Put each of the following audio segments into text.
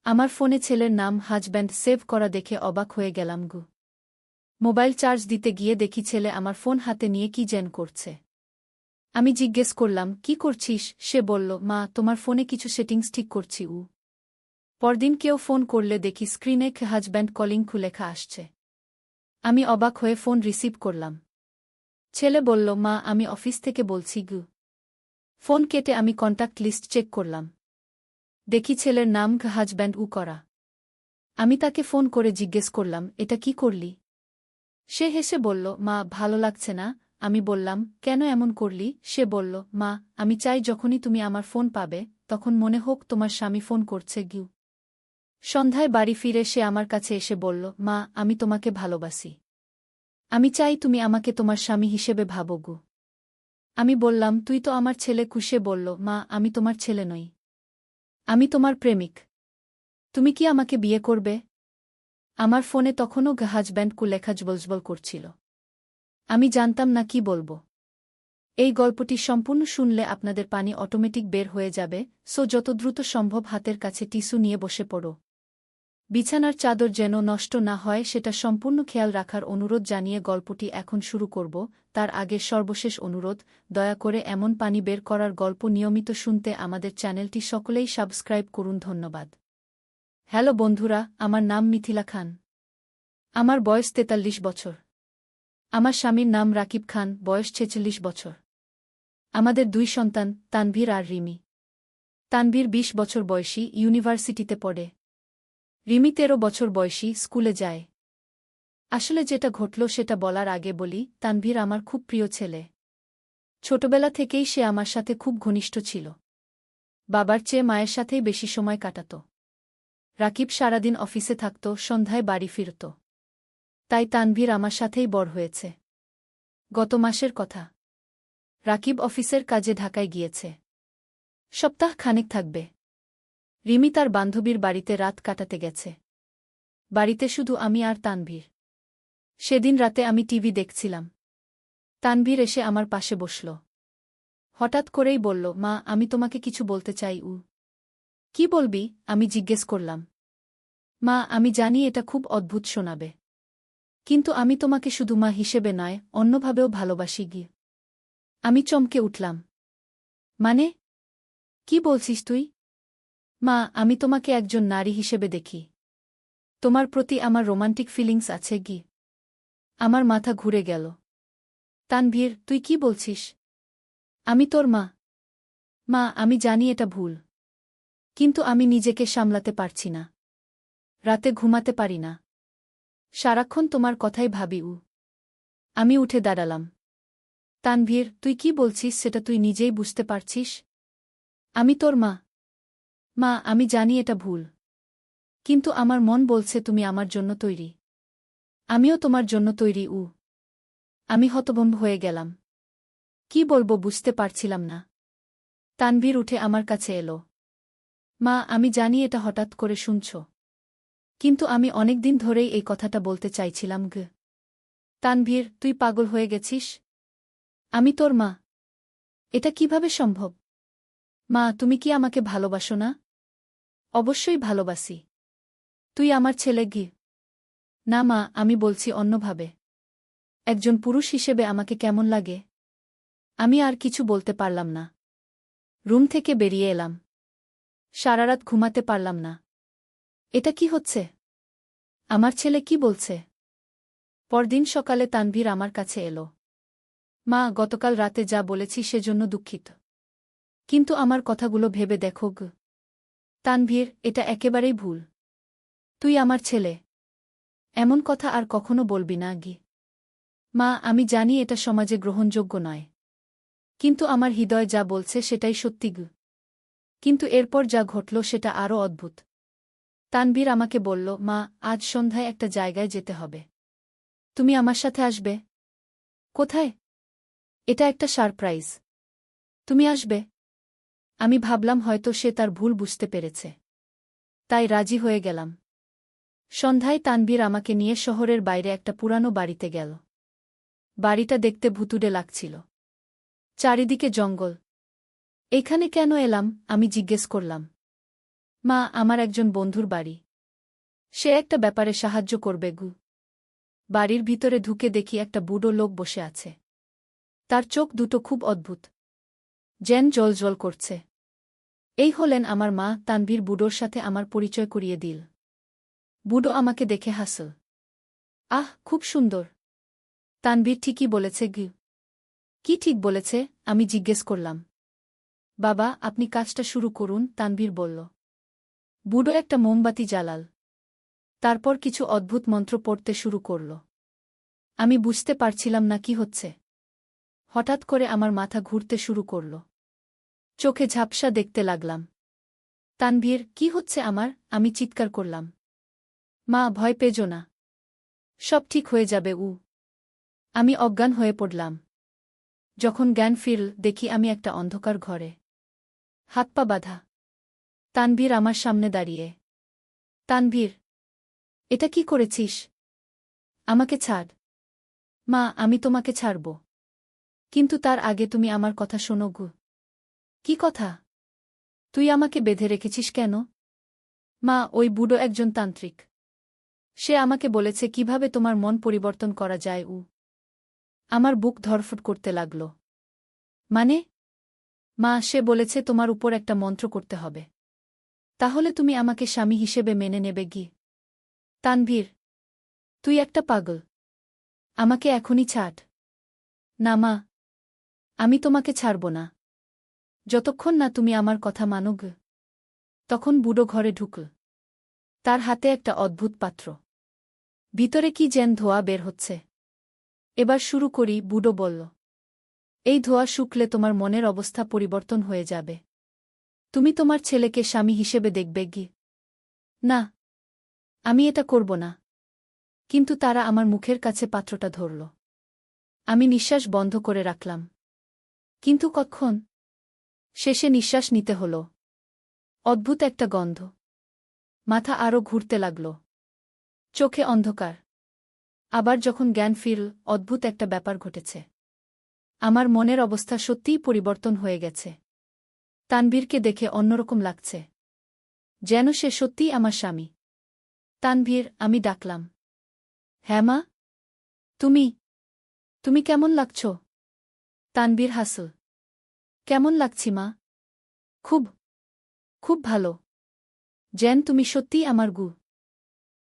আমার ফোনে ছেলের নাম হাজব্যান্ড সেভ করা দেখে অবাক হয়ে গেলাম গু। মোবাইল চার্জ দিতে গিয়ে দেখি ছেলে আমার ফোন হাতে নিয়ে কি যেন করছে। আমি জিজ্ঞেস করলাম, কি করছিস? সে বলল, মা, তোমার ফোনে কিছু সেটিংস ঠিক করছি। পরদিন কেউ ফোন করলে দেখি স্ক্রিনে হাজব্যান্ড কলিং লেখা আসছে। আমি অবাক হয়ে ফোন রিসিভ করলাম। ছেলে বলল, মা, আমি অফিস থেকে বলছি গু। ফোন কেটে আমি কন্টাক্ট লিস্ট চেক করলাম। দেখি ছেলের নাম হাজব্যান্ড করা। আমি তাকে ফোন করে জিজ্ঞেস করলাম, এটা কি করলি? সে হেসে বলল, মা, ভালো লাগছে না। আমি বললাম, কেন এমন করলি? সে বলল, মা, আমি চাই যখনই তুমি আমার ফোন পাবে তখন মনে হোক তোমার স্বামী ফোন করছে গু। সন্ধ্যায় বাড়ি ফিরে সে আমার কাছে এসে বলল, মা, আমি তোমাকে ভালোবাসি। আমি চাই তুমি আমাকে তোমার স্বামী হিসেবে ভাবো গু। আমি বললাম, তুই তো আমার ছেলে। সে বলল, মা, আমি তোমার ছেলে নই। আমি তোমার প্রেমিক। তুমি কি আমাকে বিয়ে করবে? আমার ফোনে তখনও হাজব্যান্ড লেখা জবলজবল করছিল। আমি জানতাম না কি বলবো। এই গল্পটি সম্পূর্ণ শুনলে আপনাদের পানি অটোমেটিক বের হয়ে যাবে, সো যত দ্রুত সম্ভব হাতের কাছে টিস্যু নিয়ে বসে পড়ো। বিছানার চাদর যেন নষ্ট না হয় সেটা সম্পূর্ণ খেয়াল রাখার অনুরোধ জানিয়ে গল্পটি এখন শুরু করব। তার আগে সর্বশেষ অনুরোধ, দয়া করে এমন পানি বের করার গল্প নিয়মিত শুনতে আমাদের চ্যানেলটি সকলেই সাবস্ক্রাইব করুন। ধন্যবাদ। হ্যালো বন্ধুরা, আমার নাম মিথিলা খান। আমার বয়স ৪৩ বছর। আমার স্বামীর নাম রাকিব খান, বয়স ৪৬ বছর। আমাদের ২ সন্তান, তানভীর আর রিমি। তানভীর ২০ বছর বয়সী, ইউনিভার্সিটিতে পড়ে। রিমি ১৩ বছর বয়সী, স্কুলে যায়। আসলে যেটা ঘটল সেটা বলার আগে বলি, তানভীর আমার খুব প্রিয় ছেলে। ছোটবেলা থেকেই সে আমার সাথে খুব ঘনিষ্ঠ ছিল। বাবার চেয়ে মায়ের সাথেই বেশি সময় কাটাত। রাকিব সারাদিন অফিসে থাকত, সন্ধ্যায় বাড়ি ফিরত। তাই তানভীর আমার সাথেই বড় হয়েছে। গত মাসের কথা। রাকিব অফিসের কাজে ঢাকায় গিয়েছে। সপ্তাহ খানেক থাকবে। রিমি তার বান্ধবীর বাড়িতে রাত কাটাতে গেছে। বাড়িতে শুধু আমি আর তানভীর। সেদিন রাতে আমি টিভি দেখছিলাম। তানভীর এসে আমার পাশে বসল। হঠাৎ করেই বলল, মা, আমি তোমাকে কিছু বলতে চাই। কি বলবি? আমি জিজ্ঞেস করলাম। মা, আমি জানি এটা খুব অদ্ভুত শোনাবে, কিন্তু আমি তোমাকে শুধু মা হিসেবে নয়, অন্যভাবেও ভালোবাসি গিয়ে। আমি চমকে উঠলাম। মানে? কি বলছিস তুই? মা, আমি তোমাকে একজন নারী হিসেবে দেখি। তোমার প্রতি আমার রোমান্টিক ফিলিংস আছে গি। আমার মাথা ঘুরে গেল। তানভীর, তুই কি বলছিস? আমি তোর মা। মা, আমি জানি এটা ভুল, কিন্তু আমি নিজেকে সামলাতে পারছি না। রাতে ঘুমাতে পারি না। সারাক্ষণ তোমার কথাই ভাবি। আমি উঠে দাঁড়ালাম। তানভীর, তুই কি বলছিস সেটা তুই নিজেই বুঝতে পারছিস? আমি তোর মা। মা, আমি জানি এটা ভুল, কিন্তু আমার মন বলছে তুমি আমার জন্য তৈরি। আমিও তোমার জন্য তৈরি। আমি হতভম্ব হয়ে গেলাম। কি বলবো বুঝতে পারছিলাম না। তানভীর উঠে আমার কাছে এলো। মা, আমি জানি এটা হঠাৎ করে শুনছ, কিন্তু আমি অনেক দিন ধরেই এই কথাটা বলতে চাইছিলাম গ। তানভীর, তুই পাগল হয়ে গেছিস? আমি তোর মা। এটা কিভাবে সম্ভব? মা, তুমি কি আমাকে ভালোবাসো না? অবশ্যই ভালোবাসি। তুই আমার ছেলে গি। না মা, আমি বলছি অন্যভাবে। একজন পুরুষ হিসেবে আমাকে কেমন লাগে? আমি আর কিছু বলতে পারলাম না। রুম থেকে বেরিয়ে এলাম। সারারাত ঘুমাতে পারলাম না। এটা কি হচ্ছে? আমার ছেলে কি বলছে? পরদিন সকালে তানভীর আমার কাছে এলো। মা, গতকাল রাতে যা বলেছি সেজন্য দুঃখিত, কিন্তু আমার কথাগুলো ভেবে দেখো গ। তানভীর, এটা একেবারেই ভুল। তুই আমার ছেলে। এমন কথা আর কখনো বলবি না গি। মা, আমি জানি এটা সমাজে গ্রহণযোগ্য নয়, কিন্তু আমার হৃদয় যা বলছে সেটাই সত্যি গ। কিন্তু এরপর যা ঘটল সেটা আরও অদ্ভুত। তানভীর আমাকে বলল, মা, আজ সন্ধ্যায় একটা জায়গায় যেতে হবে। তুমি আমার সাথে আসবে? কোথায়? এটা একটা সারপ্রাইজ। তুমি আসবে? আমি ভাবলাম হয়তো সে তার ভুল বুঝতে পেরেছে, তাই রাজি হয়ে গেলাম। সন্ধ্যায় তানভীর আমাকে নিয়ে শহরের বাইরে একটা পুরানো বাড়িতে গেল। বাড়িটা দেখতে ভুতুড়ে লাগছিল। চারিদিকে জঙ্গল। এখানে কেন এলাম? আমি জিজ্ঞেস করলাম। মা, আমার একজন বন্ধুর বাড়ি। সে একটা ব্যাপারে সাহায্য করবে গু। বাড়ির ভিতরে ঢুকে দেখি একটা বুড়ো লোক বসে আছে। তার চোখ দুটো খুব অদ্ভুত, যেন জ্বলজ্বল করছে। এই হলেন আমার মা। তানভীর বুড়োর সাথে আমার পরিচয় করিয়ে দিল। বুড়ো আমাকে দেখে হাসল। আহ, খুব সুন্দর। তানভীর ঠিকই বলেছে গু। কি ঠিক বলেছে? আমি জিজ্ঞেস করলাম। বাবা, আপনি কাজটা শুরু করুন, তানভীর বলল। বুড়ো একটা মোমবাতি জ্বালাল। তারপর কিছু অদ্ভুত মন্ত্র পড়তে শুরু করল। আমি বুঝতে পারছিলাম না কি হচ্ছে। হঠাৎ করে আমার মাথা ঘুরতে শুরু করল। চোখে ঝাপসা দেখতে লাগলাম। তানভীর, কি হচ্ছে আমার? আমি চিৎকার করলাম। মা, ভয় পেজো না। সব ঠিক হয়ে যাবে। আমি অজ্ঞান হয়ে পড়লাম। যখন জ্ঞান ফিরল, দেখি আমি একটা অন্ধকার ঘরে, হাত পা বাঁধা। তানভীর আমার সামনে দাঁড়িয়ে। তানভীর, এটা কি করেছিস? আমাকে ছাড়। মা, আমি তোমাকে ছাড়ব। কিন্তু তার আগে তুমি আমার কথা শোনো গু। কি কথা? তুই আমাকে বেঁধে রেখেছিস কেন? মা, ওই বুড়ো একজন তান্ত্রিক। সে আমাকে বলেছে কিভাবে তোমার মন পরিবর্তন করা যায়। আমার বুক ধড়ফড় করতে লাগল। মানে? মা, সে বলেছে তোমার উপর একটা মন্ত্র করতে হবে। তাহলে তুমি আমাকে স্বামী হিসেবে মেনে নেবে গি। তানভীর, তুই একটা পাগল। আমাকে এখনই ছাড়। না মা, আমি তোমাকে ছাড়ব না যতক্ষণ না তুমি আমার কথা মানো গ। তখন বুড়ো ঘরে ঢুকল। তার হাতে একটা অদ্ভুত পাত্র। ভিতরে কি যেন ধোঁয়া বের হচ্ছে। এবার শুরু করি, বুড়ো বলল। এই ধোঁয়া শুকলে তোমার মনের অবস্থা পরিবর্তন হয়ে যাবে। তুমি তোমার ছেলেকে স্বামী হিসেবে দেখবে গি। না, আমি এটা করব না। কিন্তু তারা আমার মুখের কাছে পাত্রটা ধরল। আমি নিঃশ্বাস বন্ধ করে রাখলাম। কিন্তু কতক্ষণ? শেষে নিঃশ্বাস নিতে হল। অদ্ভুত একটা গন্ধ। মাথা আরও ঘুরতে লাগল। চোখে অন্ধকার। আবার যখন জ্ঞান ফিরল, অদ্ভুত একটা ব্যাপার ঘটেছে। আমার মনের অবস্থা সত্যিই পরিবর্তন হয়ে গেছে। তানভীরকে দেখে অন্যরকম লাগছে, যেন সে সত্যিই আমার স্বামী। তানভীর, আমি ডাকলাম। হ্যাঁ মা? তুমি তুমি কেমন লাগছ? তানভীর হাসল। কেমন লাগছি মা? খুব, খুব ভালো। যেন তুমি সত্যিই আমার গু।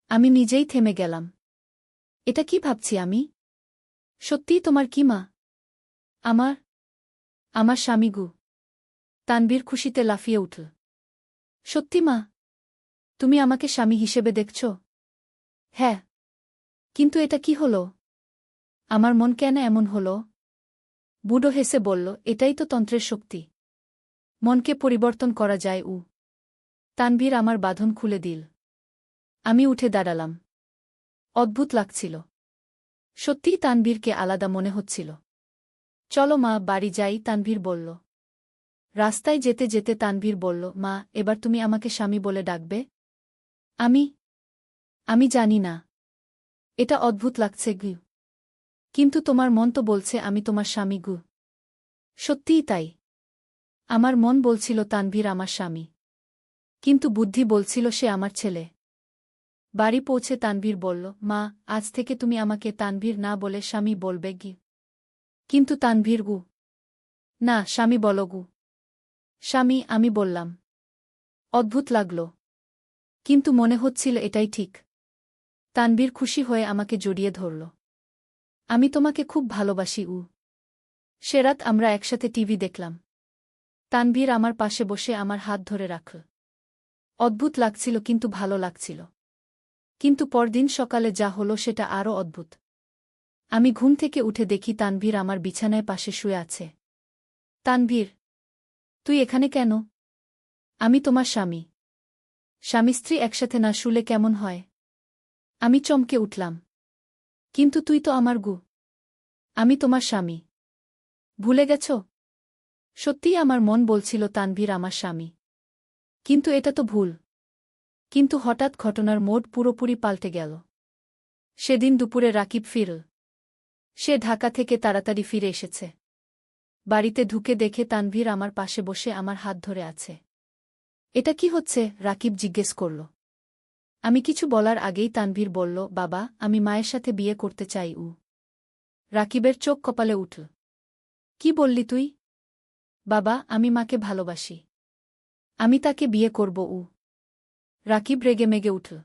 আমি নিজেই থেমে গেলাম। এটা কি ভাবছি আমি? সত্যিই তোমার কি মা? আমার আমার স্বামী গু। তানভীর খুশিতে লাফিয়ে উঠল। সত্যি মা? তুমি আমাকে স্বামী হিসেবে দেখছ? হ্যাঁ। কিন্তু এটা কি হলো? আমার মন কেন এমন হলো? বুড়ো হেসে বলল, এটাই তো তন্ত্রের শক্তি। মনকে পরিবর্তন করা যায়। তানভীর আমার বাঁধন খুলে দিল। আমি উঠে দাঁড়ালাম। অদ্ভুত লাগছিল। সত্যিই তানভীরকে আলাদা মনে হচ্ছিল। চলো মা, বাড়ি যাই, তানভীর বলল। রাস্তায় যেতে যেতে তানভীর বলল, মা, এবার তুমি আমাকে স্বামী বলে ডাকবে? আমি আমি জানি না। এটা অদ্ভুত লাগছে গু। কিন্তু তোমার মন তো বলছে আমি তোমার স্বামী গু। সত্যিই তাই। আমার মন বলছিল তানভীর আমার স্বামী। কিন্তু বুদ্ধি বলছিল সে আমার ছেলে। বাড়ি পৌঁছে তানভীর বলল, মা, আজ থেকে তুমি আমাকে তানভীর না বলে স্বামী বলবে গি। কিন্তু তানভীর গু। না, স্বামী বলো গু। স্বামী, আমি বললাম। অদ্ভুত লাগল। কিন্তু মনে হচ্ছিল এটাই ঠিক। তানভীর খুশি হয়ে আমাকে জড়িয়ে ধরল। আমি তোমাকে খুব ভালোবাসি। সে রাত আমরা একসাথে টিভি দেখলাম। তানভীর আমার পাশে বসে আমার হাত ধরে রাখল। অদ্ভুত লাগছিল, কিন্তু ভালো লাগছিল। কিন্তু পরদিন সকালে যা হলো সেটা আরও অদ্ভুত। আমি ঘুম থেকে উঠে দেখি তানভীর আমার বিছানায় পাশে শুয়ে আছে। তানভীর, তুই এখানে কেন? আমি তোমার স্বামী। স্বামী স্ত্রী একসাথে না শুলে কেমন হয়? আমি চমকে উঠলাম। কিন্তু তুই তো আমার গু। আমি তোমার স্বামী। ভুলে গেছ? সত্যিই আমার মন বলছিল তানভীর আমার স্বামী। কিন্তু এটা তো ভুল। কিন্তু হঠাৎ ঘটনার মোড় পুরোপুরি পাল্টে গেল। সেদিন দুপুরে রাকিব ফিরল। সে ঢাকা থেকে তাড়াতাড়ি ফিরে এসেছে। বাড়িতে ঢুকে দেখে তানভীর আমার পাশে বসে আমার হাত ধরে আছে। এটা কি হচ্ছে? রাকিব জিজ্ঞেস করল। আমি কিছু বলার আগেই তানভীর বলল, বাবা, আমি মায়ের সাথে বিয়ে করতে চাই। রাকিবের চোখ কপালে উঠল। কি বললি তুই? বাবা, আমি মাকে ভালোবাসি। আমি তাকে বিয়ে করব। রাকিব রেগেমেগে উঠল।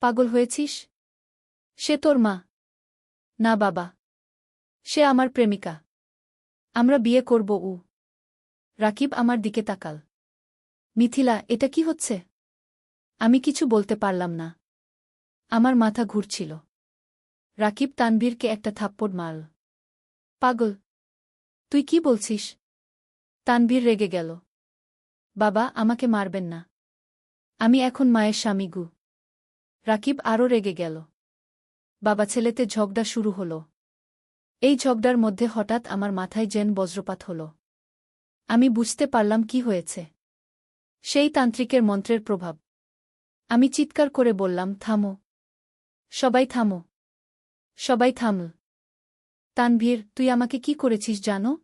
পাগল হয়েছিস? সে তোর মা। না বাবা। সে আমার প্রেমিকা। আমরা বিয়ে করব। রাকিব আমার দিকে তাকাল। মিথিলা, এটা কি হচ্ছে? আমি কিছু বলতে পারলাম না। আমার মাথা ঘুরছিল। রাকিব তানভীরকে একটা থাপ্পড় মারল। পাগল! তুই কি বলছিস? তানভীর রেগে গেল। বাবা, আমাকে মারবেন না। আমি এখন মায়ের স্বামী। রাকিব আরও রেগে গেল। বাবা ছেলেতে ঝগড়া শুরু হল। এই ঝগড়ার মধ্যে হঠাৎ আমার মাথায় যেন বজ্রপাত হল। আমি বুঝতে পারলাম কি হয়েছে। সেই তান্ত্রিকের মন্ত্রের প্রভাব। আমি চিৎকার করে বললাম, থামো! সবাই থামো! সবাই থামল। তানভীর, তুই আমাকে কি করেছিস জানো?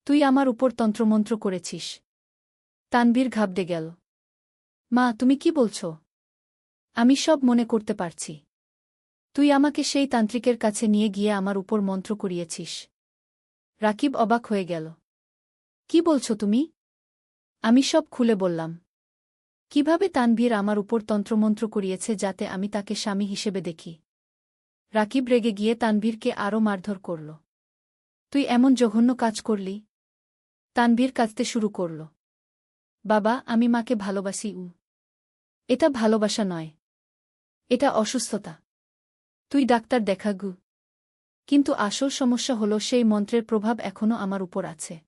তুই আমার উপর তন্ত্রমন্ত্র করেছিস। তানভীর ঘাবড়ে গেল। মা, তুমি কি বলছ? আমি সব মনে করতে পারছি। তুই আমাকে সেই তান্ত্রিকের কাছে নিয়ে গিয়ে আমার উপর মন্ত্র করিয়েছিস। রাকিব অবাক হয়ে গেল। কি বলছো তুমি? আমি সব খুলে বললাম। কিভাবে তানভীর আমার উপর তন্ত্রমন্ত্র করিয়েছে যাতে আমি তাকে স্বামী হিসেবে দেখি। রাকিব রেগে গিয়ে তানভীরকে আরও মারধর করল। তুই এমন জঘন্য কাজ করলি? তানভীর কাঁদতে শুরু করল। বাবা, আমি মাকে ভালোবাসি। এটা ভালোবাসা নয়। এটা অসুস্থতা। তুই ডাক্তার দেখা। কিন্তু আসল সমস্যা হলো সেই মন্ত্রের প্রভাব এখনও আমার উপর আছে।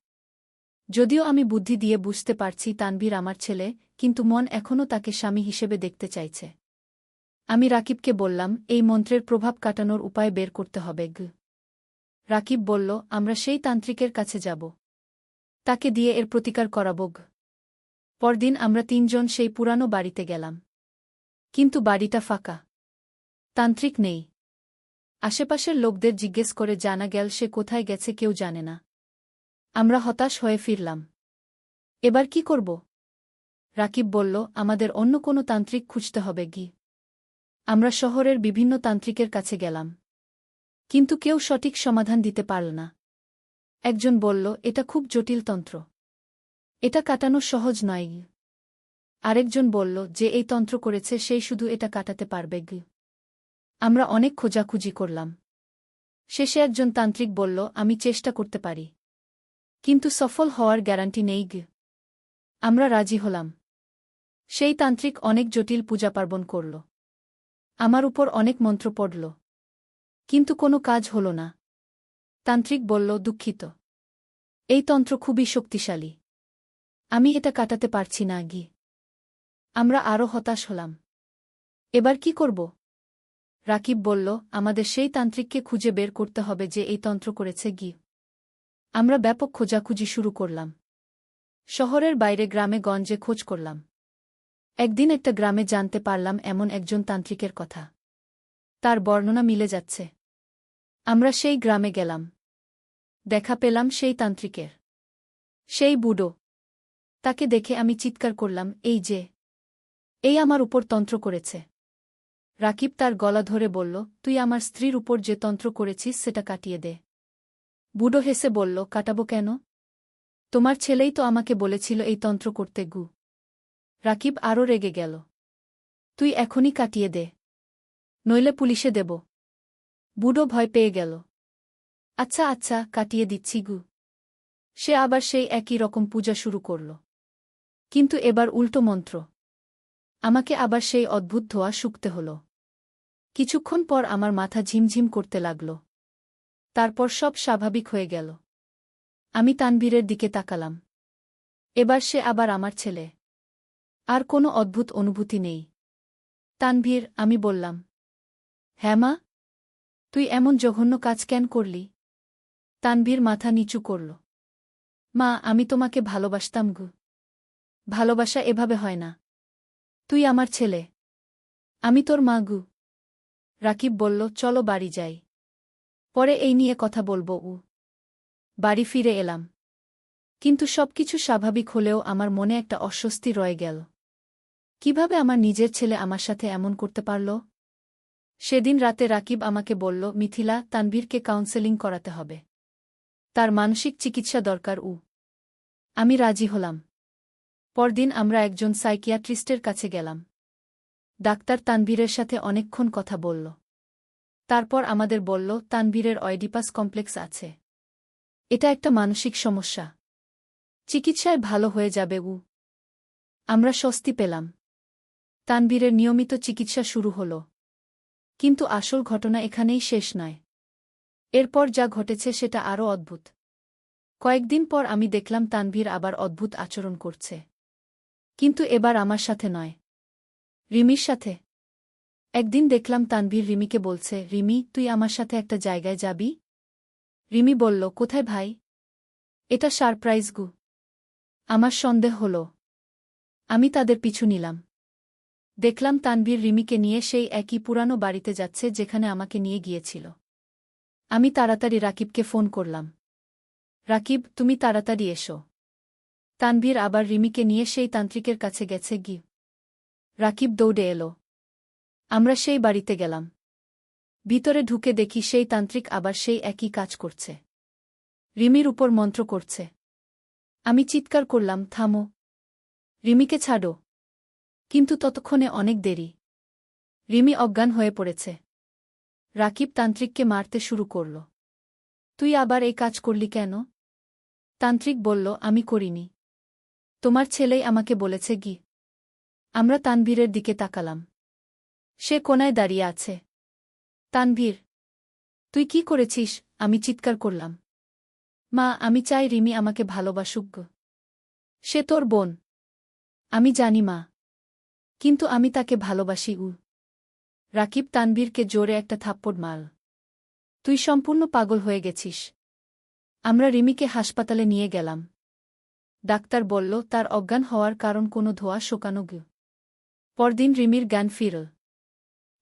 যদিও আমি বুদ্ধি দিয়ে বুঝতে পারছি তানভীর আমার ছেলে, কিন্তু মন এখনও তাকে স্বামী হিসেবে দেখতে চাইছে। আমি রাকিবকে বললাম, এই মন্ত্রের প্রভাব কাটানোর উপায় বের করতে হবে। রাকিব বলল, আমরা সেই তান্ত্রিকের কাছে যাব। তাকে দিয়ে এর প্রতিকার করাব। পরদিন আমরা তিনজন সেই পুরানো বাড়িতে গেলাম। কিন্তু বাড়িটা ফাঁকা। তান্ত্রিক নেই। আশেপাশের লোকদের জিজ্ঞেস করে জানা গেল সে কোথায় গেছে কেউ জানে না। আমরা হতাশ হয়ে ফিরলাম। এবার কি করব? রাকিব বলল, আমাদের অন্য কোনো তান্ত্রিক খুঁজতে হবে। আমরা শহরের বিভিন্ন তান্ত্রিকের কাছে গেলাম। কিন্তু কেউ সঠিক সমাধান দিতে পারল না। একজন বলল, এটা খুব জটিল তন্ত্র। এটা কাটানো সহজ নয়। আরেকজন বলল, যে এই তন্ত্র করেছে সেই শুধু এটা কাটাতে পারবে। আমরা অনেক খোঁজাখুঁজি করলাম। শেষে একজন তান্ত্রিক বলল, আমি চেষ্টা করতে পারি। কিন্তু সফল হওয়ার গ্যারান্টি নেই। আমরা রাজি হলাম। সেই তান্ত্রিক অনেক জটিল পূজাপার্বণ করল। আমার উপর অনেক মন্ত্র পড়ল। কিন্তু কোনো কাজ হল না। তান্ত্রিক বলল, দুঃখিত। এই তন্ত্র খুবই শক্তিশালী। আমি এটা কাটাতে পারছি না। আমরা আরও হতাশ হলাম। এবার কি করব? রাকিব বলল, আমাদের সেই তান্ত্রিককে খুঁজে বের করতে হবে যে এই তন্ত্র করেছে। আমরা ব্যাপক খোঁজাখুঁজি শুরু করলাম। শহরের বাইরে গ্রামে গঞ্জে খোঁজ করলাম। একদিন একটা গ্রামে জানতে পারলাম এমন একজন তান্ত্রিকের কথা। তার বর্ণনা মিলে যাচ্ছে। আমরা সেই গ্রামে গেলাম। দেখা পেলাম সেই তান্ত্রিকের। সেই বুড়ো। তাকে দেখে আমি চিৎকার করলাম, এই আমার উপর তন্ত্র করেছে। রাকিব তার গলা ধরে বলল, তুই আমার স্ত্রীর উপর যে তন্ত্র করেছিস সেটা কাটিয়ে দে। বুড়ো হেসে বলল, কাটাবো কেন? তোমার ছেলেই তো আমাকে বলেছিল এই তন্ত্র করতে। রাকিব আরও রেগে গেল। তুই এখনই কাটিয়ে দে, নইলে পুলিশে দেব। বুড়ো ভয় পেয়ে গেল। আচ্ছা আচ্ছা, কাটিয়ে দিচ্ছি। সে আবার সেই একই রকম পূজা শুরু করল। কিন্তু এবার উল্টো মন্ত্র। আমাকে আবার সেই অদ্ভুত ধোঁয়া শুকতে হল। কিছুক্ষণ পর আমার মাথা ঝিমঝিম করতে লাগল। তারপর সব স্বাভাবিক হয়ে গেল। আমি তানভীরের দিকে তাকালাম। এবার সে আবার আমার ছেলে। আর কোনো অদ্ভুত অনুভূতি নেই। তানভীর, আমি বললাম। হ্যাঁ মা? তুই এমন জঘন্য কাজ কেন করলি? তানভীর মাথা নিচু করল। মা, আমি তোমাকে ভালোবাসতাম। ভালোবাসা এভাবে হয় না। তুই আমার ছেলে। আমি তোর মা। রাকিব বলল, চলো বাড়ি যাই। পরে এই নিয়ে কথা বলব। বাড়ি ফিরে এলাম। কিন্তু সবকিছু স্বাভাবিক হলেও আমার মনে একটা অস্বস্তি রয়ে গেল। কিভাবে আমার নিজের ছেলে আমার সাথে এমন করতে পারল? সেদিন রাতে রাকিব আমাকে বলল, মিথিলা, তানভীরকে কাউন্সেলিং করাতে হবে। তার মানসিক চিকিৎসা দরকার। আমি রাজি হলাম। পরদিন আমরা একজন সাইকিয়াট্রিস্টের কাছে গেলাম। ডাক্তার তানভীরের সাথে অনেকক্ষণ কথা বলল। তারপর আমাদের বলল, তানভীরের অয়েডিপাস কমপ্লেক্স আছে। এটা একটা মানসিক সমস্যা। চিকিৎসায় ভালো হয়ে যাবে। আমরা স্বস্তি পেলাম। তানভীরের নিয়মিত চিকিৎসা শুরু হল। কিন্তু আসল ঘটনা এখানেই শেষ নয়। এরপর যা ঘটেছে সেটা আরও অদ্ভুত। কয়েকদিন পর আমি দেখলাম তানভীর আবার অদ্ভুত আচরণ করছে। কিন্তু এবার আমার সাথে নয়, রিমির সাথে। একদিন দেখলাম তানভীর রিমিকে বলছে, রিমি, তুই আমার সাথে একটা জায়গায় যাবি? রিমি বলল, কোথায় ভাই? এটা সারপ্রাইজ গু। আমার সন্দেহ হল। আমি তাদের পিছু নিলাম। দেখলাম তানভীর রিমিকে নিয়ে সেই একই পুরানো বাড়িতে যাচ্ছে যেখানে আমাকে নিয়ে গিয়েছিল। আমি তাড়াতাড়ি রাকিবকে ফোন করলাম। রাকিব, তুমি তাড়াতাড়ি এসো। তানভীর আবার রিমিকে নিয়ে সেই তান্ত্রিকের কাছে গেছে গি। রাকিব দৌড়ে এলো। আমরা সেই বাড়িতে গেলাম। ভিতরে ঢুকে দেখি সেই তান্ত্রিক আবার সেই একই কাজ করছে। রিমির উপর মন্ত্র করছে। আমি চিৎকার করলাম, থামো, রিমিকে ছাড়ো। কিন্তু ততক্ষণে অনেক দেরি। রিমি অজ্ঞান হয়ে পড়েছে। রাকিব তান্ত্রিককে মারতে শুরু করল। তুই আবার এই কাজ করলি কেন? তান্ত্রিক বলল, আমি করিনি, তোমার ছেলেই আমাকে বলেছে গি। আমরা তানভীরের দিকে তাকালাম। সে কোনায় দাঁড়িয়ে আছে। তানভীর, তুই কি করেছিস? আমি চিৎকার করলাম। মা, আমি চাই রিমি আমাকে ভালোবাসুক। সে তোর বোন। আমি জানি মা, কিন্তু আমি তাকে ভালোবাসি। রাকিব তানভীরকে জোরে একটা থাপ্পড় মার। তুই সম্পূর্ণ পাগল হয়ে গেছিস। আমরা রিমিকে হাসপাতালে নিয়ে গেলাম। ডাক্তার বলল, তার অজ্ঞান হওয়ার কারণ কোনো ধোঁয়া শোকানো। পরদিন রিমির জ্ঞান ফিরল।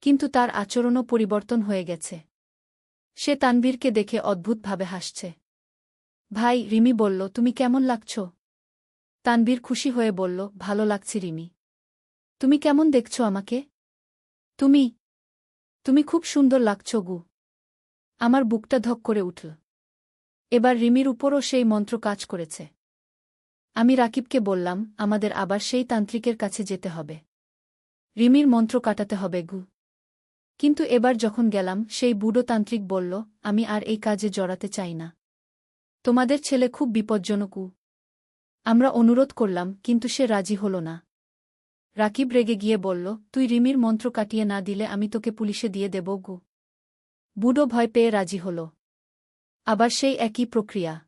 কিন্তু তার আচরণও পরিবর্তন হয়ে গেছে। সে তানভীরকে দেখে অদ্ভুতভাবে হাসছে। ভাই, রিমি বলল, তুমি কেমন লাগছ? তানভীর খুশি হয়ে বলল, ভালো লাগছে রিমি। তুমি কেমন দেখছ আমাকে? তুমি তুমি খুব সুন্দর লাগছ গু। আমার বুকটা ধক করে উঠল। এবার রিমির উপরও সেই মন্ত্র কাজ করেছে। আমি রাকিবকে বললাম, আমাদের আবার সেই তান্ত্রিকের কাছে যেতে হবে। রিমির মন্ত্র কাটাতে হবে গু। কিন্তু এবার যখন গেলাম, সেই বুড়ো তান্ত্রিক বলল, আমি আর এই কাজে জড়াতে চাই না। তোমাদের ছেলে খুব বিপজ্জনক। আমরা অনুরোধ করলাম, কিন্তু সে রাজি হল না। রাকিব রেগে গিয়ে বলল, তুই রিমির মন্ত্র কাটিয়ে না দিলে আমি তোকে পুলিশে দিয়ে দেব গু। বুড়ো ভয় পেয়ে রাজি হল। আবার সেই একই প্রক্রিয়া।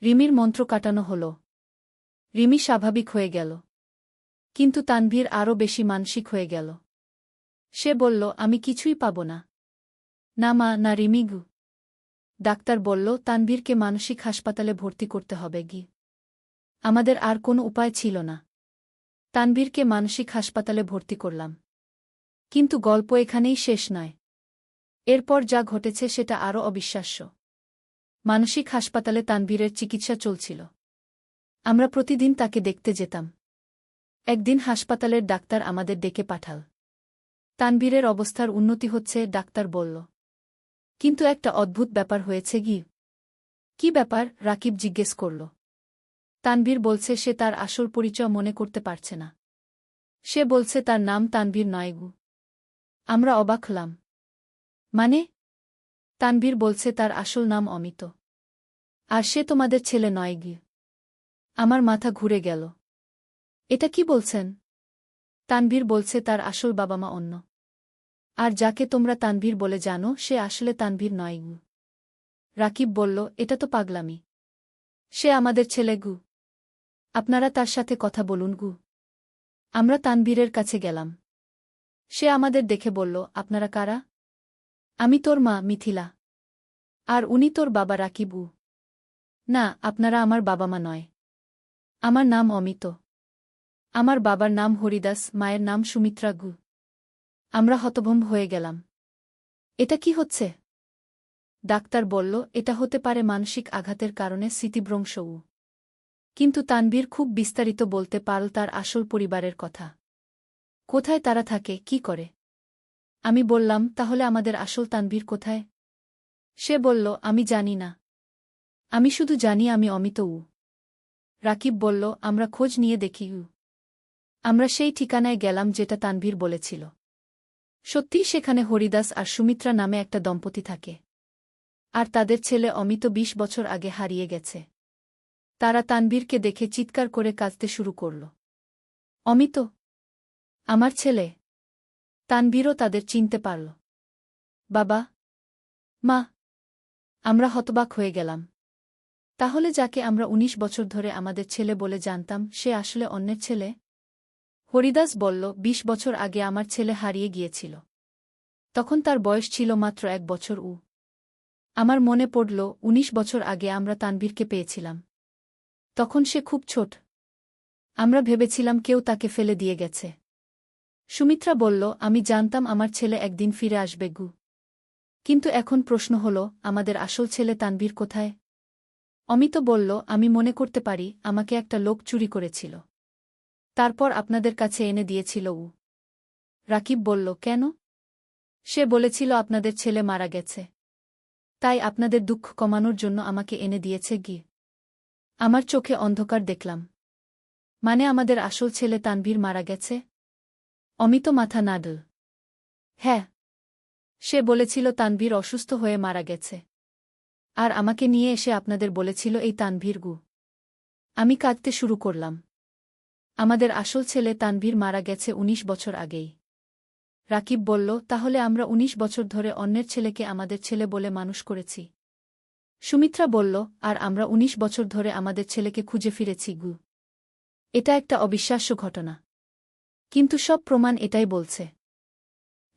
রিমির মন্ত্র কাটানো হল। রিমি স্বাভাবিক হয়ে গেল। কিন্তু তানভীর আরও বেশি মানসিক হয়ে গেল। সে বলল, আমি কিছুই পাব না। না মা, না রিমি গু। ডাক্তার বলল, তানভীরকে মানসিক হাসপাতালে ভর্তি করতে হবে গি। আমাদের আর কোনো উপায় ছিল না। তানভীরকে মানসিক হাসপাতালে ভর্তি করলাম। কিন্তু গল্প এখানেই শেষ নয়। এরপর যা ঘটেছে সেটা আরও অবিশ্বাস্য। মানসিক হাসপাতালে তানভীরের চিকিৎসা চলছিল। আমরা প্রতিদিন তাকে দেখতে যেতাম। একদিন হাসপাতালের ডাক্তার আমাদের ডেকে পাঠাল। তানভীরের অবস্থার উন্নতি হচ্ছে, ডাক্তার বলল। কিন্তু একটা অদ্ভুত ব্যাপার হয়েছে গি। কি ব্যাপার? রাকিব জিজ্ঞেস করল। তানভীর বলছে সে তার আসল পরিচয় মনে করতে পারছে না। সে বলছে তার নাম তানভীর নয় গু। আমরা অবাক হলাম। মানে? তানভীর বলছে তার আসল নাম অমিত। আর সে তোমাদের ছেলে নয় গি। আমার মাথা ঘুরে গেল। এটা কি বলছেন? তানভীর বলছে তার আসল বাবা মা অন্য। আর যাকে তোমরা তানভীর বলে জানো সে আসলে তানভীর নয় গু। রাকিব বলল, এটা তো পাগলামি। সে আমাদের ছেলে গু। আপনারা তার সাথে কথা বলুন গু। আমরা তানভীরের কাছে গেলাম। সে আমাদের দেখে বলল, আপনারা কারা? আমি তোর মা মিথিলা। আর উনি তোর বাবা রাকিব। না, আপনারা আমার বাবা মা নয়। আমার নাম অমিত। আমার বাবার নাম হরিদাস, মায়ের নাম সুমিত্রা গু। আমরা হতভম্ব হয়ে গেলাম। এটা কি হচ্ছে? ডাক্তার বলল, এটা হতে পারে মানসিক আঘাতের কারণে স্মৃতিভ্রংশ। কিন্তু তানভীর খুব বিস্তারিত বলতে পারল তার আসল পরিবারের কথা। কোথায় তারা থাকে, কি করে। আমি বললাম, তাহলে আমাদের আসল তানভীর কোথায়? সে বলল, আমি জানি না। আমি শুধু জানি আমি অমিত। রাকিব বলল, আমরা খোঁজ নিয়ে দেখি। আমরা সেই ঠিকানায় গেলাম যেটা তানভীর বলেছিল। সত্যিই সেখানে হরিদাস আর সুমিত্রা নামে একটা দম্পতি থাকে। আর তাদের ছেলে অমিত ২০ বছর আগে হারিয়ে গেছে। তারা তানভীরকে দেখে চিৎকার করে কাঁদতে শুরু করল। অমিত, আমার ছেলে। তানভীরও তাদের চিনতে পারল। বাবা, মা। আমরা হতবাক হয়ে গেলাম। তাহলে যাকে আমরা ১৯ বছর ধরে আমাদের ছেলে বলে জানতাম সে আসলে অন্যের ছেলে? হরিদাস বলল, ২০ বছর আগে আমার ছেলে হারিয়ে গিয়েছিল। তখন তার বয়স ছিল মাত্র ১ বছর। আমার মনে পড়ল, ১৯ বছর আগে আমরা তানভীরকে পেয়েছিলাম। তখন সে খুব ছোট। আমরা ভেবেছিলাম কেউ তাকে ফেলে দিয়ে গেছে। সুমিত্রা বলল, আমি জানতাম আমার ছেলে একদিন ফিরে আসবে। কিন্তু এখন প্রশ্ন হল, আমাদের আসল ছেলে তানভীর কোথায়? অমিত বলল, আমি মনে করতে পারি আমাকে একটা লোক চুরি করেছিল। তারপর আপনাদের কাছে এনে দিয়েছিল। রাকিব বলল, কেন? সে বলেছিল আপনাদের ছেলে মারা গেছে। তাই আপনাদের দুঃখ কমানোর জন্য আমাকে এনে দিয়েছে। আমার চোখে অন্ধকার দেখলাম। মানে আমাদের আসল ছেলে তানভীর মারা গেছে? অমিত মাথা নাড়ল। হ্যাঁ। সে বলেছিল তানভীর অসুস্থ হয়ে মারা গেছে। আর আমাকে নিয়ে এসে আপনাদের বলেছিল এই তানভীর। আমি কাঁদতে শুরু করলাম। আমাদের আসল ছেলে তানভীর মারা গেছে ১৯ বছর আগেই। রাকিব বলল, তাহলে আমরা ১৯ বছর ধরে অন্যের ছেলেকে আমাদের ছেলে বলে মানুষ করেছি। সুমিত্রা বলল, আর আমরা ১৯ বছর ধরে আমাদের ছেলেকে খুঁজে ফিরেছি। এটা একটা অবিশ্বাস্য ঘটনা। কিন্তু সব প্রমাণ এটাই বলছে।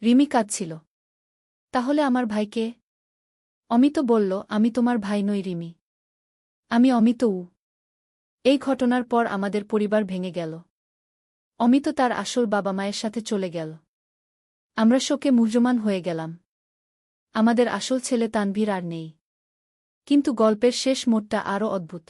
রিমি কাঁদছিল। তাহলে আমার ভাইকে? অমিত বলল, আমি তোমার ভাই নই রিমি। আমি অমিত। এই ঘটনার পর আমাদের পরিবার ভেঙে গেল। অমিত তার আসল বাবা মায়ের সাথে চলে গেল। আমরা শোকে মুহ্যমান হয়ে গেলাম। আমাদের আসল ছেলে তানভীর আর নেই। কিন্তু গল্পের শেষ মোড়টা আরও অদ্ভুত।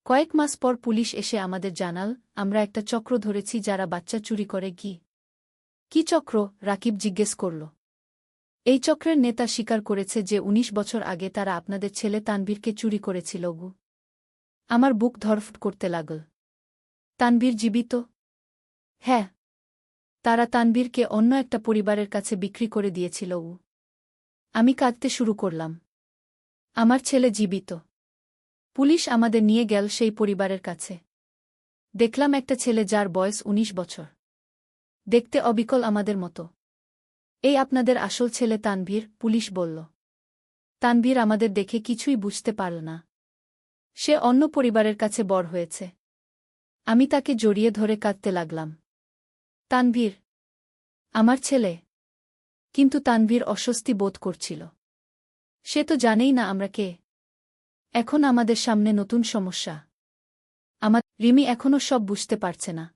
কয়েক মাস পর পুলিশ এসে আমাদের জানাল, আমরা একটা চক্র ধরেছি যারা বাচ্চা চুরি করে। কি চক্র? রাকিব জিজ্ঞেস করল। এই চক্রের নেতা স্বীকার করেছে যে ১৯ বছর আগে তারা আপনাদের ছেলে তানভীরকে চুরি করেছিল। আমার বুক ধড়ফড় করতে লাগল। তানভীর জীবিত? হ্যাঁ। তারা তানভীরকে অন্য একটা পরিবারের কাছে বিক্রি করে দিয়েছিল। আমি কাঁদতে শুরু করলাম। আমার ছেলে জীবিত। পুলিশ আমাদের নিয়ে গেল সেই পরিবারের কাছে। দেখলাম একটা ছেলে যার বয়স ১৯ বছর। দেখতে অবিকল আমাদের মতো। এই আপনাদের আসল ছেলে তানভীর, পুলিশ বলল। তানভীর আমাদের দেখে কিছুই বুঝতে পারল না। সে অন্য পরিবারের কাছে বড় হয়েছে। আমি তাকে জড়িয়ে ধরে কাঁদতে লাগলাম। তানভীর, আমার ছেলে। কিন্তু তানভীর অস্বস্তি বোধ করছিল। সে তো জানেই না আমরা কে। এখন আমাদের সামনে নতুন সমস্যা। রিমি এখনও সব বুঝতে পারছে না।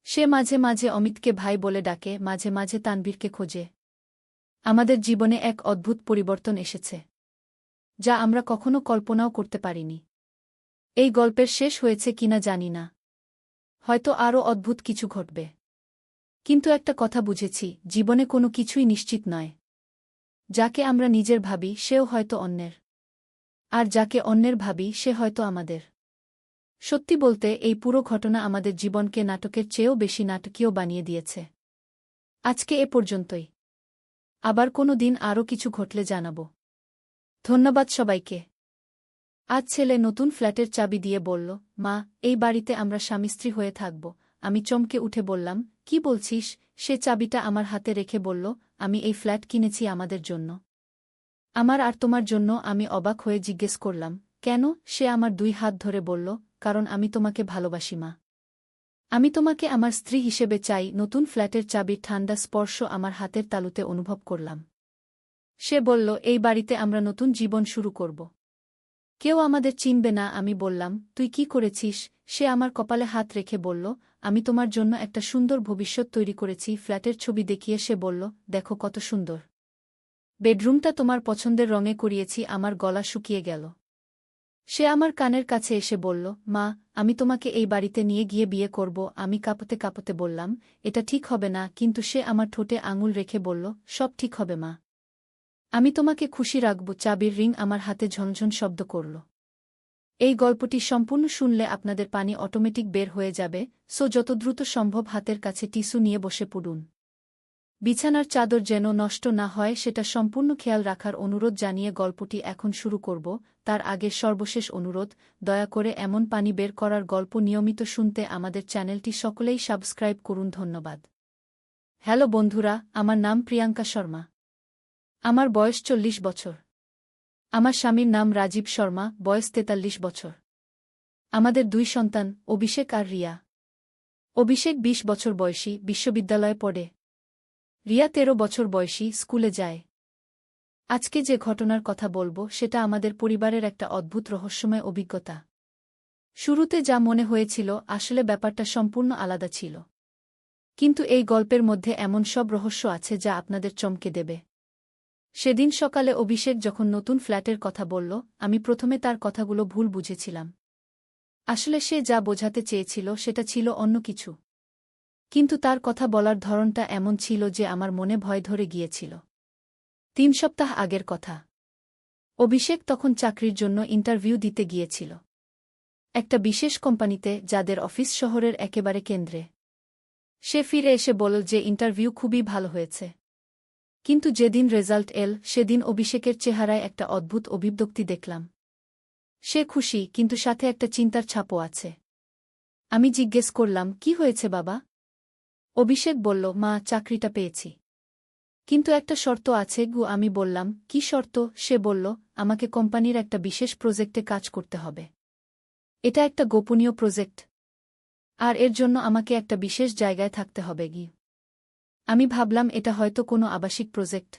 সে মাঝে মাঝে অমিতকে ভাই বলে ডাকে, মাঝে মাঝে তানভীরকে খোঁজে। আমাদের জীবনে এক অদ্ভুত পরিবর্তন এসেছে, যা আমরা কখনো কল্পনাও করতে পারিনি। এই গল্পের শেষ হয়েছে কিনা জানি না। হয়তো আরও অদ্ভুত কিছু ঘটবে। কিন্তু একটা কথা বুঝেছি, জীবনে কোনো কিছুই নিশ্চিত নয়। যাকে আমরা নিজের ভাবি সেও হয়তো অন্যের। আর যাকে অন্যের ভাবি সে হয়তো আমাদের। সত্যি বলতে এই পুরো ঘটনা আমাদের জীবনকে নাটকের চেয়েও বেশি নাটকীয় বানিয়ে দিয়েছে। আজকে এ পর্যন্তই। আবার কোনো দিন আরও কিছু ঘটলে জানাব। ধন্যবাদ সবাইকে। আজ ছেলে নতুন ফ্ল্যাটের চাবি দিয়ে বলল, মা, এই বাড়িতে আমরা স্বামী স্ত্রী হয়ে থাকব। আমি চমকে উঠে বললাম, কি বলছিস? সে চাবিটা আমার হাতে রেখে বলল, আমি এই ফ্ল্যাট কিনেছি আমাদের জন্য। আমার আর তোমার জন্য। আমি অবাক হয়ে জিজ্ঞেস করলাম, কেন? সে আমার ২ হাত ধরে বলল, কারণ আমি তোমাকে ভালোবাসি মা। আমি তোমাকে আমার স্ত্রী হিসেবে চাই। নতুন ফ্ল্যাটের চাবির ঠান্ডা স্পর্শ আমার হাতের তালুতে অনুভব করলাম। সে বলল, এই বাড়িতে আমরা নতুন জীবন শুরু করব। কেউ আমাদের চিনবে না। আমি বললাম, তুই কি করেছিস? সে আমার কপালে হাত রেখে বলল, আমি তোমার জন্য একটা সুন্দর ভবিষ্যৎ তৈরি করেছি। ফ্ল্যাটের ছবি দেখিয়ে সে বলল, দেখো কত সুন্দর। বেডরুমটা তোমার পছন্দের রঙে করিয়েছি। আমার গলা শুকিয়ে গেল। সে আমার কানের কাছে এসে বলল, মা, আমি তোমাকে এই বাড়িতে নিয়ে গিয়ে বিয়ে করব। আমি কাঁপতে কাঁপতে বললাম, এটা ঠিক হবে না, কিন্তু সে আমার ঠোঁটে আঙুল রেখে বলল, সব ঠিক হবে মা। আমি তোমাকে খুশি রাখব। চাবির রিং আমার হাতে ঝনঝন শব্দ করল। এই গল্পটি সম্পূর্ণ শুনলে আপনাদের পানি অটোমেটিক বের হয়ে যাবে, সো যত দ্রুত সম্ভব হাতের কাছে টিস্যু নিয়ে বসে পড়ুন। বিছানার চাদর যেন নষ্ট না হয় সেটা সম্পূর্ণ খেয়াল রাখার অনুরোধ জানিয়ে গল্পটি এখন শুরু করব। তার আগে সর্বশেষ অনুরোধ, দয়া করে এমন পানি বের করার গল্প নিয়মিত শুনতে আমাদের চ্যানেলটি সকলেই সাবস্ক্রাইব করুন। ধন্যবাদ। হ্যালো বন্ধুরা, আমার নাম প্রিয়াঙ্কা শর্মা। আমার বয়স 40 বছর। আমার স্বামীর নাম রাজীব শর্মা, বয়স 43 বছর। আমাদের 2 সন্তান, অভিষেক আর রিয়া। অভিষেক 20 বছর বয়সী, বিশ্ববিদ্যালয়ে পড়ে। রিয়া 13 বছর বয়সী, স্কুলে যায়। আজকে যে ঘটনার কথা বলবো সেটা আমাদের পরিবারের একটা অদ্ভুত রহস্যময় অভিজ্ঞতা। শুরুতে যা মনে হয়েছিল আসলে ব্যাপারটা সম্পূর্ণ আলাদা ছিল। কিন্তু এই গল্পের মধ্যে এমন সব রহস্য আছে যা আপনাদের চমকে দেবে। সেদিন সকালে অভিষেক যখন নতুন ফ্ল্যাটের কথা বলল, আমি প্রথমে তার কথাগুলো ভুল বুঝেছিলাম। আসলে সে যা বোঝাতে চেয়েছিল সেটা ছিল অন্য কিছু। কিন্তু তার কথা বলার ধরনটা এমন ছিল যে আমার মনে ভয় ধরে গিয়েছিল। 3 সপ্তাহ আগের কথা। অভিষেক তখন চাকরির জন্য ইন্টারভিউ দিতে গিয়েছিল একটা বিশেষ কোম্পানিতে, যাদের অফিস শহরের একেবারে কেন্দ্রে। সে ফিরে এসে বলল যে ইন্টারভিউ খুবই ভালো হয়েছে। কিন্তু যেদিন রেজাল্ট এল সেদিন অভিষেকের চেহারায় একটা অদ্ভুত অভিব্যক্তি দেখলাম। সে খুশি, কিন্তু সাথে একটা চিন্তার ছাপও আছে। আমি জিজ্ঞেস করলাম, কি হয়েছে বাবা? অভিষেক বলল, মা, চাকরিটা পেয়েছি। কিন্তু একটা শর্ত আছে গু। আমি বললাম, কি শর্ত? সে বলল, আমাকে কোম্পানির একটা বিশেষ প্রজেক্টে কাজ করতে হবে। এটা একটা গোপনীয় প্রজেক্ট। আর এর জন্য আমাকে একটা বিশেষ জায়গায় থাকতে হবে গি। আমি ভাবলাম এটা হয়তো কোনো আবাসিক প্রজেক্ট।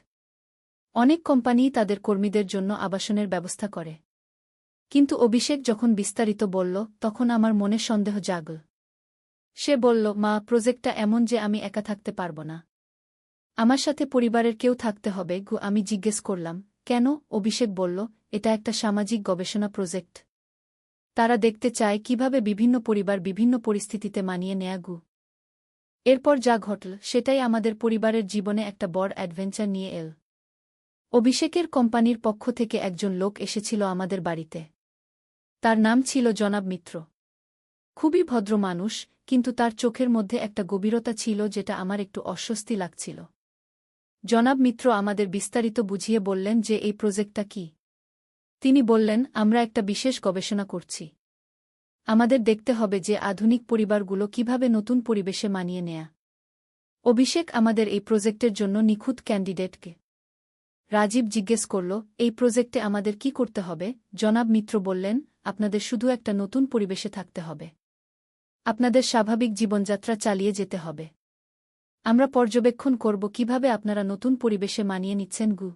অনেক কোম্পানিই তাদের কর্মীদের জন্য আবাসনের ব্যবস্থা করে। কিন্তু অভিষেক যখন বিস্তারিত বলল তখন আমার মনে সন্দেহ জাগল। সে বলল, মা, প্রজেক্টটা এমন যে আমি একা থাকতে পারব না। আমার সাথে পরিবারের কেউ থাকতে হবে গু। আমি জিজ্ঞেস করলাম, কেন? অভিষেক বলল, এটা একটা সামাজিক গবেষণা প্রজেক্ট। তারা দেখতে চায় কিভাবে বিভিন্ন পরিবার বিভিন্ন পরিস্থিতিতে মানিয়ে নেয়া গু। এরপর যা ঘটল সেটাই আমাদের পরিবারের জীবনে একটা বড় অ্যাডভেঞ্চার নিয়ে এল। অভিষেকের কোম্পানির পক্ষ থেকে একজন লোক এসেছিল আমাদের বাড়িতে। তার নাম ছিল জনাব মিত্র। খুবই ভদ্র মানুষ, কিন্তু তার চোখের মধ্যে একটা গভীরতা ছিল যেটা আমার একটু অস্বস্তি লাগছিল। জনাব মিত্র আমাদের বিস্তারিত বুঝিয়ে বললেন যে এই প্রজেক্টটা কি। তিনি বললেন, আমরা একটা বিশেষ গবেষণা করছি। আমাদের দেখতে হবে যে আধুনিক পরিবারগুলো কিভাবে নতুন পরিবেশে মানিয়ে নেয়া। অভিষেক আমাদের এই প্রজেক্টের জন্য নিখুঁত ক্যান্ডিডেটকে। রাজীব জিজ্ঞেস করল, এই প্রজেক্টে আমাদের কি করতে হবে? জনাব মিত্র বললেন, আপনাদের শুধু একটা নতুন পরিবেশে থাকতে হবে। আপনাদের স্বাভাবিক জীবনযাত্রা চালিয়ে যেতে হবে। আমরা পর্যবেক্ষণ করব কিভাবে আপনারা নতুন পরিবেশে মানিয়ে নিচ্ছেন গু।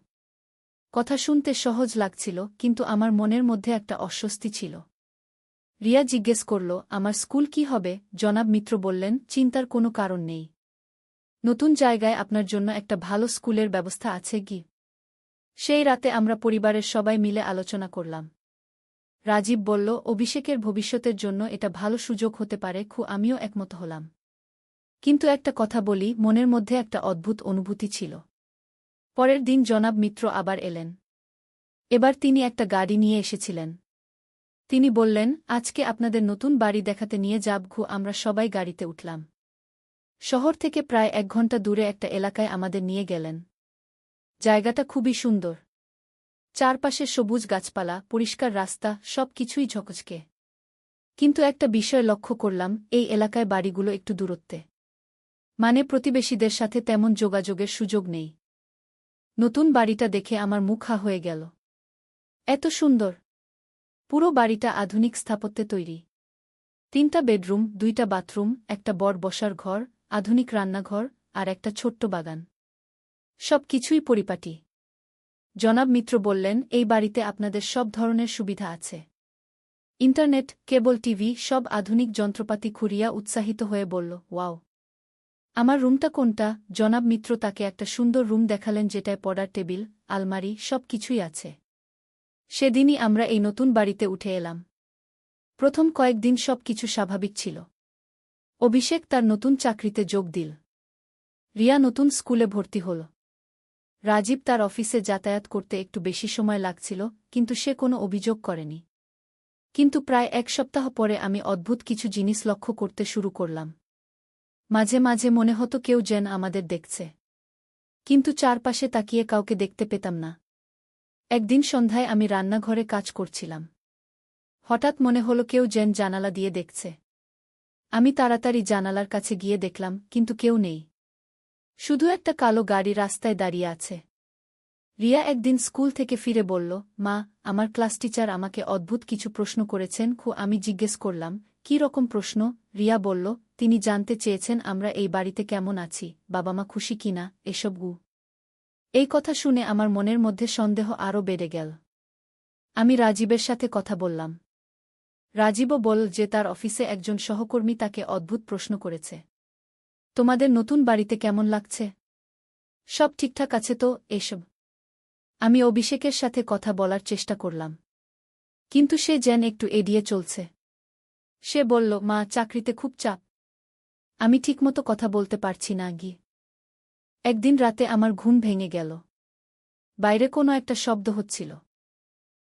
কথা শুনতে সহজ লাগছিল, কিন্তু আমার মনের মধ্যে একটা অস্বস্তি ছিল। রিয়া জিজ্ঞেস করল, আমার স্কুল কি হবে? জনাব মিত্র বললেন, চিন্তার কোনো কারণ নেই। নতুন জায়গায় আপনার জন্য একটা ভালো স্কুলের ব্যবস্থা আছে গি। সেই রাতে আমরা পরিবারের সবাই মিলে আলোচনা করলাম। রাজীব বলল, অভিষেকের ভবিষ্যতের জন্য এটা ভালো সুযোগ হতে পারে। আমিও একমত হলাম। কিন্তু একটা কথা বলি, মনের মধ্যে একটা অদ্ভুত অনুভূতি ছিল। পরের দিন জনাব মিত্র আবার এলেন। এবার তিনি একটা গাড়ি নিয়ে এসেছিলেন। তিনি বললেন, আজকে আপনাদের নতুন বাড়ি দেখাতে নিয়ে যাব। আমরা সবাই গাড়িতে উঠলাম। শহর থেকে প্রায় 1 ঘন্টা দূরে একটা এলাকায় আমাদের নিয়ে গেলেন। জায়গাটা খুবই সুন্দর। চারপাশে সবুজ গাছপালা, পরিষ্কার রাস্তা, সব কিছুই ঝকঝকে। কিন্তু একটা বিষয় লক্ষ্য করলাম, এই এলাকায় বাড়িগুলো একটু দূরত্বে। মানে প্রতিবেশীদের সাথে তেমন যোগাযোগের সুযোগ নেই। নতুন বাড়িটা দেখে আমার মুখ হা হয়ে গেল। এত সুন্দর! পুরো বাড়িটা আধুনিক স্থাপত্যে তৈরি। 3টা বেডরুম, 2টা বাথরুম, একটা বড় বসার ঘর, আধুনিক রান্নাঘর, আর একটা ছোট্ট বাগান। সব কিছুই পরিপাটি। জনাব মিত্র বললেন, এই বাড়িতে আপনাদের সব ধরনের সুবিধা আছে। ইন্টারনেট, কেবল টিভি, সব আধুনিক যন্ত্রপাতি। রিয়া উৎসাহিত হয়ে বলল, ওয়াও! আমার রুমটা কোনটা? জনাব মিত্র তাকে একটা সুন্দর রুম দেখালেন যেটায় পড়ার টেবিল, আলমারি, সব কিছুই আছে। সেদিনই আমরা এই নতুন বাড়িতে উঠে এলাম। প্রথম কয়েকদিন সব কিছু স্বাভাবিক ছিল। অভিষেক তার নতুন চাকরিতে যোগ দিল। রিয়া নতুন স্কুলে ভর্তি হল। রাজীব তার অফিসে যাতায়াত করতে একটু বেশি সময় লাগছিল, কিন্তু সে কোনো অভিযোগ করেনি। কিন্তু প্রায় এক সপ্তাহ পরে আমি অদ্ভুত কিছু জিনিস লক্ষ্য করতে শুরু করলাম। মাঝে মাঝে মনে হতো কেউ যেন আমাদের দেখছে, কিন্তু চারপাশে তাকিয়ে কাউকে দেখতে পেতাম না। একদিন সন্ধ্যায় আমি রান্নাঘরে কাজ করছিলাম। হঠাৎ মনে হলো কেউ যেন জানালা দিয়ে দেখছে। আমি তাড়াতাড়ি জানালার কাছে গিয়ে দেখলাম, কিন্তু কেউ নেই। শুধু একটা কালো গাড়ি রাস্তায় দাঁড়িয়ে আছে। রিয়া একদিন স্কুল থেকে ফিরে বলল, মা, আমার ক্লাস টিচার আমাকে অদ্ভুত কিছু প্রশ্ন করেছেন। আমি জিজ্ঞেস করলাম, কী রকম প্রশ্ন? রিয়া বলল, তিনি জানতে চেয়েছেন আমরা এই বাড়িতে কেমন আছি, বাবা মা খুশি কিনা, এসব। এই কথা শুনে আমার মনের মধ্যে সন্দেহ আরও বেড়ে গেল। আমি রাজীবের সাথে কথা বললাম। রাজীবও বলল যে তার অফিসে একজন সহকর্মী তাকে অদ্ভুত প্রশ্ন করেছে। তোমাদের নতুন বাড়িতে কেমন লাগছে? সব ঠিকঠাক আছে তো? এসব। আমি অভিষেকের সাথে কথা বলার চেষ্টা করলাম, কিন্তু সে যেন একটু এড়িয়ে চলছে। সে বলল, মা, চাকরিতে খুব চাপ, আমি ঠিকমতো কথা বলতে পারছি না। একদিন রাতে আমার ঘুম ভেঙে গেল। বাইরে কোনো একটা শব্দ হচ্ছিল।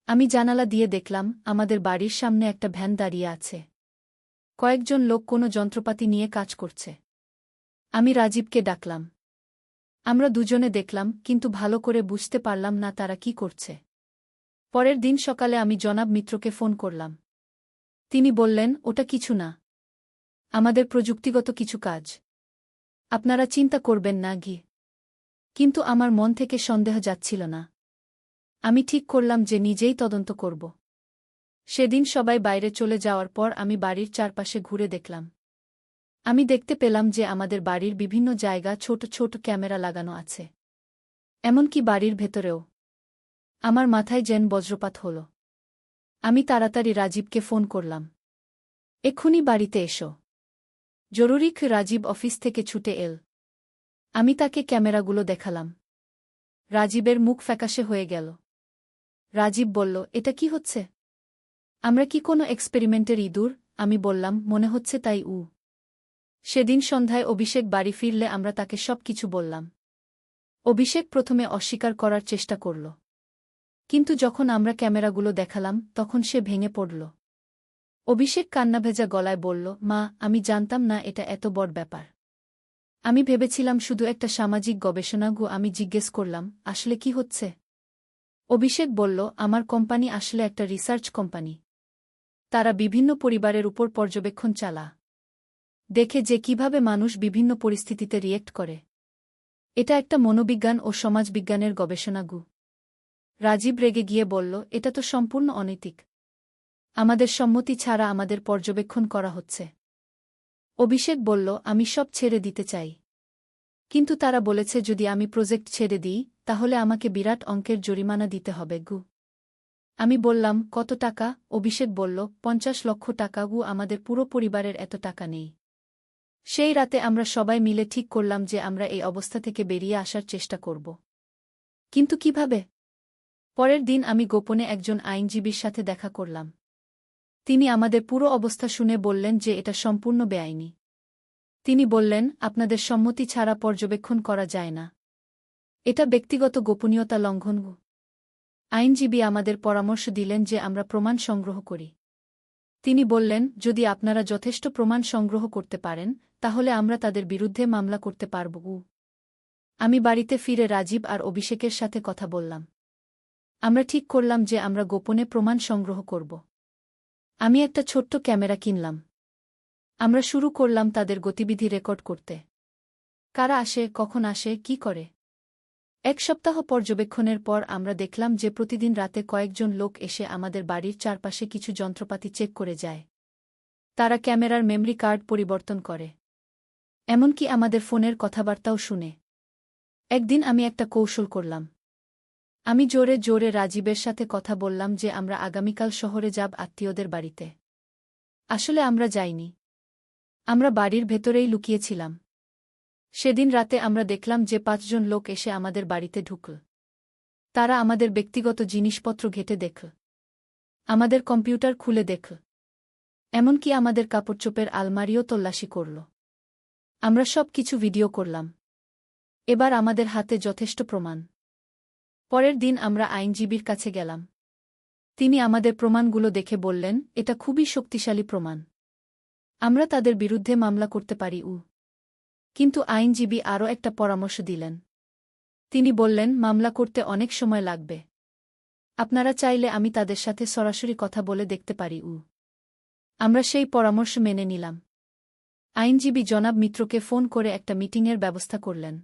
আমি জানালা দিয়ে দেখলাম আমাদের বাড়ির সামনে একটা ভ্যান দাঁড়িয়ে আছে। কয়েকজন লোক কোনো যন্ত্রপাতি নিয়ে কাজ করছে। আমি রাজীবকে ডাকলাম। আমরা দুজনে দেখলাম, কিন্তু ভালো করে বুঝতে পারলাম না তারা কি করছে। পরের দিন সকালে আমি জনাব মিত্রকে ফোন করলাম। তিনি বললেন, ওটা কিছু না, আমাদের প্রযুক্তিগত কিছু কাজ, আপনারা চিন্তা করবেন না। কিন্তু আমার মন থেকে সন্দেহ যাচ্ছিল না। আমি ঠিক করলাম যে নিজেই তদন্ত করব। সেদিন সবাই বাইরে চলে যাওয়ার পর আমি বাড়ির চারপাশে ঘুরে দেখলাম। আমি দেখতে পেলাম যে আমাদের বাড়ির বিভিন্ন জায়গা ছোট ছোট ক্যামেরা লাগানো আছে, এমনকি বাড়ির ভেতরেও। আমার মাথায় যেন বজ্রপাত হল। আমি তাড়াতাড়ি রাজীবকে ফোন করলাম। এক্ষুনি বাড়িতে এসো, জরুরি। রাজীব অফিস থেকে ছুটে এল। আমি তাকে ক্যামেরাগুলো দেখালাম। রাজীবের মুখ ফ্যাকাশে হয়ে গেল। রাজীব বলল, এটা কি হচ্ছে? আমরা কি কোনো এক্সপেরিমেন্টের ইঁদুর? আমি বললাম, মনে হচ্ছে তাই। সেদিন সন্ধ্যায় অভিষেক বাড়ি ফিরলে আমরা তাকে সব কিছু বললাম। অভিষেক প্রথমে অস্বীকার করার চেষ্টা করল, কিন্তু যখন আমরা ক্যামেরাগুলো দেখালাম তখন সে ভেঙে পড়ল। অভিষেক কান্নাভেজা গলায় বলল, মা, আমি জানতাম না এটা এত বড় ব্যাপার। আমি ভেবেছিলাম শুধু একটা সামাজিক গবেষণা। আমি জিজ্ঞেস করলাম, আসলে কি হচ্ছে? অভিষেক বলল, আমার কোম্পানি আসলে একটা রিসার্চ কোম্পানি। তারা বিভিন্ন পরিবারের উপর পর্যবেক্ষণ চালা, দেখে যে কিভাবে মানুষ বিভিন্ন পরিস্থিতিতে রিয়েক্ট করে। এটা একটা মনোবিজ্ঞান ও সমাজবিজ্ঞানের গবেষণা। রাজীব রেগে গিয়ে বলল, এটা তো সম্পূর্ণ অনৈতিক। আমাদের সম্মতি ছাড়া আমাদের পর্যবেক্ষণ করা হচ্ছে। অভিষেক বলল, আমি সব ছেড়ে দিতে চাই, কিন্তু তারা বলেছে যদি আমি প্রজেক্ট ছেড়ে দিই তাহলে আমাকে বিরাট অঙ্কের জরিমানা দিতে হবে। আমি বললাম, কত টাকা? অভিষেক বলল, 50 লক্ষ টাকা। আমাদের পুরো পরিবারের এত টাকা নেই। সেই রাতে আমরা সবাই মিলে ঠিক করলাম যে আমরা এই অবস্থা থেকে বেরিয়ে আসার চেষ্টা করব। কিন্তু কিভাবে? পরের দিন আমি গোপনে একজন আইনজীবীর সাথে দেখা করলাম। তিনি আমাদের পুরো অবস্থা শুনে বললেন যে এটা সম্পূর্ণ বেআইনি। তিনি বললেন, আপনাদের সম্মতি ছাড়া পর্যবেক্ষণ করা যায় না, এটা ব্যক্তিগত গোপনীয়তা লঙ্ঘন। আইনজীবী আমাদের পরামর্শ দিলেন যে আমরা প্রমাণ সংগ্রহ করি। তিনি বললেন, যদি আপনারা যথেষ্ট প্রমাণ সংগ্রহ করতে পারেন তাহলে আমরা তাদের বিরুদ্ধে মামলা করতে পারব। আমি বাড়িতে ফিরে রাজীব আর অভিষেকের সাথে কথা বললাম। আমরা ঠিক করলাম যে আমরা গোপনে প্রমাণ সংগ্রহ করব। আমি একটা ছোট্ট ক্যামেরা কিনলাম। আমরা শুরু করলাম তাদের গতিবিধি রেকর্ড করতে। কারা আসে, কখন আসে, কি করে। এক সপ্তাহ পর্যবেক্ষণের পর আমরা দেখলাম যে প্রতিদিন রাতে কয়েকজন লোক এসে আমাদের বাড়ির চারপাশে কিছু যন্ত্রপাতি চেক করে যায়। তারা ক্যামেরার মেমরি কার্ড পরিবর্তন করে, এমনকি আমাদের ফোনের কথাবার্তাও শুনে। একদিন আমি একটা কৌশল করলাম। আমি জোরে জোরে রাজীবের সাথে কথা বললাম যে আমরা আগামীকাল শহরে যাব আত্মীয়দের বাড়িতে। আসলে আমরা যাইনি, আমরা বাড়ির ভেতরেই লুকিয়েছিলাম। সেদিন রাতে আমরা দেখলাম যে 5 জন লোক এসে আমাদের বাড়িতে ঢুকল। তারা আমাদের ব্যক্তিগত জিনিসপত্র ঘেঁটে দেখল, আমাদের কম্পিউটার খুলে দেখল, এমনকি আমাদের কাপড়চোপের আলমারিও তল্লাশি করল। আমরা সব কিছু ভিডিও করলাম। এবার আমাদের হাতে যথেষ্ট প্রমাণ। পরের দিন আমরা আইনজীবীর কাছে গেলাম। তিনি আমাদের প্রমাণগুলো দেখে বললেন, এটা খুবই শক্তিশালী প্রমাণ। আমরা তাদের বিরুদ্ধে মামলা করতে পারি। কিন্তু আইনজীবী আরও একটা পরামর্শ দিলেন। তিনি বললেন, মামলা করতে অনেক সময় লাগবে। আপনারা চাইলে আমি তাদের সাথে সরাসরি কথা বলে দেখতে পারি। আমরা সেই পরামর্শ মেনে নিলাম। আইনজীবী জনাব মিত্রকে ফোন করে একটা মিটিংয়ের ব্যবস্থা করলেন।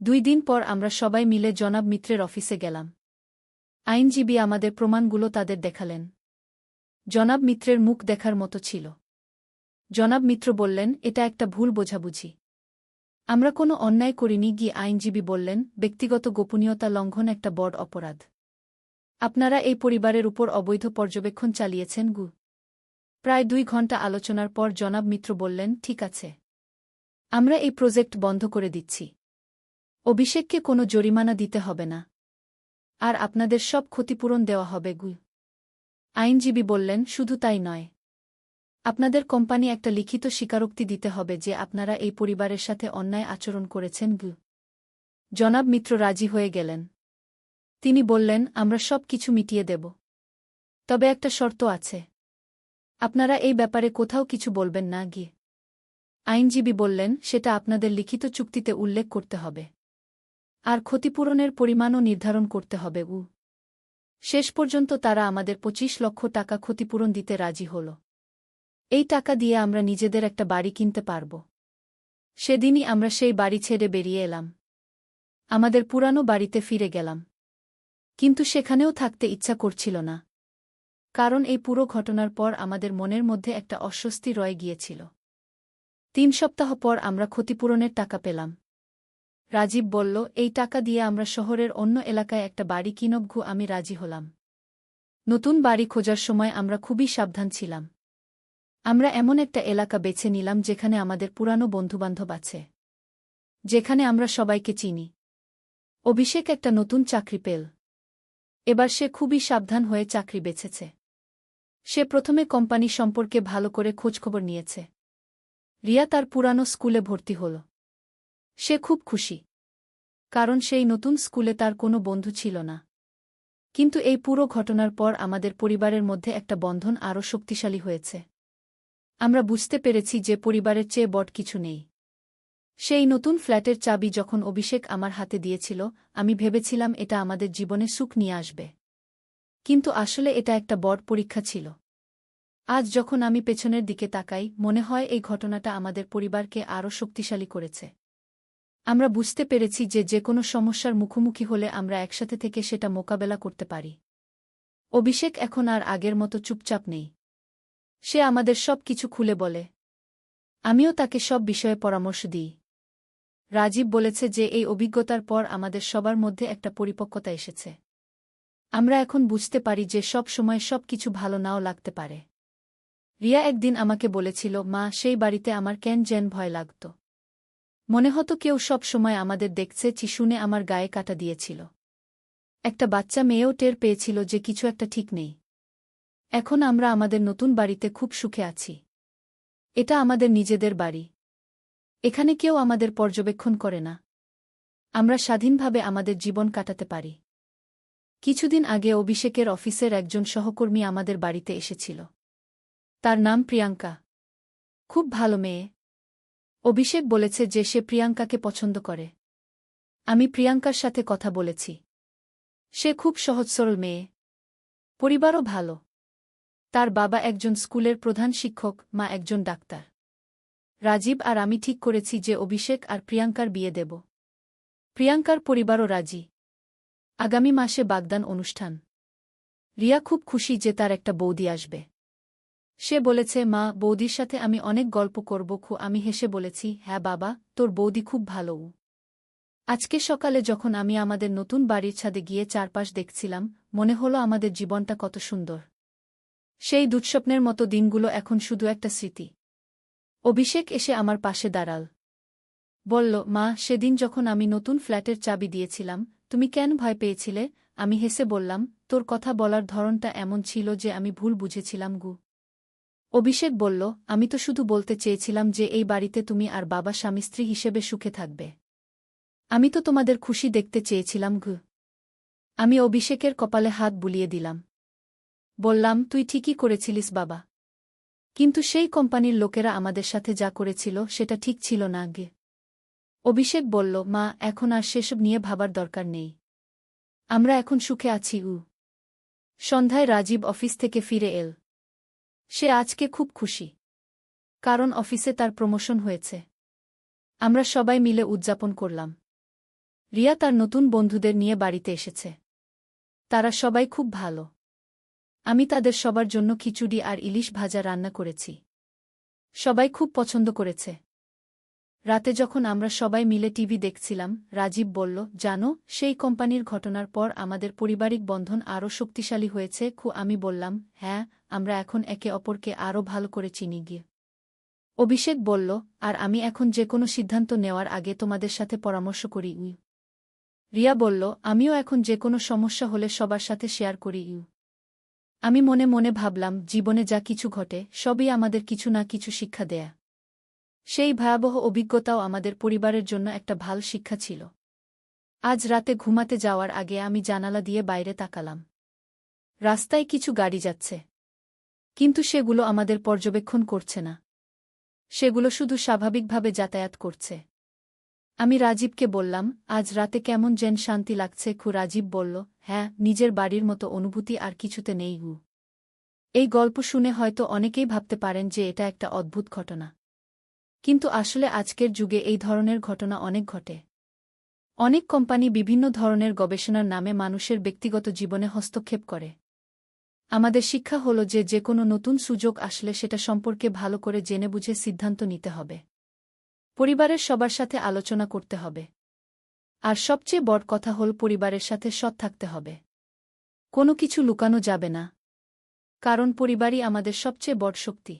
2 দিন পর আমরা সবাই মিলে জনাব মিত্রের অফিসে গেলাম। আইনজীবী আমাদের প্রমাণগুলো তাদের দেখালেন। জনাব মিত্রের মুখ দেখার মতো ছিল। জনাব মিত্র বললেন, এটা একটা ভুল বোঝাবুঝি। আমরা কোনো অন্যায় করিনি। আইনজীবী বললেন, ব্যক্তিগত গোপনীয়তা লঙ্ঘন একটা বড় অপরাধ। আপনারা এই পরিবারের উপর অবৈধ পর্যবেক্ষণ চালিয়েছেন। প্রায় 2 ঘণ্টা আলোচনার পর জনাব মিত্র বললেন, ঠিক আছে, আমরা এই প্রজেক্ট বন্ধ করে দিচ্ছি। অভিষেককে কোনো জরিমানা দিতে হবে না, আর আপনাদের সব ক্ষতিপূরণ দেওয়া হবে। আইনজীবী বললেন, শুধু তাই নয়, আপনাদের কোম্পানি একটা লিখিত স্বীকারোক্তি দিতে হবে যে আপনারা এই পরিবারের সাথে অন্যায় আচরণ করেছেন। জনাব মিত্র রাজি হয়ে গেলেন। তিনি বললেন, আমরা সব কিছু মিটিয়ে দেব, তবে একটা শর্ত আছে। আপনারা এই ব্যাপারে কোথাও কিছু বলবেন না। আইনজীবী বললেন, সেটা আপনাদের লিখিত চুক্তিতে উল্লেখ করতে হবে, আর ক্ষতিপূরণের পরিমাণও নির্ধারণ করতে হবে। শেষ পর্যন্ত তারা আমাদের 25 লক্ষ টাকা ক্ষতিপূরণ দিতে রাজি হল। এই টাকা দিয়ে আমরা নিজেদের একটা বাড়ি কিনতে পারব। সেদিনই আমরা সেই বাড়ি ছেড়ে বেরিয়ে এলাম। আমাদের পুরানো বাড়িতে ফিরে গেলাম, কিন্তু সেখানেও থাকতে ইচ্ছা করছিল না, কারণ এই পুরো ঘটনার পর আমাদের মনের মধ্যে একটা অস্বস্তি রয়ে গিয়েছিল। 3 সপ্তাহ পর আমরা ক্ষতিপূরণের টাকা পেলাম। রাজীব বলল, এই টাকা দিয়ে আমরা শহরের অন্য এলাকায় একটা বাড়ি কিনব। আমি রাজি হলাম। নতুন বাড়ি খোঁজার সময় আমরা খুবই সাবধান ছিলাম। আমরা এমন একটা এলাকা বেছে নিলাম যেখানে আমাদের পুরানো বন্ধুবান্ধব আছে, যেখানে আমরা সবাইকে চিনি। অভিষেক একটা নতুন চাকরি পেল। এবার সে খুবই সাবধান হয়ে চাকরি বেছেছে। সে প্রথমে কোম্পানি সম্পর্কে ভালো করে খোঁজখবর নিয়েছে। রিয়া তার পুরানো স্কুলে ভর্তি হল। সে খুব খুশি, কারণ সেই নতুন স্কুলে তার কোনো বন্ধু ছিল না। কিন্তু এই পুরো ঘটনার পর আমাদের পরিবারের মধ্যে একটা বন্ধন আরও শক্তিশালী হয়েছে। আমরা বুঝতে পেরেছি যে পরিবারের চেয়ে বড় কিছু নেই। সেই নতুন ফ্ল্যাটের চাবি যখন অভিষেক আমার হাতে দিয়েছিল, আমি ভেবেছিলাম এটা আমাদের জীবনে সুখ নিয়ে আসবে। কিন্তু আসলে এটা একটা বড় পরীক্ষা ছিল। আজ যখন আমি পেছনের দিকে তাকাই, মনে হয় এই ঘটনাটা আমাদের পরিবারকে আরও শক্তিশালী করেছে। আমরা বুঝতে পেরেছি যে যেকোনো সমস্যার মুখোমুখি হলে আমরা একসাথে থেকে সেটা মোকাবেলা করতে পারি। অভিষেক এখন আর আগের মতো চুপচাপ নেই। সে আমাদের সব কিছু খুলে বলে। আমিও তাকে সব বিষয়ে পরামর্শ দিই। রাজীব বলেছে যে এই অভিজ্ঞতার পর আমাদের সবার মধ্যে একটা পরিপক্কতা এসেছে। আমরা এখন বুঝতে পারি যে সব সময় সব কিছু ভালো নাও লাগতে পারে। রিয়া একদিন আমাকে বলেছিল, মা, সেই বাড়িতে আমার কেন যেন ভয় লাগত। মনে হতো কেউ সব সময় আমাদের দেখছে। শুনে আমার গায়ে কাটা দিয়েছিল। একটা বাচ্চা মেয়েও টের পেয়েছিল যে কিছু একটা ঠিক নেই। এখন আমরা আমাদের নতুন বাড়িতে খুব সুখে আছি। এটা আমাদের নিজেদের বাড়ি। এখানে কেউ আমাদের পর্যবেক্ষণ করে না। আমরা স্বাধীনভাবে আমাদের জীবন কাটাতে পারি। কিছুদিন আগে অভিষেকের অফিসের একজন সহকর্মী আমাদের বাড়িতে এসেছিল। তার নাম প্রিয়াঙ্কা। খুব ভালো মেয়ে। অভিষেক বলেছে যে সে প্রিয়াঙ্কাকে পছন্দ করে। আমি প্রিয়াঙ্কার সাথে কথা বলেছি। সে খুব সহজ সরল মেয়ে। পরিবারও ভালো। তার বাবা একজন স্কুলের প্রধান শিক্ষক, মা একজন ডাক্তার। রাজীব আর আমি ঠিক করেছি যে অভিষেক আর প্রিয়াঙ্কার বিয়ে দেব। প্রিয়াঙ্কার পরিবারও রাজি। আগামী মাসে বাগদান অনুষ্ঠান। রিয়া খুব খুশি যে তার একটা বৌদি আসবে। সে বলেছে, মা, বৌদির সাথে আমি অনেক গল্প করব। আমি হেসে বলেছি, হ্যাঁ বাবা, তোর বৌদি খুব ভালো। আজকে সকালে যখন আমি আমাদের নতুন বাড়ির ছাদে গিয়ে চারপাশ দেখছিলাম, মনে হলো আমাদের জীবনটা কত সুন্দর। সেই দুঃস্বপ্নের মতো দিনগুলো এখন শুধু একটা স্মৃতি। অভিষেক এসে আমার পাশে দাঁড়াল। বলল, মা, সেদিন যখন আমি নতুন ফ্ল্যাটের চাবি দিয়েছিলাম, তুমি কেন ভয় পেয়েছিলে? আমি হেসে বললাম, তোর কথা বলার ধরনটা এমন ছিল যে আমি ভুল বুঝেছিলাম গু। অভিষেক বলল, আমি তো শুধু বলতে চেয়েছিলাম যে এই বাড়িতে তুমি আর বাবা স্বামী স্ত্রী হিসেবে সুখে থাকবে। আমি তো তোমাদের খুশি দেখতে চেয়েছিলাম গু। আমি অভিষেকের কপালে হাত বুলিয়ে দিলাম। বললাম, তুই ঠিকই করেছিলিস বাবা। কিন্তু সেই কোম্পানির লোকেরা আমাদের সাথে যা করেছিল সেটা ঠিক ছিল না গে। অভিষেক বলল, মা, এখন আর সেসব নিয়ে ভাবার দরকার নেই। আমরা এখন সুখে আছি। সন্ধ্যায় রাজীব অফিস থেকে ফিরে এল। সে আজকে খুব খুশি। কারণ অফিসে তার প্রমোশন হয়েছে। আমরা সবাই মিলে উদযাপন করলাম। রিয়া তার নতুন বন্ধুদের নিয়ে বাড়িতে এসেছে। তারা সবাই খুব ভালো। আমি তাদের সবার জন্য খিচুড়ি আর ইলিশ ভাজা রান্না করেছি। সবাই খুব পছন্দ করেছে। রাতে যখন আমরা সবাই মিলে টিভি দেখছিলাম, রাজীব বলল, জানো, সেই কোম্পানির ঘটনার পর আমাদের পারিবারিক বন্ধন আরও শক্তিশালী হয়েছে। আমি বললাম, হ্যাঁ, আমরা এখন একে অপরকে আরও ভালো করে চিনি গিয়ে। অভিষেক বলল, আর আমি এখন যে কোনো সিদ্ধান্ত নেওয়ার আগে তোমাদের সাথে পরামর্শ করি। রিয়া বলল, আমিও এখন যে কোনো সমস্যা হলে সবার সাথে শেয়ার করি। আমি মনে মনে ভাবলাম, জীবনে যা কিছু ঘটে সবই আমাদের কিছু না কিছু শিক্ষা দেয়া। সেই ভয়াবহ অভিজ্ঞতাও আমাদের পরিবারের জন্য একটা ভাল শিক্ষা ছিল। আজ রাতে ঘুমাতে যাওয়ার আগে আমি জানালা দিয়ে বাইরে তাকালাম। রাস্তায় কিছু গাড়ি যাচ্ছে। কিন্তু সেগুলো আমাদের পর্যবেক্ষণ করছে না। সেগুলো শুধু স্বাভাবিকভাবে যাতায়াত করছে। আমি রাজীবকে বললাম, আজ রাতে কেমন যেন শান্তি লাগছে। রাজীব বলল, হ্যাঁ, নিজের বাড়ির মতো অনুভূতি আর কিছুতে নেই। এই গল্প শুনে হয়তো অনেকেই ভাবতে পারেন যে এটা একটা অদ্ভুত ঘটনা। কিন্তু আসলে আজকের যুগে এই ধরনের ঘটনা অনেক ঘটে। অনেক কোম্পানি বিভিন্ন ধরনের গবেষণার নামে মানুষের ব্যক্তিগত জীবনে হস্তক্ষেপ করে। আমাদের শিক্ষা হল যে যে কোনো নতুন সুযোগ আসলে সেটা সম্পর্কে ভালো করে জেনে বুঝে সিদ্ধান্ত নিতে হবে। পরিবারের সবার সাথে আলোচনা করতে হবে। আর সবচেয়ে বড় কথা হল পরিবারের সাথে সৎ থাকতে হবে। কোনো কিছু লুকানো যাবে না। কারণ পরিবারই আমাদের সবচেয়ে বড় শক্তি।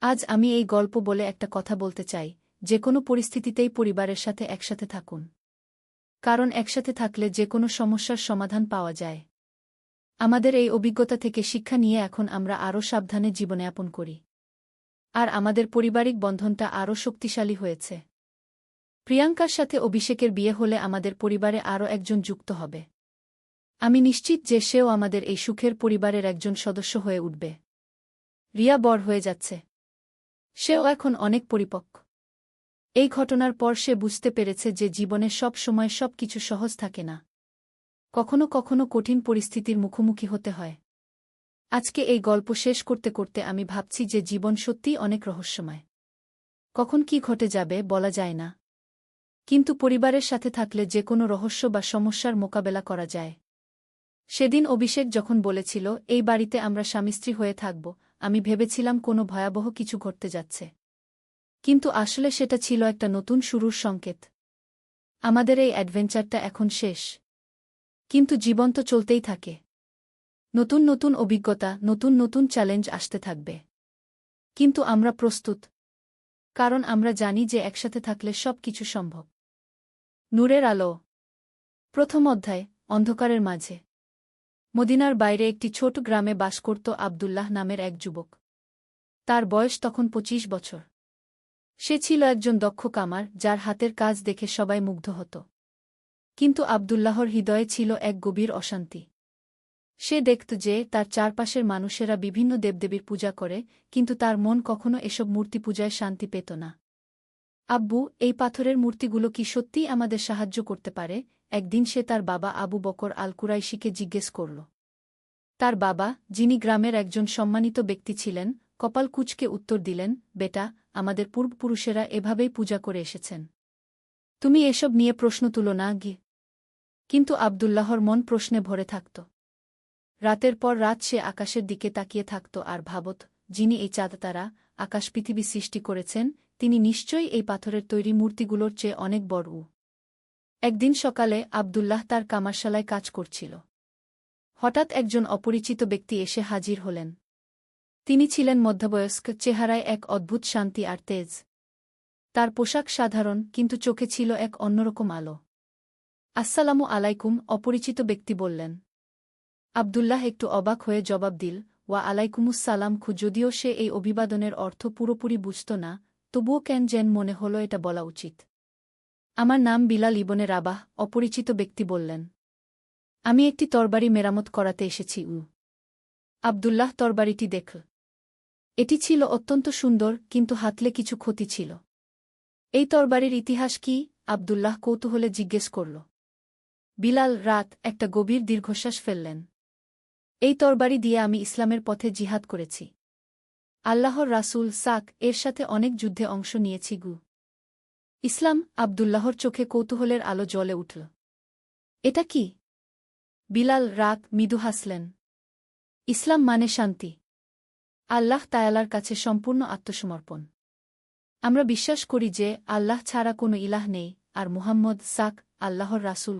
আজ আমি এই গল্প বলে একটা কথা বলতে চাই, যে কোনো পরিস্থিতিতেই পরিবারের সাথে একসাথে থাকুন। কারণ একসাথে থাকলে যে কোনো সমস্যার সমাধান পাওয়া যায়। আমাদের এই অভিজ্ঞতা থেকে শিক্ষা নিয়ে এখন আমরা আরও সাবধানে জীবনযাপন করি। আর আমাদের পারিবারিক বন্ধনটা আরও শক্তিশালী হয়েছে। প্রিয়াঙ্কার সাথে অভিষেকের বিয়ে হলে আমাদের পরিবারে আরও একজন যুক্ত হবে। আমি নিশ্চিত যে সেও আমাদের এই সুখের পরিবারের একজন সদস্য হয়ে উঠবে। রিয়া বড় হয়ে যাচ্ছে। সেও এখন অনেক পরিপক্ব। এই ঘটনার পর সে বুঝতে পেরেছে যে জীবনে সব সময় সব কিছু সহজ থাকে না। কখনো কখনো কঠিন পরিস্থিতির মুখোমুখি হতে হয়। আজকে এই গল্প শেষ করতে করতে আমি ভাবছি যে জীবন সত্যিই অনেক রহস্যময়। কখন কি ঘটে যাবে বলা যায় না। কিন্তু পরিবারের সাথে থাকলে যে কোনো রহস্য বা সমস্যার মোকাবেলা করা যায়। সেদিন অভিষেক যখন বলেছিল, এই বাড়িতে আমরা স্বামী-স্ত্রী হয়ে থাকব, আমি ভেবেছিলাম কোনো ভয়াবহ কিছু ঘটতে যাচ্ছে। কিন্তু আসলে সেটা ছিল একটা নতুন শুরুর সংকেত। আমাদের এই অ্যাডভেঞ্চারটা এখন শেষ। কিন্তু জীবন তো চলতেই থাকে। নতুন নতুন অভিজ্ঞতা, নতুন নতুন চ্যালেঞ্জ আসতে থাকবে। কিন্তু আমরা প্রস্তুত। কারণ আমরা জানি যে একসাথে থাকলে সব কিছু সম্ভব। নূরের আলো। প্রথম অধ্যায়, অন্ধকারের মাঝে। মদিনার বাইরে একটি ছোট গ্রামে বাস করত আবদুল্লাহ নামের এক যুবক। তার বয়স তখন 25 বছর। সে ছিল একজন দক্ষ কামার, যার হাতের কাজ দেখে সবাই মুগ্ধ হতো। কিন্তু আবদুল্লাহর হৃদয়ে ছিল এক গভীর অশান্তি। সে দেখত যে তার চারপাশের মানুষেরা বিভিন্ন দেবদেবীর পূজা করে, কিন্তু তার মন কখনো এসব মূর্তি পূজায় শান্তি পেত না। আব্বু, এই পাথরের মূর্তিগুলো কি সত্যিই আমাদের সাহায্য করতে পারে? একদিন সে তার বাবা আবু বকর আল কুরাইশিকে জিজ্ঞেস করল। তার বাবা, যিনি গ্রামের একজন সম্মানিত ব্যক্তি ছিলেন, কপাল কুঁচকে উত্তর দিলেন, বেটা, আমাদের পূর্বপুরুষেরা এভাবেই পূজা করে এসেছেন। তুমি এসব নিয়ে প্রশ্ন তুলো না গি। কিন্তু আবদুল্লাহর মন প্রশ্নে ভরে থাকত। রাতের পর রাত সে আকাশের দিকে তাকিয়ে থাকত আর ভাবত, যিনি এই চাঁদ-তারা, আকাশ পৃথিবী সৃষ্টি করেছেন, তিনি নিশ্চয়ই এই পাথরের তৈরি মূর্তিগুলোর চেয়ে অনেক বড়। একদিন সকালে আবদুল্লাহ তার কামারশালায় কাজ করছিল। হঠাৎ একজন অপরিচিত ব্যক্তি এসে হাজির হলেন। তিনি ছিলেন মধ্যবয়স্ক, চেহারায় এক অদ্ভুত শান্তি আর তেজ। তার পোশাক সাধারণ, কিন্তু চোখে ছিল এক অন্যরকম আলো। আসসালামু আলাইকুম, অপরিচিত ব্যক্তি বললেন। আব্দুল্লাহ একটু অবাক হয়ে জবাব দিল, ওয়া আলাইকুমুসসালাম। যদিও সে এই অভিবাদনের অর্থ পুরোপুরি বুঝত না, তবুও কেন যেন মনে হল এটা বলা উচিত। আমার নাম বিলাল ইবনে রাবাহ, অপরিচিত ব্যক্তি বললেন। আমি একটি তরবারি মেরামত করাতে এসেছি। আব্দুল্লাহ তরবারিটি দেখল। এটি ছিল অত্যন্ত সুন্দর, কিন্তু হাতলে কিছু ক্ষতি ছিল। এই তরবারির ইতিহাস কি? আব্দুল্লাহ কৌতূহলে জিজ্ঞেস করল। বিলাল রাত একটা গভীর দীর্ঘশ্বাস ফেললেন। এই তরবারি দিয়ে আমি ইসলামের পথে জিহাদ করেছি। আল্লাহর রাসূল সাক এর সাথে অনেক যুদ্ধে অংশ নিয়েছি। ইসলাম? আব্দুল্লাহর চোখে কৌতূহলের আলো জ্বলে উঠল। এটা কি? বিলাল রাত মৃদু হাসলেন। ইসলাম মানে শান্তি। আল্লাহ তায়ালার কাছে সম্পূর্ণ আত্মসমর্পণ। আমরা বিশ্বাস করি যে আল্লাহ ছাড়া কোনো ইলাহ নেই, আর মুহাম্মদ সাক আল্লাহর রাসূল।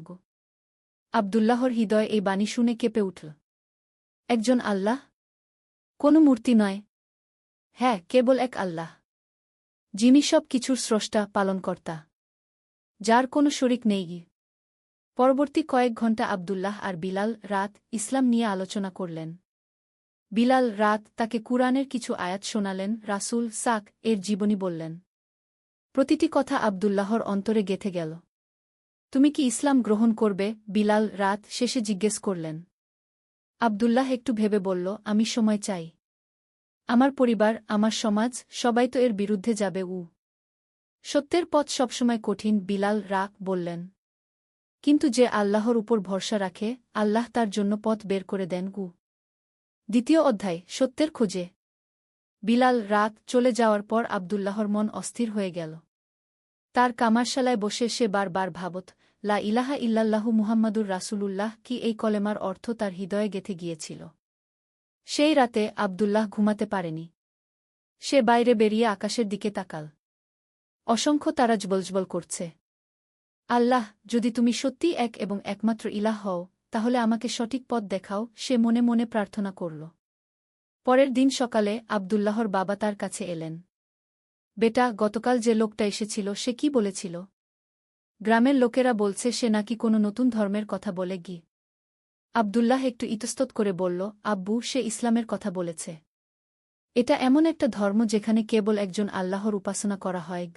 আব্দুল্লাহর হৃদয় এই বাণী শুনে কেঁপে উঠল। একজন আল্লাহ? কোনো মূর্তি নয়। হ্যাঁ, কেবল এক আল্লাহ, যিনি সব কিছুর স্রষ্টা, পালনকর্তা, যার কোনো শরিক নেই। পরবর্তী কয়েক ঘণ্টা আব্দুল্লাহ আর বিলাল রাত ইসলাম নিয়ে আলোচনা করলেন। বিলাল রাত তাকে কুরআনের কিছু আয়াত শোনালেন, রাসূল সাক এর জীবনী বললেন। প্রতিটি কথা আব্দুল্লাহর অন্তরে গেঁথে গেল। তুমি কি ইসলাম গ্রহণ করবে? বিলাল রাত শেষে জিজ্ঞেস করলেন। আব্দুল্লাহ একটু ভেবে বলল, আমি সময় চাই। আমার পরিবার, আমার সমাজ, সবাই তো এর বিরুদ্ধে যাবে। সত্যের পথ সবসময় কঠিন, বিলাল রাত বললেন। কিন্তু যে আল্লাহর উপর ভরসা রাখে, আল্লাহ তার জন্য পথ বের করে দেন। দ্বিতীয় অধ্যায়, সত্যের খোঁজে। বিলাল রাত চলে যাওয়ার পর আব্দুল্লাহর মন অস্থির হয়ে গেল। তার কামারশালায় বসে সে বারবার ভাবত, লা ইলাহা ইল্লাল্লাহু মুহাম্মাদুর রাসূলুল্লাহ কি এই কলেমার অর্থ তার হৃদয়ে গেঁথে গিয়েছিল। সেই রাতে আব্দুল্লাহ ঘুমাতে পারেনি। সে বাইরে বেরিয়ে আকাশের দিকে তাকাল। অসংখ্য তারা জ্বলজ্বল করছে। আল্লাহ, যদি তুমি সত্যিই এক এবং একমাত্র ইলাহ হও, তাহলে আমাকে সঠিক পথ দেখাও, সে মনে মনে প্রার্থনা করল। পরের দিন সকালে আব্দুল্লাহর বাবা তার কাছে এলেন। বেটা, গতকাল যে লোকটা এসেছিল সে কি বলেছিল? গ্রামের লোকেরা বলছে সে নাকি কোনো নতুন ধর্মের কথা বলে। আব্দুল্লাহ একটু ইতস্তত করে বলল, আব্বু, সে ইসলামের কথা বলেছে। এটা এমন একটা ধর্ম যেখানে কেবল একজন আল্লাহর উপাসনা করা হয়।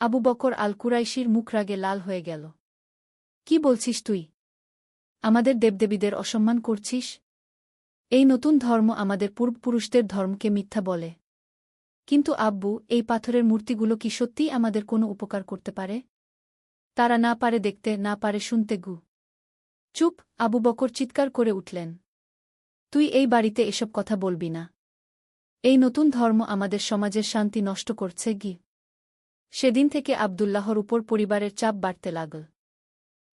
আবু বকর আল কুরাইশির মুখ রাগে লাল হয়ে গেল। কি বলছিস তুই? আমাদের দেবদেবীদের অসম্মান করছিস? এই নতুন ধর্ম আমাদের পূর্বপুরুষদের ধর্মকে মিথ্যা বলে। কিন্তু আব্বু, এই পাথরের মূর্তিগুলো কি সত্যিই আমাদের কোনো উপকার করতে পারে? তারা না পারে দেখতে, না পারে শুনতে। চুপ! আবু বকর চিৎকার করে উঠলেন। তুই এই বাড়িতে এসব কথা বলবি না। এই নতুন ধর্ম আমাদের সমাজের শান্তি নষ্ট করছে। সেদিন থেকে আব্দুল্লাহর উপর পরিবারের চাপ বাড়তে লাগল।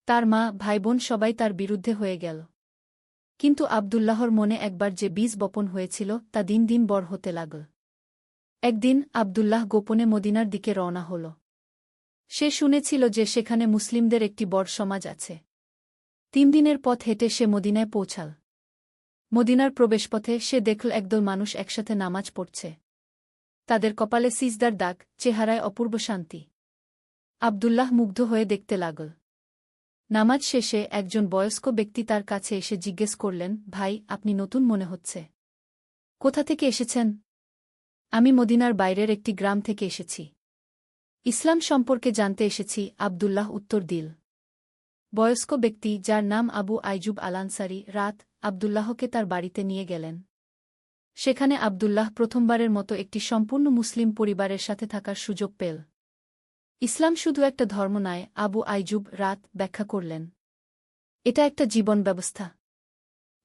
তার মা, ভাইবোন সবাই তার বিরুদ্ধে হয়ে গেল। কিন্তু আব্দুল্লাহর মনে একবার যে বীজ বপন হয়েছিল তা দিন দিন বড় হতে লাগল। একদিন আব্দুল্লাহ গোপনে মদিনার দিকে রওনা হল। সে শুনেছিল যে সেখানে মুসলিমদের একটি বড় সমাজ আছে। 3 দিনের পথ হেঁটে সে মদিনায় পৌঁছাল। মদিনার প্রবেশপথে সে দেখল একদল মানুষ একসাথে নামাজ পড়ছে। তাদের কপালে সিজদার দাগ, চেহারায় অপূর্ব শান্তি। আব্দুল্লাহ মুগ্ধ হয়ে দেখতে লাগল। নামাজ শেষে একজন বয়স্ক ব্যক্তি তার কাছে এসে জিজ্ঞেস করলেন, ভাই, আপনি নতুন মনে হচ্ছে। কোথা থেকে এসেছেন? আমি মদিনার বাইরের একটি গ্রাম থেকে এসেছি। ইসলাম সম্পর্কে জানতে এসেছি, আব্দুল্লাহ উত্তর দিল। বয়স্ক ব্যক্তি, যার নাম আবু আইজুব আল-আনসারী, রাত আব্দুল্লাহকে তার বাড়িতে নিয়ে গেলেন। সেখানে আব্দুল্লাহ প্রথমবারের মতো একটি সম্পূর্ণ মুসলিম পরিবারের সাথে থাকার সুযোগ পেল। ইসলাম শুধু একটা ধর্ম নয়, আবু আইজুব রাত ব্যাখ্যা করলেন। এটা একটা জীবন ব্যবস্থা।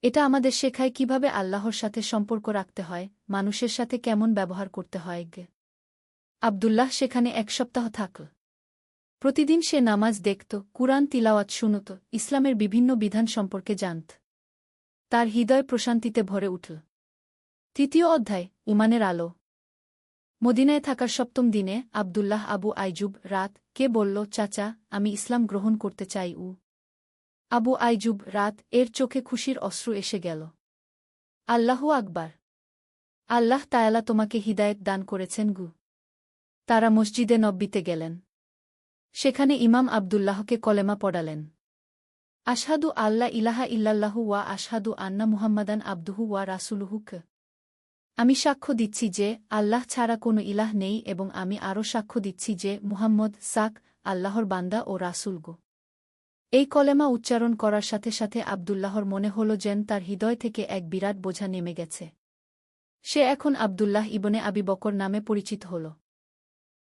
এটা আমাদের শেখায় কিভাবে আল্লাহর সাথে সম্পর্ক রাখতে হয়, মানুষের সাথে কেমন ব্যবহার করতে হয়। আব্দুল্লাহ সেখানে 1 সপ্তাহ থাকল। প্রতিদিন সে নামাজ দেখত, কুরআন তিলাওয়াত শুনত, ইসলামের বিভিন্ন বিধান সম্পর্কে জানত। তার হৃদয় প্রশান্তিতে ভরে উঠল। 3য় অধ্যায়, ঈমানের আলো। মদিনায় থাকার 7ম দিনে আব্দুল্লাহ আবু আইজুব রাত কে বলল, চাচা, আমি ইসলাম গ্রহণ করতে চাই। আবু আইজুব রাত এর চোখে খুশির অশ্রু এসে গেল। আল্লাহু আকবার! আল্লাহ তায়ালা তোমাকে হিদায়েত দান করেছেন। তারা মসজিদে নববীতে গেলেন। সেখানে ইমাম আবদুল্লাহকে কলেমা পড়ালেন। আশহাদু আল্লা ইলাহা ইল্লাল্লাহু ওয়া আশহাদু আন্না মুহাম্মাদান আবদুহু ওয়া রাসূলুহু। আমি সাক্ষ্য দিচ্ছি যে আল্লাহ ছাড়া কোনো ইলাহ নেই এবং আমি আরও সাক্ষ্য দিচ্ছি যে মুহাম্মদ আল্লাহর বান্দা ও রাসূল। এই কলেমা উচ্চারণ করার সাথে সাথে আবদুল্লাহর মনে হল যেন তার হৃদয় থেকে এক বিরাট বোঝা নেমে গেছে। সে এখন আবদুল্লাহ ইবনে আবি বকর নামে পরিচিত হল।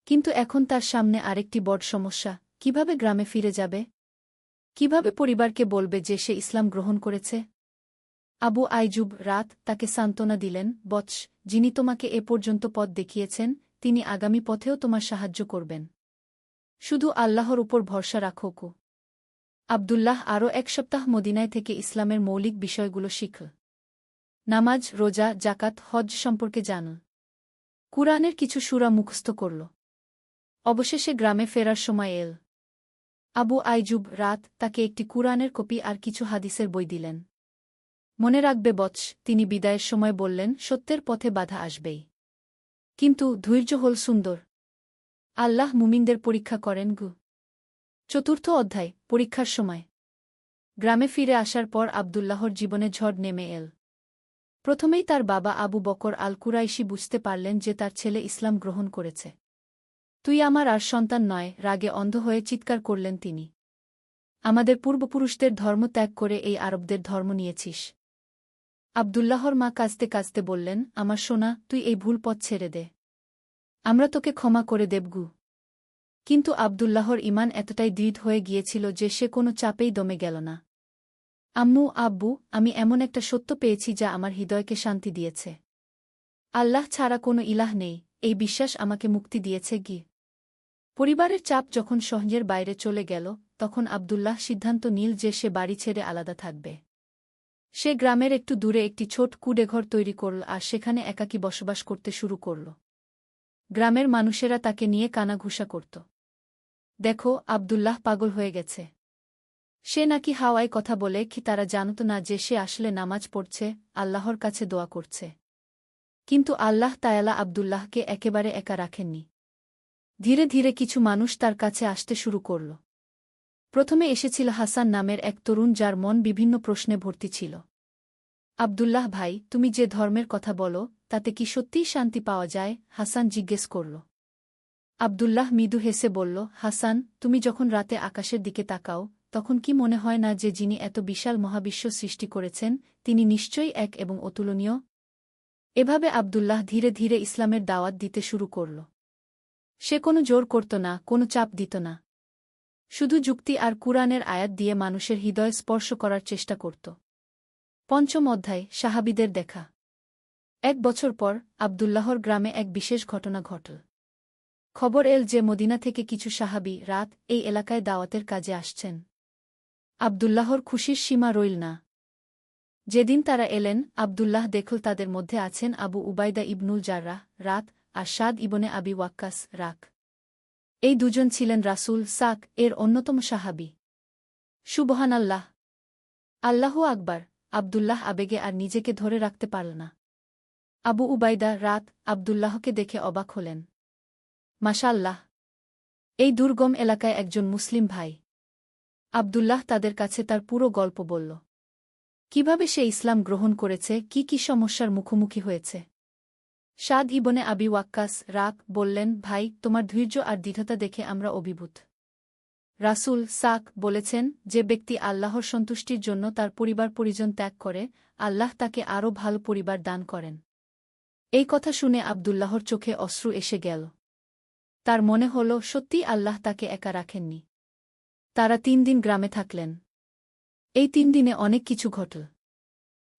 কিন্তু এখন তার সামনে আরেকটি বড় সমস্যা, কিভাবে গ্রামে ফিরে যাবে? কিভাবে পরিবারকে বলবে যে সে ইসলাম গ্রহণ করেছে? আবু আইজুব তাকে সান্ত্বনা দিলেন, বৎস, যিনি তোমাকে এ পর্যন্ত পথ দেখিয়েছেন, তিনি আগামী পথেও তোমার সাহায্য করবেন। শুধু আল্লাহর উপর ভরসা রাখো। আবদুল্লাহ আরও এক সপ্তাহ মদিনায় থেকে ইসলামের মৌলিক বিষয়গুলো শিখল। নামাজ, রোজা, জাকাত, হজ সম্পর্কে জানল। কুরআনের কিছু সূরা মুখস্থ করল। অবশেষে গ্রামে ফেরার সময় এল। আবু আইজুব তাকে একটি কুরআনের কপি আর কিছু হাদিসের বই দিলেন। মনে রাখবে বৎস, তিনি বিদায়ের সময় বললেন, সত্যের পথে বাধা আসবেই, কিন্তু ধৈর্য হল সুন্দর। আল্লাহ মুমিনদের পরীক্ষা করেন। চতুর্থ অধ্যায়, পরীক্ষার সময়। গ্রামে ফিরে আসার পর আবদুল্লাহর জীবনে ঝড় নেমে এল। প্রথমেই তার বাবা আবু বকর আল কুরাইশি বুঝতে পারলেন যে তার ছেলে ইসলাম গ্রহণ করেছে। তুই আমার আর সন্তান নয়, রাগে অন্ধ হয়ে চিৎকার করলেন তিনি। আমাদের পূর্বপুরুষদের ধর্ম ত্যাগ করে এই আরবদের ধর্ম নিয়েছিস। আবদুল্লাহর মা কাঁদতে কাঁদতে বললেন, আমার সোনা, তুই এই ভুল পথ ছেড়ে দে। আমরা তোকে ক্ষমা করে দেবগু। কিন্তু আবদুল্লাহর ঈমান এতটাই দৃঢ় হয়ে গিয়েছিল যে সে কোনো চাপেই দমে গেল না। আব্বু, আমি এমন একটা সত্য পেয়েছি যা আমার হৃদয়কে শান্তি দিয়েছে। আল্লাহ ছাড়া কোনো ইলাহ নেই, এই বিশ্বাস আমাকে মুক্তি দিয়েছে। পরিবারের চাপ যখন সহ্যের বাইরে চলে গেল, তখন আবদুল্লাহ সিদ্ধান্ত নিল যে সে বাড়ি ছেড়ে আলাদা থাকবে। সে গ্রামের একটু দূরে একটি ছোট কুঁড়েঘর তৈরি করল আর সেখানে একাকী বসবাস করতে শুরু করল। গ্রামের মানুষেরা তাকে নিয়ে কানাঘুষা করত। দেখো, আবদুল্লাহ পাগল হয়ে গেছে। সে নাকি হাওয়ায় কথা বলে, কি তারা জানত না যে সে আসলে নামাজ পড়ছে, আল্লাহর কাছে দোয়া করছে। কিন্তু আল্লাহ তায়ালা আবদুল্লাহকে একেবারে একা রাখেননি। ধীরে ধীরে কিছু মানুষ তার কাছে আসতে শুরু করল। প্রথমে এসেছিল হাসান নামের এক তরুণ, যার মন বিভিন্ন প্রশ্নে ভর্তি ছিল। আবদুল্লাহ ভাই, তুমি যে ধর্মের কথা বলো, তাতে কি সত্যিই শান্তি পাওয়া যায়? হাসান জিজ্ঞেস করল। আবদুল্লাহ মৃদু হেসে বলল, হাসান, তুমি যখন রাতে আকাশের দিকে তাকাও, তখন কি মনে হয় না যে যিনি এত বিশাল মহাবিশ্ব সৃষ্টি করেছেন, তিনি নিশ্চয়ই এক এবং অতুলনীয়? এভাবে আবদুল্লাহ ধীরে ধীরে ইসলামের দাওয়াত দিতে শুরু করল। সে কোনো জোর করত না, কোনো চাপ দিত না। শুধু যুক্তি আর কুরআনের আয়াত দিয়ে মানুষের হৃদয় স্পর্শ করার চেষ্টা করত। পঞ্চম অধ্যায়, সাহাবীদের দেখা। 1 বছর পর আবদুল্লাহর গ্রামে এক বিশেষ ঘটনা ঘটল। খবর এল যে মদিনা থেকে কিছু সাহাবী এই এলাকায় দাওয়াতের কাজে আসছেন। আবদুল্লাহর খুশির সীমা রইল না। যেদিন তারা এলেন, আবদুল্লাহ দেখল তাদের মধ্যে আছেন আবু উবাইদা ইবনুল জাররাহ আর সাদ ইবনে আবি ওয়াক্কাস এই দুজন ছিলেন রাসূল এর অন্যতম সাহাবী। সুবহানাল্লাহ, আল্লাহু আকবার। আবদুল্লাহ আবেগে আর নিজেকে ধরে রাখতে পারল না। আবু উবাইদা আবদুল্লাহকে দেখে অবাক হলেন। মাশাআল্লাহ, এই দুর্গম এলাকায় একজন মুসলিম ভাই। আবদুল্লাহ তাদের কাছে তার পুরো গল্প বলল। কিভাবে সে ইসলাম গ্রহণ করেছে, কি কি সমস্যার মুখোমুখি হয়েছে। সাদ ইবনে আবি ওয়াক্কাস বললেন, ভাই, তোমার ধৈর্য আর দৃঢ়তা দেখে আমরা অভিভূত। রাসূল বলেছেন, যে ব্যক্তি আল্লাহর সন্তুষ্টির জন্য তার পরিবার পরিজন ত্যাগ করে, আল্লাহ তাকে আরও ভালো পরিবার দান করেন। এই কথা শুনে আবদুল্লাহর চোখে অশ্রু এসে গেল। তার মনে হল সত্যিই আল্লাহ তাকে একা রাখেননি। তারা 3 দিন গ্রামে থাকলেন। এই 3 দিনে অনেক কিছু ঘটল।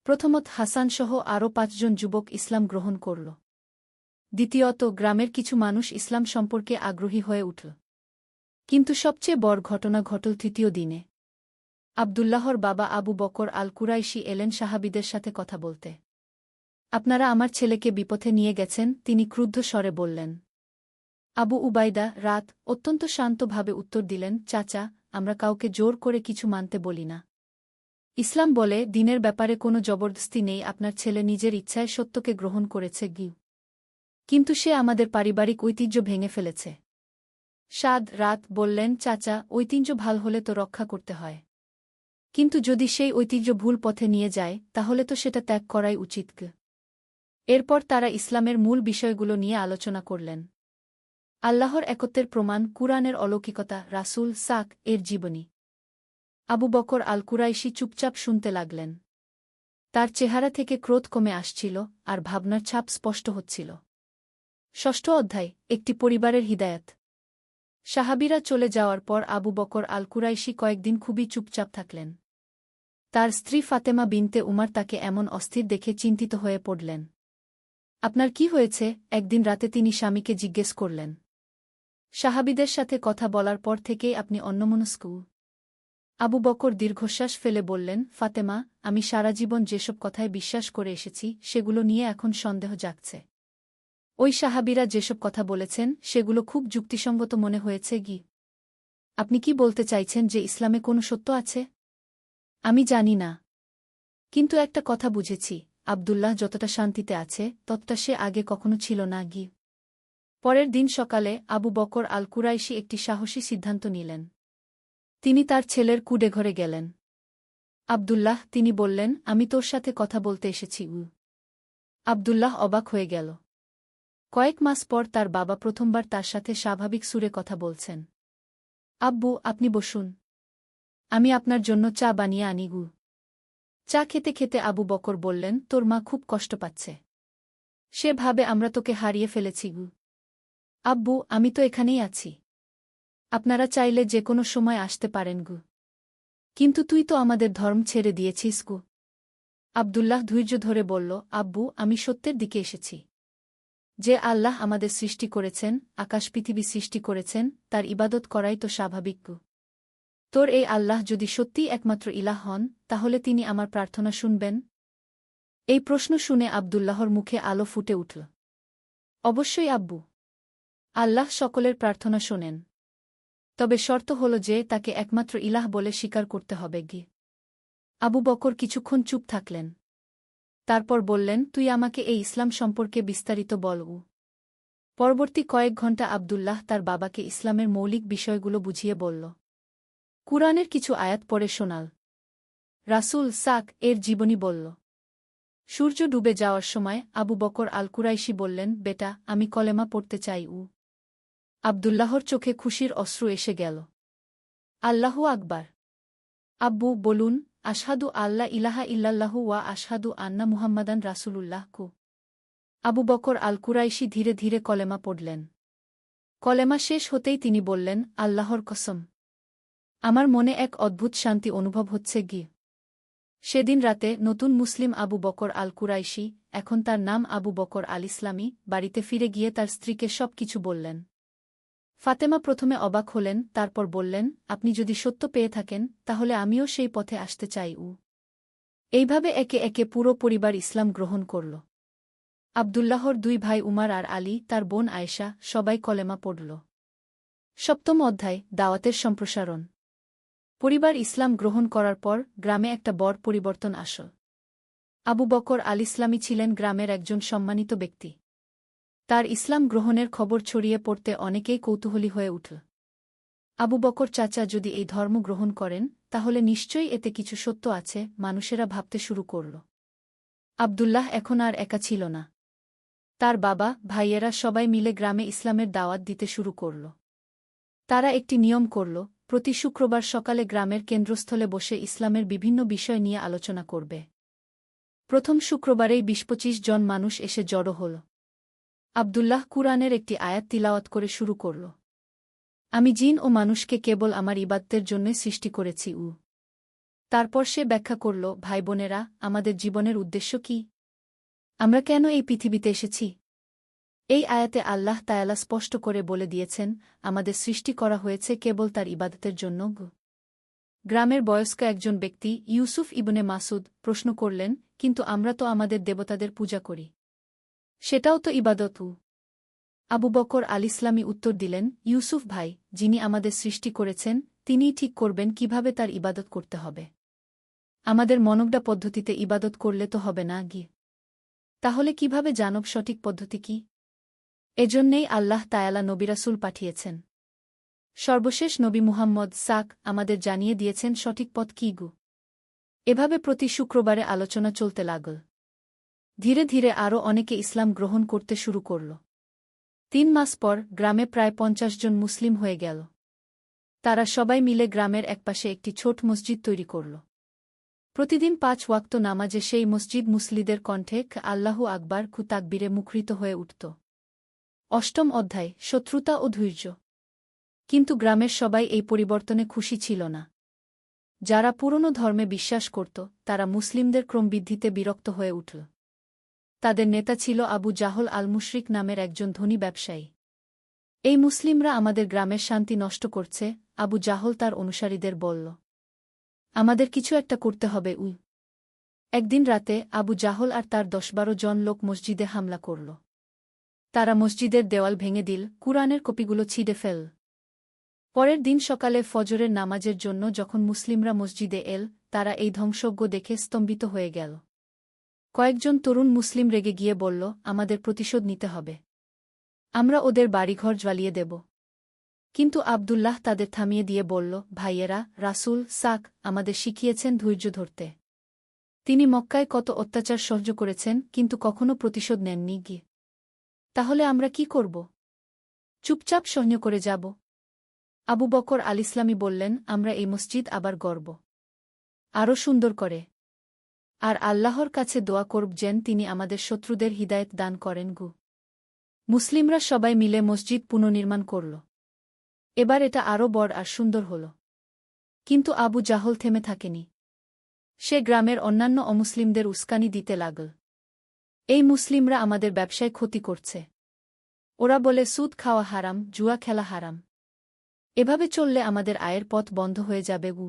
প্রথমত, হাসানসহ আরও 5 জন যুবক ইসলাম গ্রহণ করল। দ্বিতীয়ত, গ্রামের কিছু মানুষ ইসলাম সম্পর্কে আগ্রহী হয়ে উঠল। কিন্তু সবচেয়ে বড় ঘটনা ঘটল তৃতীয় দিনে। আবদুল্লাহর বাবা আবু বকর আল কুরাইশি এলেন সাহাবীদের সাথে কথা বলতে। আপনারা আমার ছেলেকে বিপথে নিয়ে গেছেন, তিনি ক্রুদ্ধ স্বরে বললেন। আবু উবাইদা অত্যন্ত শান্তভাবে উত্তর দিলেন, চাচা, আমরা কাউকে জোর করে কিছু মানতে বলি না। ইসলাম বলে, দিনের ব্যাপারে কোনো জবরদস্তি নেই। আপনার ছেলে নিজের ইচ্ছায় সত্যকে গ্রহণ করেছে, কিন্তু সে আমাদের পারিবারিক ঐতিহ্য ভেঙে ফেলেছে। সাদ রাত বললেন, চাচা, ঐতিহ্য ভাল হলে তো রক্ষা করতে হয়। কিন্তু যদি সেই ঐতিহ্য ভুল পথে নিয়ে যায় তাহলে তো সেটা ত্যাগ করাই উচিত। এরপর তারা ইসলামের মূল বিষয়গুলো নিয়ে আলোচনা করলেন। আল্লাহর একত্বের প্রমাণ, কুরআনের অলৌকিকতা, রাসূল সাক এর জীবনী। আবু বকর আল কুরাইশি চুপচাপ শুনতে লাগলেন। তার চেহারা থেকে ক্রোধ কমে আসছিল আর ভাবনার ছাপ স্পষ্ট হচ্ছিল। ষষ্ঠ অধ্যায়, একটি পরিবারের হিদায়াত। সাহাবীরা চলে যাওয়ার পর আবু বকর আল কুরাইশি কয়েকদিন খুবই চুপচাপ থাকলেন। তার স্ত্রী ফাতেমা বিনতে উমার তাকে এমন অস্থির দেখে চিন্তিত হয়ে পড়লেন। আপনার কি হয়েছে? একদিন রাতে তিনি স্বামীকে জিজ্ঞেস করলেন। সাহাবীদের সাথে কথা বলার পর থেকেই আপনি অন্যমনস্ক। আবু বকর দীর্ঘশ্বাস ফেলে বললেন, ফাতেমা, আমি সারা জীবন যেসব কথায় বিশ্বাস করে এসেছি সেগুলো নিয়ে এখন সন্দেহ জাগছে। ওই সাহাবীরা যেসব কথা বলেছেন সেগুলো খুব যুক্তিসঙ্গত মনে হয়েছে। আপনি কি বলতে চাইছেন যে ইসলামে কোনো সত্য আছে? আমি জানি না, কিন্তু একটা কথা বুঝেছি, আব্দুল্লাহ যতটা শান্তিতে আছে ততটা সে আগে কখনো ছিল না। পরের দিন সকালে আবু বকর আল কুরাইশি একটি সাহসী সিদ্ধান্ত নিলেন। তিনি তার ছেলের কুডেঘরে গেলেন। আব্দুল্লাহ, তিনি বললেন, আমি তোর সাথে কথা বলতে এসেছি। আব্দুল্লাহ অবাক হয়ে গেল। কয়েক মাস পর তার বাবা প্রথমবার তার সাথে স্বাভাবিক সুরে কথা বলছেন। আব্বু, আপনি বসুন, আমি আপনার জন্য চা বানিয়ে আনি। চা খেতে খেতে আবু বকর বললেন, তোর মা খুব কষ্ট পাচ্ছে। সে ভাবে আমরা তোকে হারিয়ে ফেলেছি। আব্বু, আমি তো এখানেই আছি। আপনারা চাইলে যে কোনো সময় আসতে পারেন। কিন্তু তুই তো আমাদের ধর্ম ছেড়ে দিয়েছিস। আব্দুল্লাহ ধৈর্য ধরে বলল, আব্বু, আমি সত্যের দিকে এসেছি। যে আল্লাহ আমাদের সৃষ্টি করেছেন, আকাশ পৃথিবী সৃষ্টি করেছেন, তার ইবাদত করাই তো স্বাভাবিক। তোর এই আল্লাহ যদি সত্যিই একমাত্র ইলাহ হন তাহলে তিনি আমার প্রার্থনা শুনবেন? এই প্রশ্ন শুনে আব্দুল্লাহর মুখে আলো ফুটে উঠল। অবশ্যই আব্বু, আল্লাহ সকলের প্রার্থনা শোনেন। তবে শর্ত হল যে তাকে একমাত্র ইলাহ বলে স্বীকার করতে হবে। আবু বকর কিছুক্ষণ চুপ থাকলেন। তারপর বললেন, তুই আমাকে এই ইসলাম সম্পর্কে বিস্তারিত বল। পরবর্তী কয়েক ঘণ্টা আব্দুল্লাহ তার বাবাকে ইসলামের মৌলিক বিষয়গুলো বুঝিয়ে বলল। কুরআনের কিছু আয়াত পড়ে শোনাল। রাসূল সাক এর জীবনী বলল। সূর্য ডুবে যাওয়ার সময় আবু বকর আল কুরাইশি বললেন, বেটা, আমি কলেমা পড়তে চাই। আব্দুল্লাহর চোখে খুশির অশ্রু এসে গেল। আল্লাহু আকবার। আব্বু, বলুন, আশহাদু আল্লা ইলাহা ইল্লাল্লাহু ওয়া আশহাদু আন্না মুহাম্মাদান রাসূলুল্লাহ। আবু বকর আল কুরাইশি ধীরে ধীরে কলেমা পড়লেন। কলেমা শেষ হতেই তিনি বললেন, আল্লাহর কসম, আমার মনে এক অদ্ভুত শান্তি অনুভব হচ্ছে। সেদিন রাতে নতুন মুসলিম আবু বকর আল কুরাইশি, এখন তার নাম আবু বকর আল ইসলামী, বাড়িতে ফিরে গিয়ে তার স্ত্রীকে সব কিছু বললেন। ফাতেমা প্রথমে অবাক হলেন, তারপর বললেন, আপনি যদি সত্য পেয়ে থাকেন তাহলে আমিও সেই পথে আসতে চাই। এইভাবে একে একে পুরো পরিবার ইসলাম গ্রহণ করল। আব্দুল্লাহর দুই ভাই উমার আর আলী, তার বোন আয়েশা, সবাই কলেমা পড়ল। সপ্তম অধ্যায়, দাওয়াতের সম্প্রসারণ। পরিবার ইসলাম গ্রহণ করার পর গ্রামে একটা বড় পরিবর্তন আসল। আবু বকর আল ইসলামী ছিলেন গ্রামের একজন সম্মানিত ব্যক্তি। তার ইসলাম গ্রহণের খবর ছড়িয়ে পড়তে অনেকেই কৌতূহলী হয়ে উঠল। আবু বকর চাচা যদি এই ধর্ম গ্রহণ করেন তাহলে নিশ্চয়ই এতে কিছু সত্য আছে, মানুষেরা ভাবতে শুরু করল। আব্দুল্লাহ এখন আর একা ছিল না। তার বাবা, ভাইয়েরা সবাই মিলে গ্রামে ইসলামের দাওয়াত দিতে শুরু করল। তারা একটি নিয়ম করল, প্রতি শুক্রবার সকালে গ্রামের কেন্দ্রস্থলে বসে ইসলামের বিভিন্ন বিষয় নিয়ে আলোচনা করবে। প্রথম শুক্রবারেই ২০-২৫ জন মানুষ এসে জড়ো হল। আব্দুল্লাহ কুরআনের একটি আয়াত তিলাওয়াত করে শুরু করল। আমি জিন ও মানুষকে কেবল আমার ইবাদতের জন্যে সৃষ্টি করেছি। তারপর সে ব্যাখ্যা করল, ভাই বোনেরা, আমাদের জীবনের উদ্দেশ্য কি? আমরা কেন এই পৃথিবীতে এসেছি? এই আয়াতে আল্লাহ তায়ালা স্পষ্ট করে বলে দিয়েছেন, আমাদের সৃষ্টি করা হয়েছে কেবল তার ইবাদতের জন্য। গ্রামের বয়স্ক একজন ব্যক্তি, ইউসুফ ইবনে মাসুদ, প্রশ্ন করলেন, কিন্তু আমরা তো আমাদের দেবতাদের পূজা করি। সেটাও তো ইবাদত। আবু বকর আল ইসলামী উত্তর দিলেন, ইউসুফ ভাই, যিনি আমাদের সৃষ্টি করেছেন তিনিই ঠিক করবেন কিভাবে তার ইবাদত করতে হবে। আমাদের মনগড়া পদ্ধতিতে ইবাদত করলে তো হবে না। তাহলে কিভাবে জানব সঠিক পদ্ধতি কি? এজন্যেই আল্লাহ তায়ালা নবী রাসূল পাঠিয়েছেন। সর্বশেষ নবী মুহাম্মদ আমাদের জানিয়ে দিয়েছেন সঠিক পথ কী গু। এভাবে প্রতি শুক্রবারে আলোচনা চলতে লাগল। ধীরে ধীরে আরও অনেকে ইসলাম গ্রহণ করতে শুরু করল। 3 মাস পর গ্রামে প্রায় 50 জন মুসলিম হয়ে গেল। তারা সবাই মিলে গ্রামের একপাশে একটি ছোট মসজিদ তৈরি করল। প্রতিদিন 5 ওয়াক্ত নামাজে সেই মসজিদ মুসলিদের কণ্ঠে আল্লাহু আকবার তাকবীরে মুখরিত হয়ে উঠত। অষ্টম অধ্যায়, শত্রুতা ও ধৈর্য। কিন্তু গ্রামের সবাই এই পরিবর্তনে খুশি ছিল না। যারা পুরনো ধর্মে বিশ্বাস করত, তারা মুসলিমদের ক্রমবৃদ্ধিতে বিরক্ত হয়ে উঠল। তাদের নেতা ছিল আবু জাহল আল মুশরিক নামের একজন ধনী ব্যবসায়ী। এই মুসলিমরা আমাদের গ্রামের শান্তি নষ্ট করছে, আবু জাহল তার অনুসারীদের বলল। আমাদের কিছু একটা করতে হবে। একদিন রাতে আবু জাহল আর তার 10-12 জন লোক মসজিদে হামলা করল। তারা মসজিদের দেওয়াল ভেঙে দিল, কুরআনের কপিগুলো ছিঁড়ে ফেল। পরের দিন সকালে ফজরের নামাজের জন্য যখন মুসলিমরা মসজিদে এল, তারা এই ধ্বংসজ্ঞ দেখে স্তম্ভিত হয়ে গেল। কয়েকজন তরুণ মুসলিম রেগে গিয়ে বলল, আমাদের প্রতিশোধ নিতে হবে। আমরা ওদের বাড়িঘর জ্বালিয়ে দেব। কিন্তু আব্দুল্লাহ তাদের থামিয়ে দিয়ে বলল, ভাইয়েরা, রাসূল আমাদের শিখিয়েছেন ধৈর্য ধরতে। তিনি মক্কায় কত অত্যাচার সহ্য করেছেন, কিন্তু কখনো প্রতিশোধ নেননি গিয়ে। তাহলে আমরা কি করব? চুপচাপ সহ্য করে যাব? আবু বকর আল ইসলামী বললেন, আমরা এই মসজিদ আবার গড়ব, আরও সুন্দর করে। আর আল্লাহর কাছে দোয়া করব যেন তিনি আমাদের শত্রুদের হিদায়েত দান করেন গু। মুসলিমরা সবাই মিলে মসজিদ পুনর্নির্মাণ করল। এবার এটা আরও বড় আর সুন্দর হল। কিন্তু আবু জাহল থেমে থাকেনি। সে গ্রামের অন্যান্য অমুসলিমদের উস্কানি দিতে লাগল। এই মুসলিমরা আমাদের ব্যবসায় ক্ষতি করছে। ওরা বলে সুদ খাওয়া হারাম, জুয়া খেলা হারাম। এভাবে চললে আমাদের আয়ের পথ বন্ধ হয়ে যাবে গু।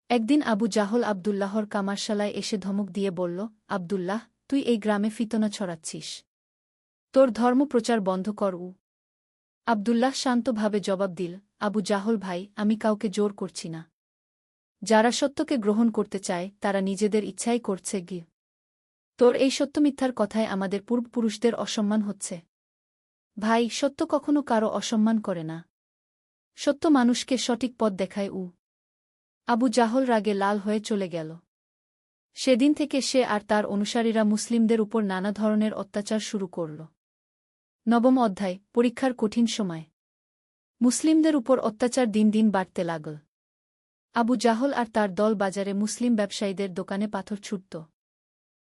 একদিন আবু জাহল আব্দুল্লাহর কামারশালায় এসে ধমক দিয়ে বলল, আব্দুল্লাহ, তুই এই গ্রামে ফিতনা ছড়াচ্ছিস। তোর ধর্ম প্রচার বন্ধ কর। আব্দুল্লাহ শান্তভাবে জবাব দিল, আবু জাহল ভাই, আমি কাউকে জোর করছি না। যারা সত্যকে গ্রহণ করতে চায়, তারা নিজেদের ইচ্ছাই করছে গি। তোর এই সত্যমিথ্যার কথায় আমাদের পূর্বপুরুষদের অসম্মান হচ্ছে। ভাই, সত্য কখনো কারো অসম্মান করে না। সত্য মানুষকে সঠিক পথ দেখায়। আবু জাহল রাগে লাল হয়ে চলে গেল। সেদিন থেকে সে আর তার অনুসারীরা মুসলিমদের উপর নানা ধরনের অত্যাচার শুরু করল। নবম অধ্যায়, পরীক্ষার কঠিন সময়। মুসলিমদের উপর অত্যাচার দিন দিন বাড়তে লাগল। আবু জাহল আর তার দল বাজারে মুসলিম ব্যবসায়ীদের দোকানে পাথর ছুটত।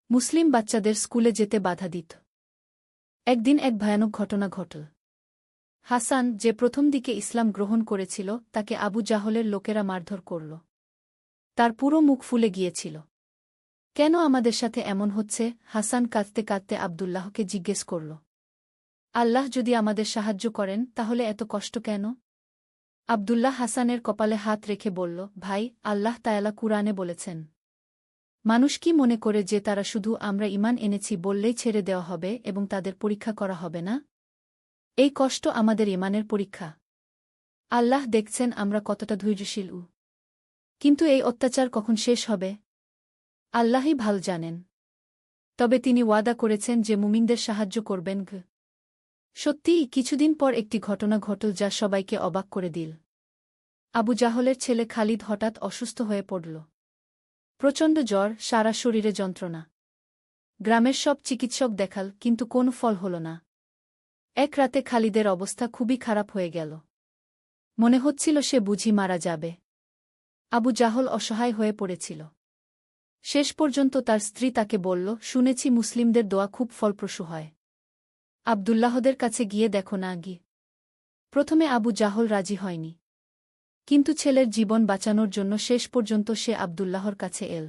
মুসলিম বাচ্চাদের স্কুলে যেতে বাধা দিত। একদিন এক ভয়ানক ঘটনা ঘটল। হাসান, যে প্রথম দিকে ইসলাম গ্রহণ করেছিল, তাকে আবু জাহলের লোকেরা মারধর করল। তার পুরো মুখ ফুলে গিয়েছিল। কেন আমাদের সাথে এমন হচ্ছে? হাসান কাঁদতে কাঁদতে আব্দুল্লাহকে জিজ্ঞেস করল। আল্লাহ যদি আমাদের সাহায্য করেন, তাহলে এত কষ্ট কেন? আব্দুল্লাহ হাসানের কপালে হাত রেখে বলল, ভাই, আল্লাহ তাআলা কুরআনে বলেছেন, মানুষ কি মনে করে যে তারা শুধু আমরা ঈমান এনেছি বললেই ছেড়ে দেওয়া হবে এবং তাদের পরীক্ষা করা হবে না? এই কষ্ট আমাদের ঈমানের পরীক্ষা। আল্লাহ দেখছেন আমরা কতটা ধৈর্যশীল। কিন্তু এই অত্যাচার কখন শেষ হবে? আল্লাহই ভাল জানেন। তবে তিনি ওয়াদা করেছেন যে মুমিনদের সাহায্য করবেন। সত্যিই কিছুদিন পর একটি ঘটনা ঘটল যা সবাইকে অবাক করে দিল। আবু জাহলের ছেলে খালিদ হঠাৎ অসুস্থ হয়ে পড়ল। প্রচণ্ড জ্বর, সারা শরীরে যন্ত্রণা। গ্রামের সব চিকিৎসক দেখাল, কিন্তু কোনো ফল হল না। এক রাতে খালিদের অবস্থা খুবই খারাপ হয়ে গেল। মনে হচ্ছিল সে বুঝি মারা যাবে। আবু জাহল অসহায় হয়ে পড়েছিল। শেষ পর্যন্ত তার স্ত্রী তাকে বলল, শুনেছি মুসলিমদের দোয়া খুব ফলপ্রসূ হয়। আব্দুল্লাহদের কাছে গিয়ে দেখো না গি। প্রথমে আবু জাহল রাজি হয়নি। কিন্তু ছেলের জীবন বাঁচানোর জন্য শেষ পর্যন্ত সে আব্দুল্লাহর কাছে এল।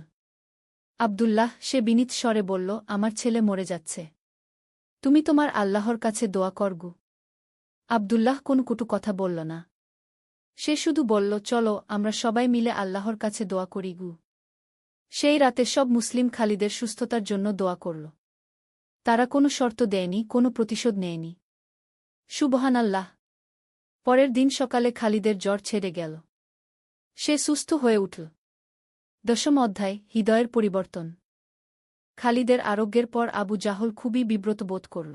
আব্দুল্লাহ, সে বিনীত স্বরে বলল, আমার ছেলে মরে যাচ্ছে। তুমি তোমার আল্লাহর কাছে দোয়া করগু। আব্দুল্লাহ কোনো কটু কথা বলল না। সে শুধু বলল, চলো আমরা সবাই মিলে আল্লাহর কাছে দোয়া করি গু। সেই রাতে সব মুসলিম খালিদের সুস্থতার জন্য দোয়া করল। তারা কোনো শর্ত দেয়নি, কোনো প্রতিশোধ নেয়নি। সুবহানাল্লাহ। পরের দিন সকালে খালিদের জ্বর ছেড়ে গেল। সে সুস্থ হয়ে উঠল। দশম অধ্যায়, হৃদয়ের পরিবর্তন। খালিদের আরোগ্যের পর আবু জাহল খুবই বিব্রত বোধ করল।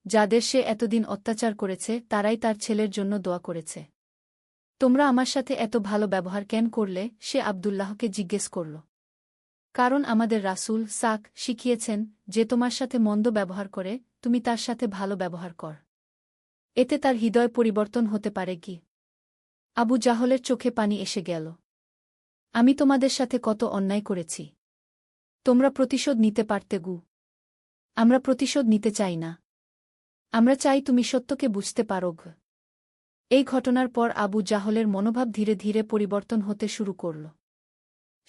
যাদের সে এতদিন অত্যাচার করেছে তারাই তার ছেলের জন্য দোয়া করেছে। তোমরা আমার সাথে এত ভালো ব্যবহার কেন করলে? সে আব্দুল্লাহকে জিজ্ঞেস করল। কারণ আমাদের রাসূল শিখিয়েছেন, যে তোমার সাথে মন্দ ব্যবহার করে তুমি তার সাথে ভালো ব্যবহার কর। এতে তার হৃদয় পরিবর্তন হতে পারে কি? আবু জাহলের চোখে পানি এসে গেল। আমি তোমাদের সাথে কত অন্যায় করেছি। তোমরা প্রতিশোধ নিতে পারতে গু। আমরা প্রতিশোধ নিতে চাই না। আমরা চাই তুমি সত্যকে বুঝতে পারো গ। এই ঘটনার পর আবু জাহলের মনোভাব ধীরে ধীরে পরিবর্তন হতে শুরু করল।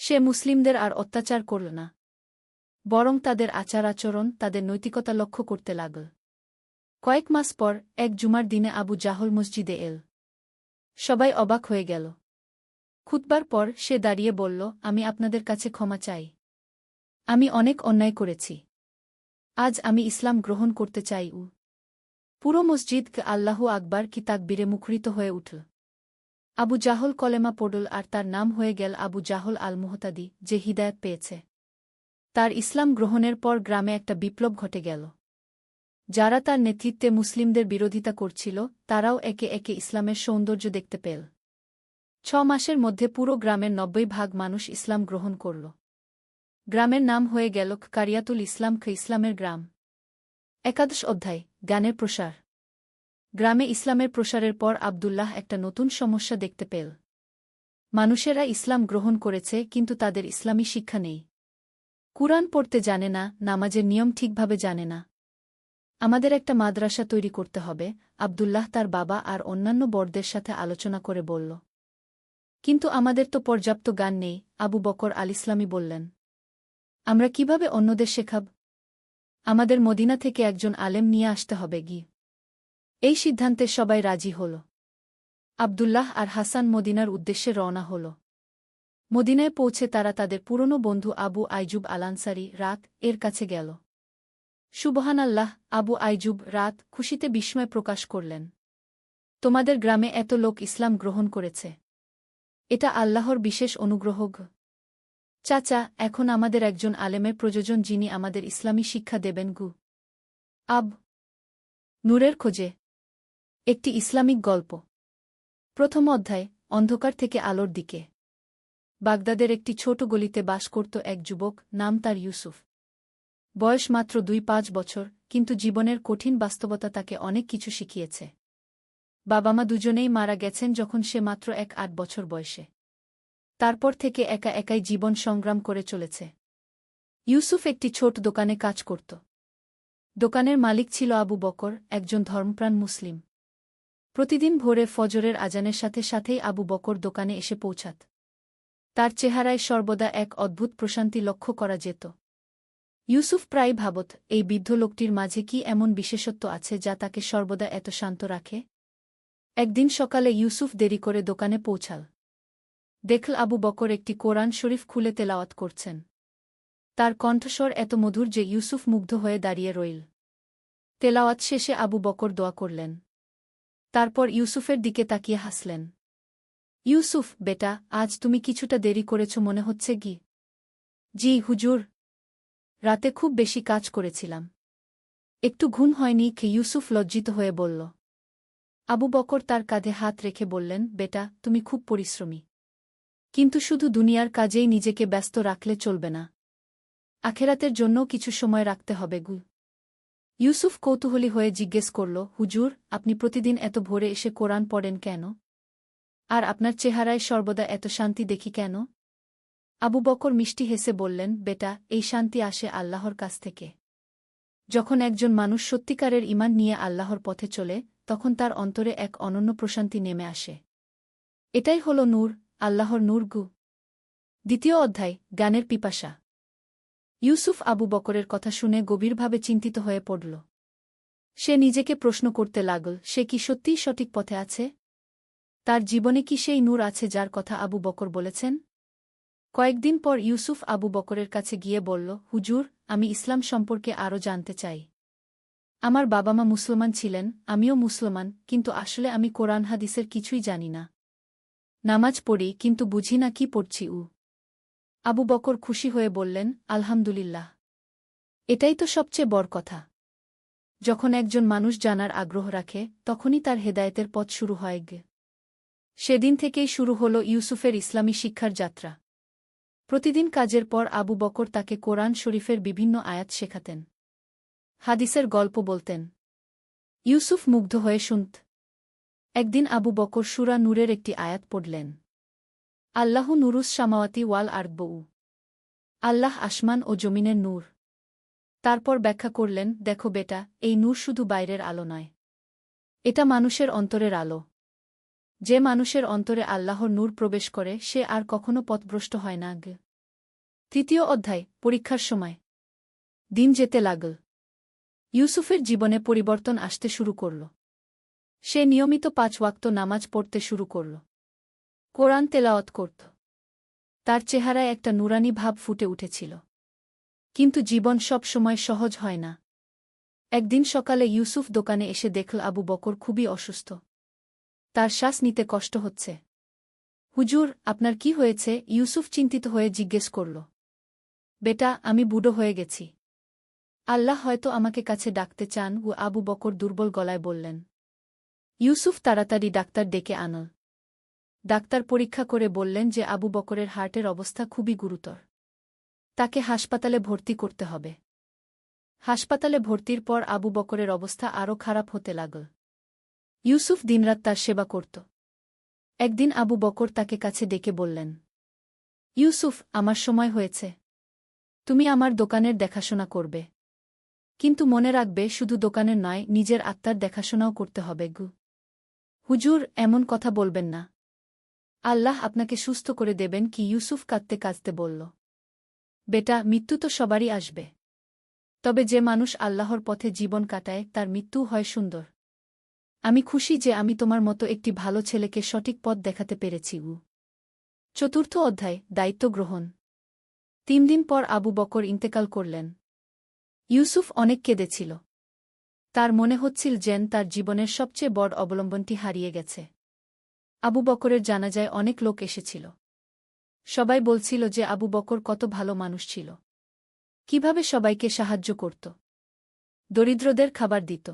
সে মুসলিমদের আর অত্যাচার করল না, বরং তাদের আচার-আচরণ, তাদের নৈতিকতা লক্ষ্য করতে লাগল। কয়েক মাস পর এক জুমার দিনে আবু জাহল মসজিদে এল। সবাই অবাক হয়ে গেল। খুতবার পর সে দাঁড়িয়ে বলল, আমি আপনাদের কাছে ক্ষমা চাই। আমি অনেক অন্যায় করেছি। আজ আমি ইসলাম গ্রহণ করতে চাই। পুরো মসজিদ আল্লাহু আকবার কি তাকবীরে মুখরিত হয়ে উঠল। আবু জাহল কলেমা পড়ল আর তার নাম হয়ে গেল আবু জাহল আল মুহতাদি, যে হিদায়াত পেয়েছে। তার ইসলাম গ্রহণের পর গ্রামে একটা বিপ্লব ঘটে গেল। যারা তার নেতৃত্বে মুসলিমদের বিরোধিতা করছিল তারাও একে একে ইসলামের সৌন্দর্য দেখতে পেল। 6 মাসের মধ্যে পুরো গ্রামের 90% মানুষ ইসলাম গ্রহণ করল। গ্রামের নাম হয়ে গেল কারিয়াতুল ইসলাম, ইসলামের গ্রাম। 11 অধ্যায়, জ্ঞানের প্রসার। গ্রামে ইসলামের প্রসারের পর আব্দুল্লাহ একটা নতুন সমস্যা দেখতে পেল। মানুষেরা ইসলাম গ্রহণ করেছে কিন্তু তাদের ইসলামী শিক্ষা নেই। কুরআন পড়তে জানে না, নামাজের নিয়ম ঠিকভাবে জানে না। আমাদের একটা মাদ্রাসা তৈরি করতে হবে, আব্দুল্লাহ তার বাবা আর অন্যান্য বড়দের সাথে আলোচনা করে বলল। কিন্তু আমাদের তো পর্যাপ্ত জ্ঞান নেই, আবু বকর আল ইসলামী বললেন। আমরা কিভাবে অন্যদের শেখাব? আমাদের মদিনা থেকে একজন আলেম নিয়ে আসতে হবে গি। এই সিদ্ধান্তে সবাই রাজি হল। আব্দুল্লাহ আর হাসান মদিনার উদ্দেশ্যে রওনা হল। মদিনায় পৌঁছে তারা তাদের পুরনো বন্ধু আবু আইজুব আলানসারি এর কাছে গেল। সুবহানাল্লাহ, আবু আইজুব খুশিতে বিস্ময় প্রকাশ করলেন। তোমাদের গ্রামে এত লোক ইসলাম গ্রহণ করেছে। এটা আল্লাহর বিশেষ অনুগ্রহ গ। চাচা, এখন আমাদের একজন আলেমের প্রয়োজন যিনি আমাদের ইসলামী শিক্ষা দেবেন গু। নূরের খোঁজে। একটি ইসলামিক গল্প। প্রথম অধ্যায়, অন্ধকার থেকে আলোর দিকে। বাগদাদের একটি ছোট গলিতে বাস করত এক যুবক, নাম তার ইউসুফ। বয়স মাত্র 2-5 বছর, কিন্তু জীবনের কঠিন বাস্তবতা তাকে অনেক কিছু শিখিয়েছে। বাবা মা দুজনেই মারা গেছেন যখন সে মাত্র 1-8 বছর বয়সে। তারপর থেকে একা একাই জীবন সংগ্রাম করে চলেছে। ইউসুফ একটি ছোট দোকানে কাজ করত। দোকানের মালিক ছিল আবু বকর, একজন ধর্মপ্রাণ মুসলিম। প্রতিদিন ভোরে ফজরের আজানের সাথে সাথেই আবু বকর দোকানে এসে পৌঁছাত। তার চেহারায় সর্বদা এক অদ্ভুত প্রশান্তি লক্ষ্য করা যেত। ইউসুফ প্রায় ভাবত, এই বৃদ্ধ লোকটির মাঝে কি এমন বিশেষত্ব আছে যা তাকে সর্বদা এত শান্ত রাখে। একদিন সকালে ইউসুফ দেরি করে দোকানে পৌঁছাল। দেখল আবু বকর একটি কোরআন শরীফ খুলে তেলাওয়াত করছেন। তার কণ্ঠস্বর এত মধুর যে ইউসুফ মুগ্ধ হয়ে দাঁড়িয়ে রইল। তেলাওয়াত শেষে আবু বকর দোয়া করলেন। তারপর ইউসুফের দিকে তাকিয়ে হাসলেন। ইউসুফ, বেটা, আজ তুমি কিছুটা দেরি করেছ মনে হচ্ছে কি? জি হুজুর, রাতে খুব বেশি কাজ করেছিলাম। একটু ঘুম হয়নি কে? ইউসুফ লজ্জিত হয়ে বলল। আবু বকর তার কাঁধে হাত রেখে বললেন, বেটা, তুমি খুব পরিশ্রমী। কিন্তু শুধু দুনিয়ার কাজেই নিজেকে ব্যস্ত রাখলে চলবে না। আখেরাতের জন্যও কিছু সময় রাখতে হবে গু। ইউসুফ কৌতূহলী হয়ে জিজ্ঞেস করল, হুজুর, আপনি প্রতিদিন এত ভোরে এসে কোরআন পড়েন কেন? আর আপনার চেহারায় সর্বদা এত শান্তি দেখি কেন? আবু বকর মিষ্টি হেসে বললেন, বেটা, এই শান্তি আসে আল্লাহর কাছ থেকে। যখন একজন মানুষ সত্যিকারের ঈমান নিয়ে আল্লাহর পথে চলে, তখন তার অন্তরে এক অনন্য প্রশান্তি নেমে আসে। এটাই হল নূর, আল্লাহর নূর গু। দ্বিতীয় অধ্যায়, জ্ঞানের পিপাসা। ইউসুফ আবু বকরের কথা শুনে গভীরভাবে চিন্তিত হয়ে পড়ল। সে নিজেকে প্রশ্ন করতে লাগল, সে কি সত্যিই সঠিক পথে আছে? তার জীবনে কি সেই নূর আছে যার কথা আবু বকর বলেছেন? কয়েকদিন পর ইউসুফ আবু বকরের কাছে গিয়ে বলল, হুজুর, আমি ইসলাম সম্পর্কে আরও জানতে চাই। আমার বাবা মা মুসলমান ছিলেন, আমিও মুসলমান, কিন্তু আসলে আমি কোরআন হাদিসের কিছুই জানি না। নামাজ পড়ি কিন্তু বুঝি না কি পড়ছি। আবু বকর খুশি হয়ে বললেন, আলহামদুলিল্লাহ। এটাই তো সবচেয়ে বড় কথা। যখন একজন মানুষ জানার আগ্রহ রাখে তখনই তার হেদায়েতের পথ শুরু হয়। সেদিন থেকেই শুরু হল ইউসুফের ইসলামী শিক্ষার যাত্রা। প্রতিদিন কাজের পর আবু বকর তাকে কোরআন শরীফের বিভিন্ন আয়াত শেখাতেন, হাদিসের গল্প বলতেন। ইউসুফ মুগ্ধ হয়ে শুনত। একদিন আবু বকর সূরা নূরের একটি আয়াত পড়লেন, আল্লাহু নুরুস সামাওয়াতি ওয়াল আরদবউ, আল্লাহ আসমান ও জমিনের নূর। তারপর ব্যাখ্যা করলেন, দেখো বেটা, এই নূর শুধু বাইরের আলো নয়, এটা মানুষের অন্তরের আলো। যে মানুষের অন্তরে আল্লাহর নূর প্রবেশ করে সে আর কখনো পথভ্রষ্ট হয় না। তৃতীয় অধ্যায়, পরীক্ষার সময়। দিন যেতে লাগল। ইউসুফের জীবনে পরিবর্তন আসতে শুরু করল। সে নিয়মিত 5 ওয়াক্ত নামাজ পড়তে শুরু করল, কোরআন তেলাওয়াত করত। তার চেহারায় একটা নুরানি ভাব ফুটে উঠেছিল। কিন্তু জীবন সব সময় সহজ হয় না। একদিন সকালে ইউসুফ দোকানে এসে দেখল আবু বকর খুবই অসুস্থ। তার শ্বাস নিতে কষ্ট হচ্ছে। হুজুর, আপনার কি হয়েছে? ইউসুফ চিন্তিত হয়ে জিজ্ঞেস করল। বেটা, আমি বুড়ো হয়ে গেছি। আল্লাহ হয়তো আমাকে কাছে ডাকতে চান, ও আবু বকর দুর্বল গলায় বললেন। ইউসুফ তাড়াতাড়ি ডাক্তার ডেকে আনল। ডাক্তার পরীক্ষা করে বললেন যে আবু বকরের হার্টের অবস্থা খুবই গুরুতর। তাকে হাসপাতালে ভর্তি করতে হবে। হাসপাতালে ভর্তির পর আবু বকরের অবস্থা আরও খারাপ হতে লাগল। ইউসুফ দিনরাত তার সেবা করত। একদিন আবু বকর তাকে কাছে ডেকে বললেন, ইউসুফ, আমার সময় হয়েছে। তুমি আমার দোকানের দেখাশোনা করবে। কিন্তু মনে রাখবে, শুধু দোকানের নয়, নিজের আত্মার দেখাশোনাও করতে হবে। হুজুর, এমন কথা বলবেন না। আল্লাহ আপনাকে সুস্থ করে দেবেন। কি? ইউসুফ কাঁদতে কাঁদতে বলল। বেটা, মৃত্যু তো সবারই আসবে। তবে যে মানুষ আল্লাহর পথে জীবন কাটায় তার মৃত্যুও হয় সুন্দর। আমি খুশি যে আমি তোমার মতো একটি ভালো ছেলেকে সঠিক পথ দেখাতে পেরেছি। চতুর্থ অধ্যায়, দায়িত্ব গ্রহণ। 3 দিন পর আবু বকর ইন্তেকাল করলেন। ইউসুফ অনেক কেঁদেছিল। তার মনে হচ্ছিল যেন তার জীবনের সবচেয়ে বড় অবলম্বনটি হারিয়ে গেছে। আবু বকরের জানাজায় অনেক লোক এসেছিল। সবাই বলছিল যে আবু বকর কত ভালো মানুষ ছিল, কিভাবে সবাইকে সাহায্য করত, দরিদ্রদের খাবার দিত,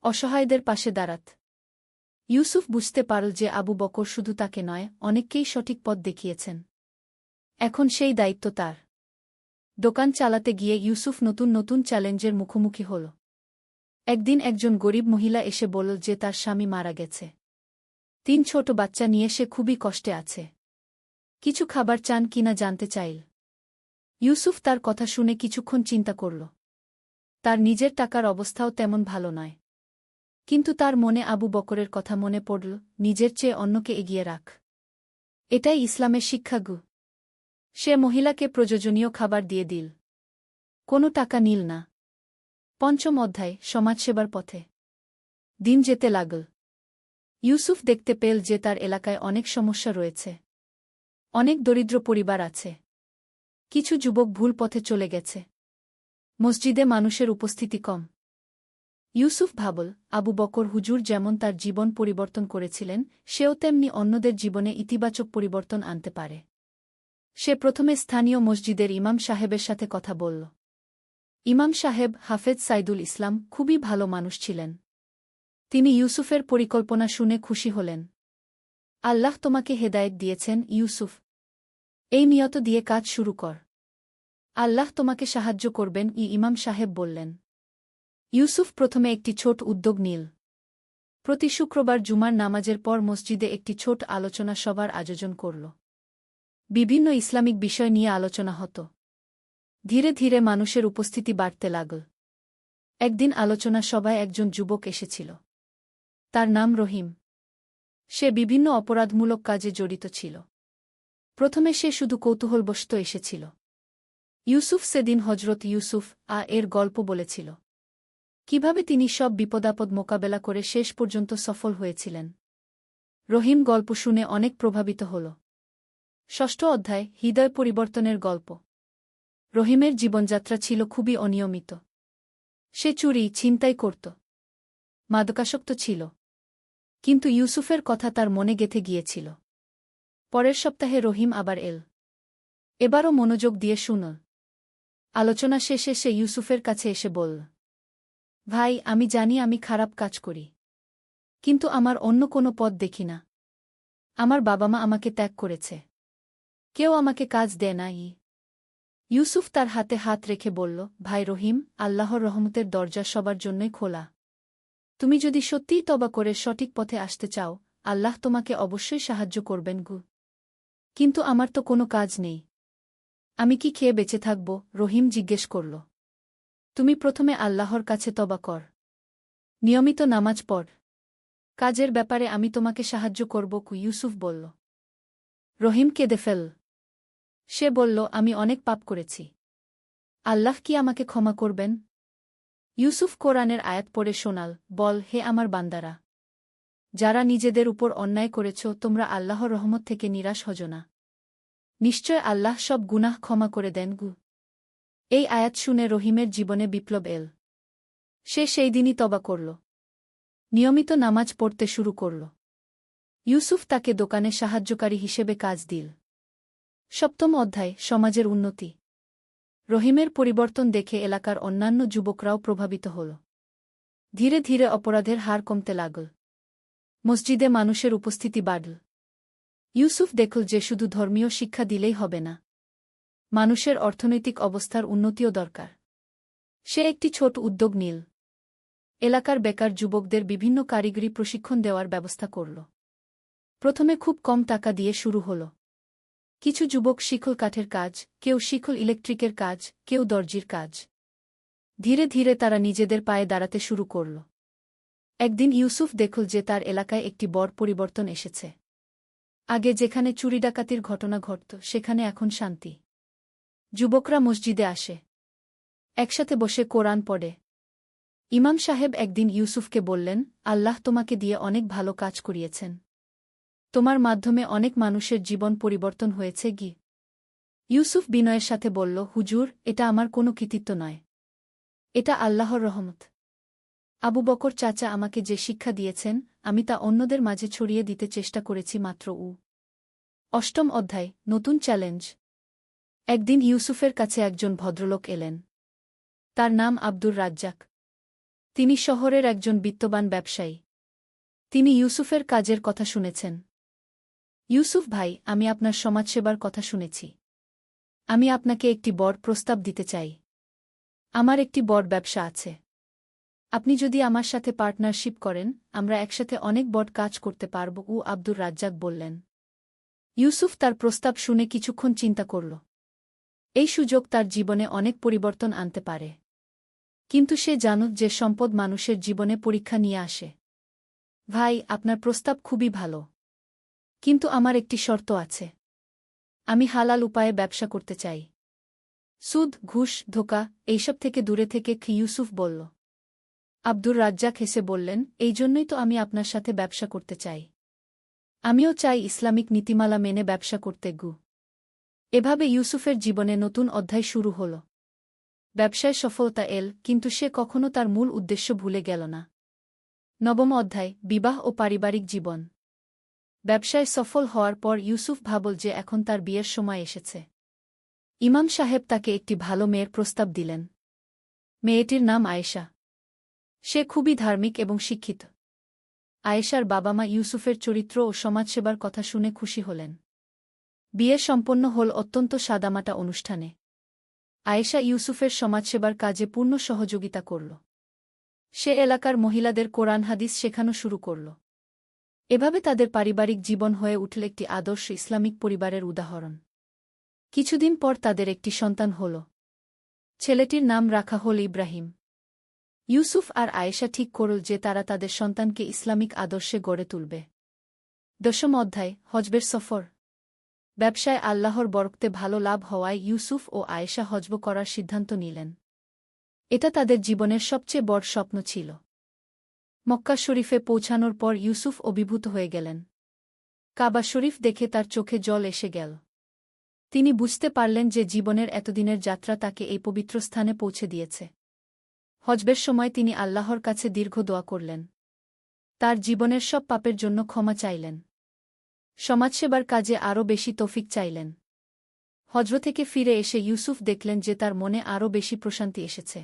অসহায়দের পাশে দাঁড়াত। ইউসুফ বুঝতে পারল যে আবু বকর শুধু তাকে নয়, অনেককেই সঠিক পথ দেখিয়েছেন। এখন সেই দায়িত্ব তার। দোকান চালাতে গিয়ে ইউসুফ নতুন নতুন চ্যালেঞ্জের মুখোমুখি হল। একদিন একজন গরিব মহিলা এসে বলল যে তার স্বামী মারা গেছে। 3 ছোট বাচ্চা নিয়ে সে খুবই কষ্টে আছে। কিছু খাবার চান কিনা জানতে চাইল। ইউসুফ তার কথা শুনে কিছুক্ষণ চিন্তা করল। তার নিজের টাকার অবস্থাও তেমন ভালো নয়। কিন্তু তার মনে আবু বকরের কথা মনে পড়ল, নিজের চেয়ে অন্যকে এগিয়ে রাখ। এটাই ইসলামের শিক্ষাগু। সে মহিলাকে প্রয়োজনীয় খাবার দিয়ে দিল, কোনো টাকা নিল না। 5ম অধ্যায়, সমাজসেবার পথে। দিন যেতে লাগল। ইউসুফ দেখতে পেল যে তার এলাকায় অনেক সমস্যা রয়েছে। অনেক দরিদ্র পরিবার আছে। কিছু যুবক ভুল পথে চলে গেছে। মসজিদে মানুষের উপস্থিতি কম। ইউসুফ ভাবল, আবু বকর হুজুর যেমন তার জীবন পরিবর্তন করেছিলেন, সেও তেমনি অন্যদের জীবনে ইতিবাচক পরিবর্তন আনতে পারে। সে প্রথমে স্থানীয় মসজিদের ইমাম সাহেবের সাথে কথা বলল। ইমাম সাহেব, হাফেজ সাইদুল ইসলাম, খুবই ভালো মানুষ ছিলেন। তিনি ইউসুফের পরিকল্পনা শুনে খুশি হলেন। আল্লাহ তোমাকে হেদায়েত দিয়েছেন ইউসুফ। এই নিয়ত দিয়ে কাজ শুরু কর। আল্লাহ তোমাকে সাহায্য করবেন, ইমাম সাহেব বললেন। ইউসুফ প্রথমে একটি ছোট উদ্যোগ নিল। প্রতি শুক্রবার জুমার নামাজের পর মসজিদে একটি ছোট আলোচনা সভার আয়োজন করল। বিভিন্ন ইসলামিক বিষয় নিয়ে আলোচনা হতো। ধীরে ধীরে মানুষের উপস্থিতি বাড়তে লাগল। একদিন আলোচনা সভায় একজন যুবক এসেছিল। তার নাম রহিম। সে বিভিন্ন অপরাধমূলক কাজে জড়িত ছিল। প্রথমে সে শুধু কৌতূহলবশত এসেছিল। ইউসুফ সেদিন হজরত ইউসুফ এর গল্প বলেছিল, কিভাবে তিনি সব বিপদাপদ মোকাবেলা করে শেষ পর্যন্ত সফল হয়েছিলেন। রহিম গল্প শুনে অনেক প্রভাবিত হল। 6ষ্ঠ অধ্যায়, হৃদয় পরিবর্তনের গল্প। রহিমের জীবনযাত্রা ছিল খুবই অনিয়মিত। সে চুরি, ছিনতাই করত, মাদকাসক্ত ছিল। কিন্তু ইউসুফের কথা তার মনে গেঁথে গিয়েছিল। পরের সপ্তাহে রহিম আবার এল। এবারও মনোযোগ দিয়ে শুনল। আলোচনা শেষে সে ইউসুফের কাছে এসে বলল, ভাই, আমি জানি আমি খারাপ কাজ করি। কিন্তু আমার অন্য কোনো পথ দেখি না। আমার বাবা মা আমাকে ত্যাগ করেছে। কেউ আমাকে কাজ দেয় না। ইউসুফ তার হাতে হাত রেখে বলল, ভাই রহিম, আল্লাহর রহমতের দরজা সবার জন্যই খোলা। তুমি যদি সত্যিই তওবা করে সঠিক পথে আসতে চাও, আল্লাহ তোমাকে অবশ্যই সাহায্য করবেন গু। কিন্তু আমার তো কোনো কাজ নেই। আমি কি খেয়ে বেঁচে থাকব? রহিম জিজ্ঞেস করল। তুমি প্রথমে আল্লাহর কাছে তওবা কর। নিয়মিত নামাজ পড়। কাজের ব্যাপারে আমি তোমাকে সাহায্য করব কু। ইউসুফ বলল। রহিম কেঁদে ফেল। সে বলল, আমি অনেক পাপ করেছি। আল্লাহ কি আমাকে ক্ষমা করবেন? ইউসুফ কোরআনের আয়াত পড়ে শোনাল, বল, হে আমার বান্দারা, যারা নিজেদের উপর অন্যায় করেছ, তোমরা আল্লাহর রহমত থেকে নিরাশ হজো না। নিশ্চয় আল্লাহ সব গুনাহ ক্ষমা করে দেন গু। এই আয়াত শুনে রহিমের জীবনে বিপ্লব এল। সে সেই দিনই তওবা করল। নিয়মিত নামাজ পড়তে শুরু করল। ইউসুফ তাকে দোকানে সাহায্যকারী হিসেবে কাজ দিল। 7ম অধ্যায়, সমাজের উন্নতি। রহিমের পরিবর্তন দেখে এলাকার অন্যান্য যুবকরাও প্রভাবিত হল। ধীরে ধীরে অপরাধের হার কমতে লাগল। মসজিদে মানুষের উপস্থিতি বাড়ল। ইউসুফ দেখল যে শুধু ধর্মীয় শিক্ষা দিলেই হবে না, মানুষের অর্থনৈতিক অবস্থার উন্নতিও দরকার। সে একটি ছোট উদ্যোগ নিল। এলাকার বেকার যুবকদের বিভিন্ন কারিগরি প্রশিক্ষণ দেওয়ার ব্যবস্থা করল। প্রথমে খুব কম টাকা দিয়ে শুরু হল। কিছু যুবক শিখল কাঠের কাজ, কেউ শিখল ইলেকট্রিকের কাজ, কেউ দর্জির কাজ। ধীরে ধীরে তারা নিজেদের পায়ে দাঁড়াতে শুরু করল। একদিন ইউসুফ দেখল যে তার এলাকায় একটি বড় পরিবর্তন এসেছে। আগে যেখানে চুরি ডাকাতির ঘটনা ঘটত, সেখানে এখন শান্তি। যুবকরা মসজিদে আসে, একসাথে বসে কোরআন পড়ে। ইমাম সাহেব একদিন ইউসুফকে বললেন, আল্লাহ তোমাকে দিয়ে অনেক ভালো কাজ করিয়েছেন। তোমার মাধ্যমে অনেক মানুষের জীবন পরিবর্তন হয়েছে গি। ইউসুফ বিনয়ের সাথে বলল, হুজুর, এটা আমার কোনো কৃতিত্ব নয়। এটা আল্লাহর রহমত। আবু বকর চাচা আমাকে যে শিক্ষা দিয়েছেন, আমি তা অন্যদের মাঝে ছড়িয়ে দিতে চেষ্টা করেছি মাত্র। 8ম অধ্যায়, নতুন চ্যালেঞ্জ। একদিন ইউসুফের কাছে একজন ভদ্রলোক এলেন। তার নাম আব্দুর রাজ্জাক। তিনি শহরের একজন বিত্তবান ব্যবসায়ী। তিনি ইউসুফের কাজের কথা শুনেছেন। ইউসুফ ভাই, আমি আপনার সমাজসেবার কথা শুনেছি। আমি আপনাকে একটি বড় প্রস্তাব দিতে চাই। আমার একটি বড় ব্যবসা আছে। আপনি যদি আমার সাথে পার্টনারশিপ করেন, আমরা একসাথে অনেক বড় কাজ করতে পারব। আব্দুর রাজ্জাক বললেন। ইউসুফ তার প্রস্তাব শুনে কিছুক্ষণ চিন্তা করল। এই সুযোগ তার জীবনে অনেক পরিবর্তন আনতে পারে। কিন্তু সে জানত যে সম্পদ মানুষের জীবনে পরীক্ষা নিয়ে আসে। ভাই, আপনার প্রস্তাব খুবই ভালো। কিন্তু আমার একটি শর্ত আছে। আমি হালাল উপায়ে ব্যবসা করতে চাই। সুদ, ঘুষ, ধোঁকা এইসব থেকে দূরে থেকে ইউসুফ বলল। আব্দুর রাজ্জাক হেসে বললেন, এই জন্যই তো আমি আপনার সাথে ব্যবসা করতে চাই। আমিও চাই ইসলামিক নীতিমালা মেনে ব্যবসা করতে গু। এভাবে ইউসুফের জীবনে নতুন অধ্যায় শুরু হল। ব্যবসায় সফলতা এল, কিন্তু সে কখনো তার মূল উদ্দেশ্য ভুলে গেল না। 9ম অধ্যায়, বিবাহ ও পারিবারিক জীবন। ব্যবসায় সফল হওয়ার পর ইউসুফ ভাবল যে এখন তার বিয়ের সময় এসেছে। ইমাম সাহেব তাকে একটি ভালো মেয়ের প্রস্তাব দিলেন। মেয়েটির নাম আয়েশা। সে খুবই ধার্মিক এবং শিক্ষিত। আয়েশার বাবা মা ইউসুফের চরিত্র ও সমাজসেবার কথা শুনে খুশি হলেন। বিয়ে সম্পন্ন হল অত্যন্ত সাদামাটা অনুষ্ঠানে। আয়েশা ইউসুফের সমাজসেবার কাজে পূর্ণ সহযোগিতা করল। সে এলাকার মহিলাদের কোরআন হাদিস শেখানো শুরু করল। এভাবে তাদের পারিবারিক জীবন হয়ে উঠল একটি আদর্শ ইসলামিক পরিবারের উদাহরণ। কিছুদিন পর তাদের একটি সন্তান হল। ছেলেটির নাম রাখা হল ইব্রাহিম। ইউসুফ আর আয়েশা ঠিক করল যে তারা তাদের সন্তানকে ইসলামিক আদর্শে গড়ে তুলবে। 10ম অধ্যায়, হজ্বের সফর। ব্যবসায় আল্লাহর বরকতে ভালো লাভ হওয়ায় ইউসুফ ও আয়েশা হজ্ব করার সিদ্ধান্ত নিলেন। এটা তাদের জীবনের সবচেয়ে বড় স্বপ্ন ছিল। মক্কা শরীফে পৌঁছানোর পর ইউসুফ অভিভূত হয়ে গেলেন। কাবা শরীফ দেখে তার চোখে জল এসে গেল। তিনি বুঝতে পারলেন যে জীবনের এতদিনের যাত্রা তাকে এই পবিত্র স্থানে পৌঁছে দিয়েছে। হজ্বের সময় তিনি আল্লাহর কাছে দীর্ঘ দোয়া করলেন। তার জীবনের সব পাপের জন্য ক্ষমা চাইলেন। সমাজসেবার কাজে আরও বেশি তৌফিক চাইলেন। হজ্ব থেকে ফিরে এসে ইউসুফ দেখলেন যে তার মনে আরও বেশি প্রশান্তি এসেছে।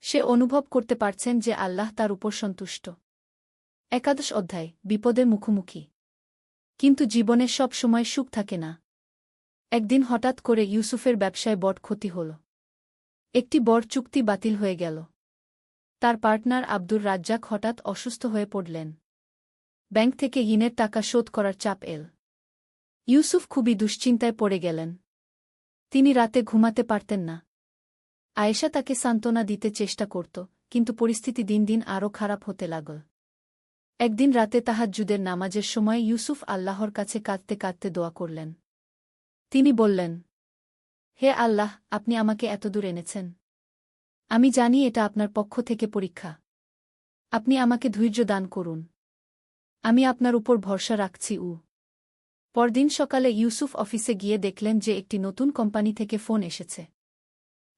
সে অনুভব করতে পারছেন যে আল্লাহ তার উপর সন্তুষ্ট। একাদশ অধ্যায়, বিপদের মুখোমুখি। কিন্তু জীবনে সব সময় সুখ থাকে না। একদিন হঠাৎ করে ইউসুফের ব্যবসায় বড় ক্ষতি হল। একটি বড় চুক্তি বাতিল হয়ে গেল। তার পার্টনার আব্দুর রাজ্জাক হঠাৎ অসুস্থ হয়ে পড়লেন। ব্যাংক থেকে ঋণের টাকা শোধ করার চাপ এল। ইউসুফ খুবই দুশ্চিন্তায় পড়ে গেলেন। তিনি রাতে ঘুমাতে পারতেন না। আয়েশা তাকে সান্ত্বনা দিতে চেষ্টা করত, কিন্তু পরিস্থিতি দিন দিন আরও খারাপ হতে লাগল। একদিন রাতে তাহাজ্জুদের নামাজের সময় ইউসুফ আল্লাহর কাছে কাঁদতে কাঁদতে দোয়া করলেন। তিনি বললেন, হে আল্লাহ, আপনি আমাকে এতদূর এনেছেন। আমি জানি এটা আপনার পক্ষ থেকে পরীক্ষা। আপনি আমাকে ধৈর্য দান করুন। আমি আপনার উপর ভরসা রাখছি। পরদিন সকালে ইউসুফ অফিসে গিয়ে দেখলেন যে একটি নতুন কোম্পানি থেকে ফোন এসেছে।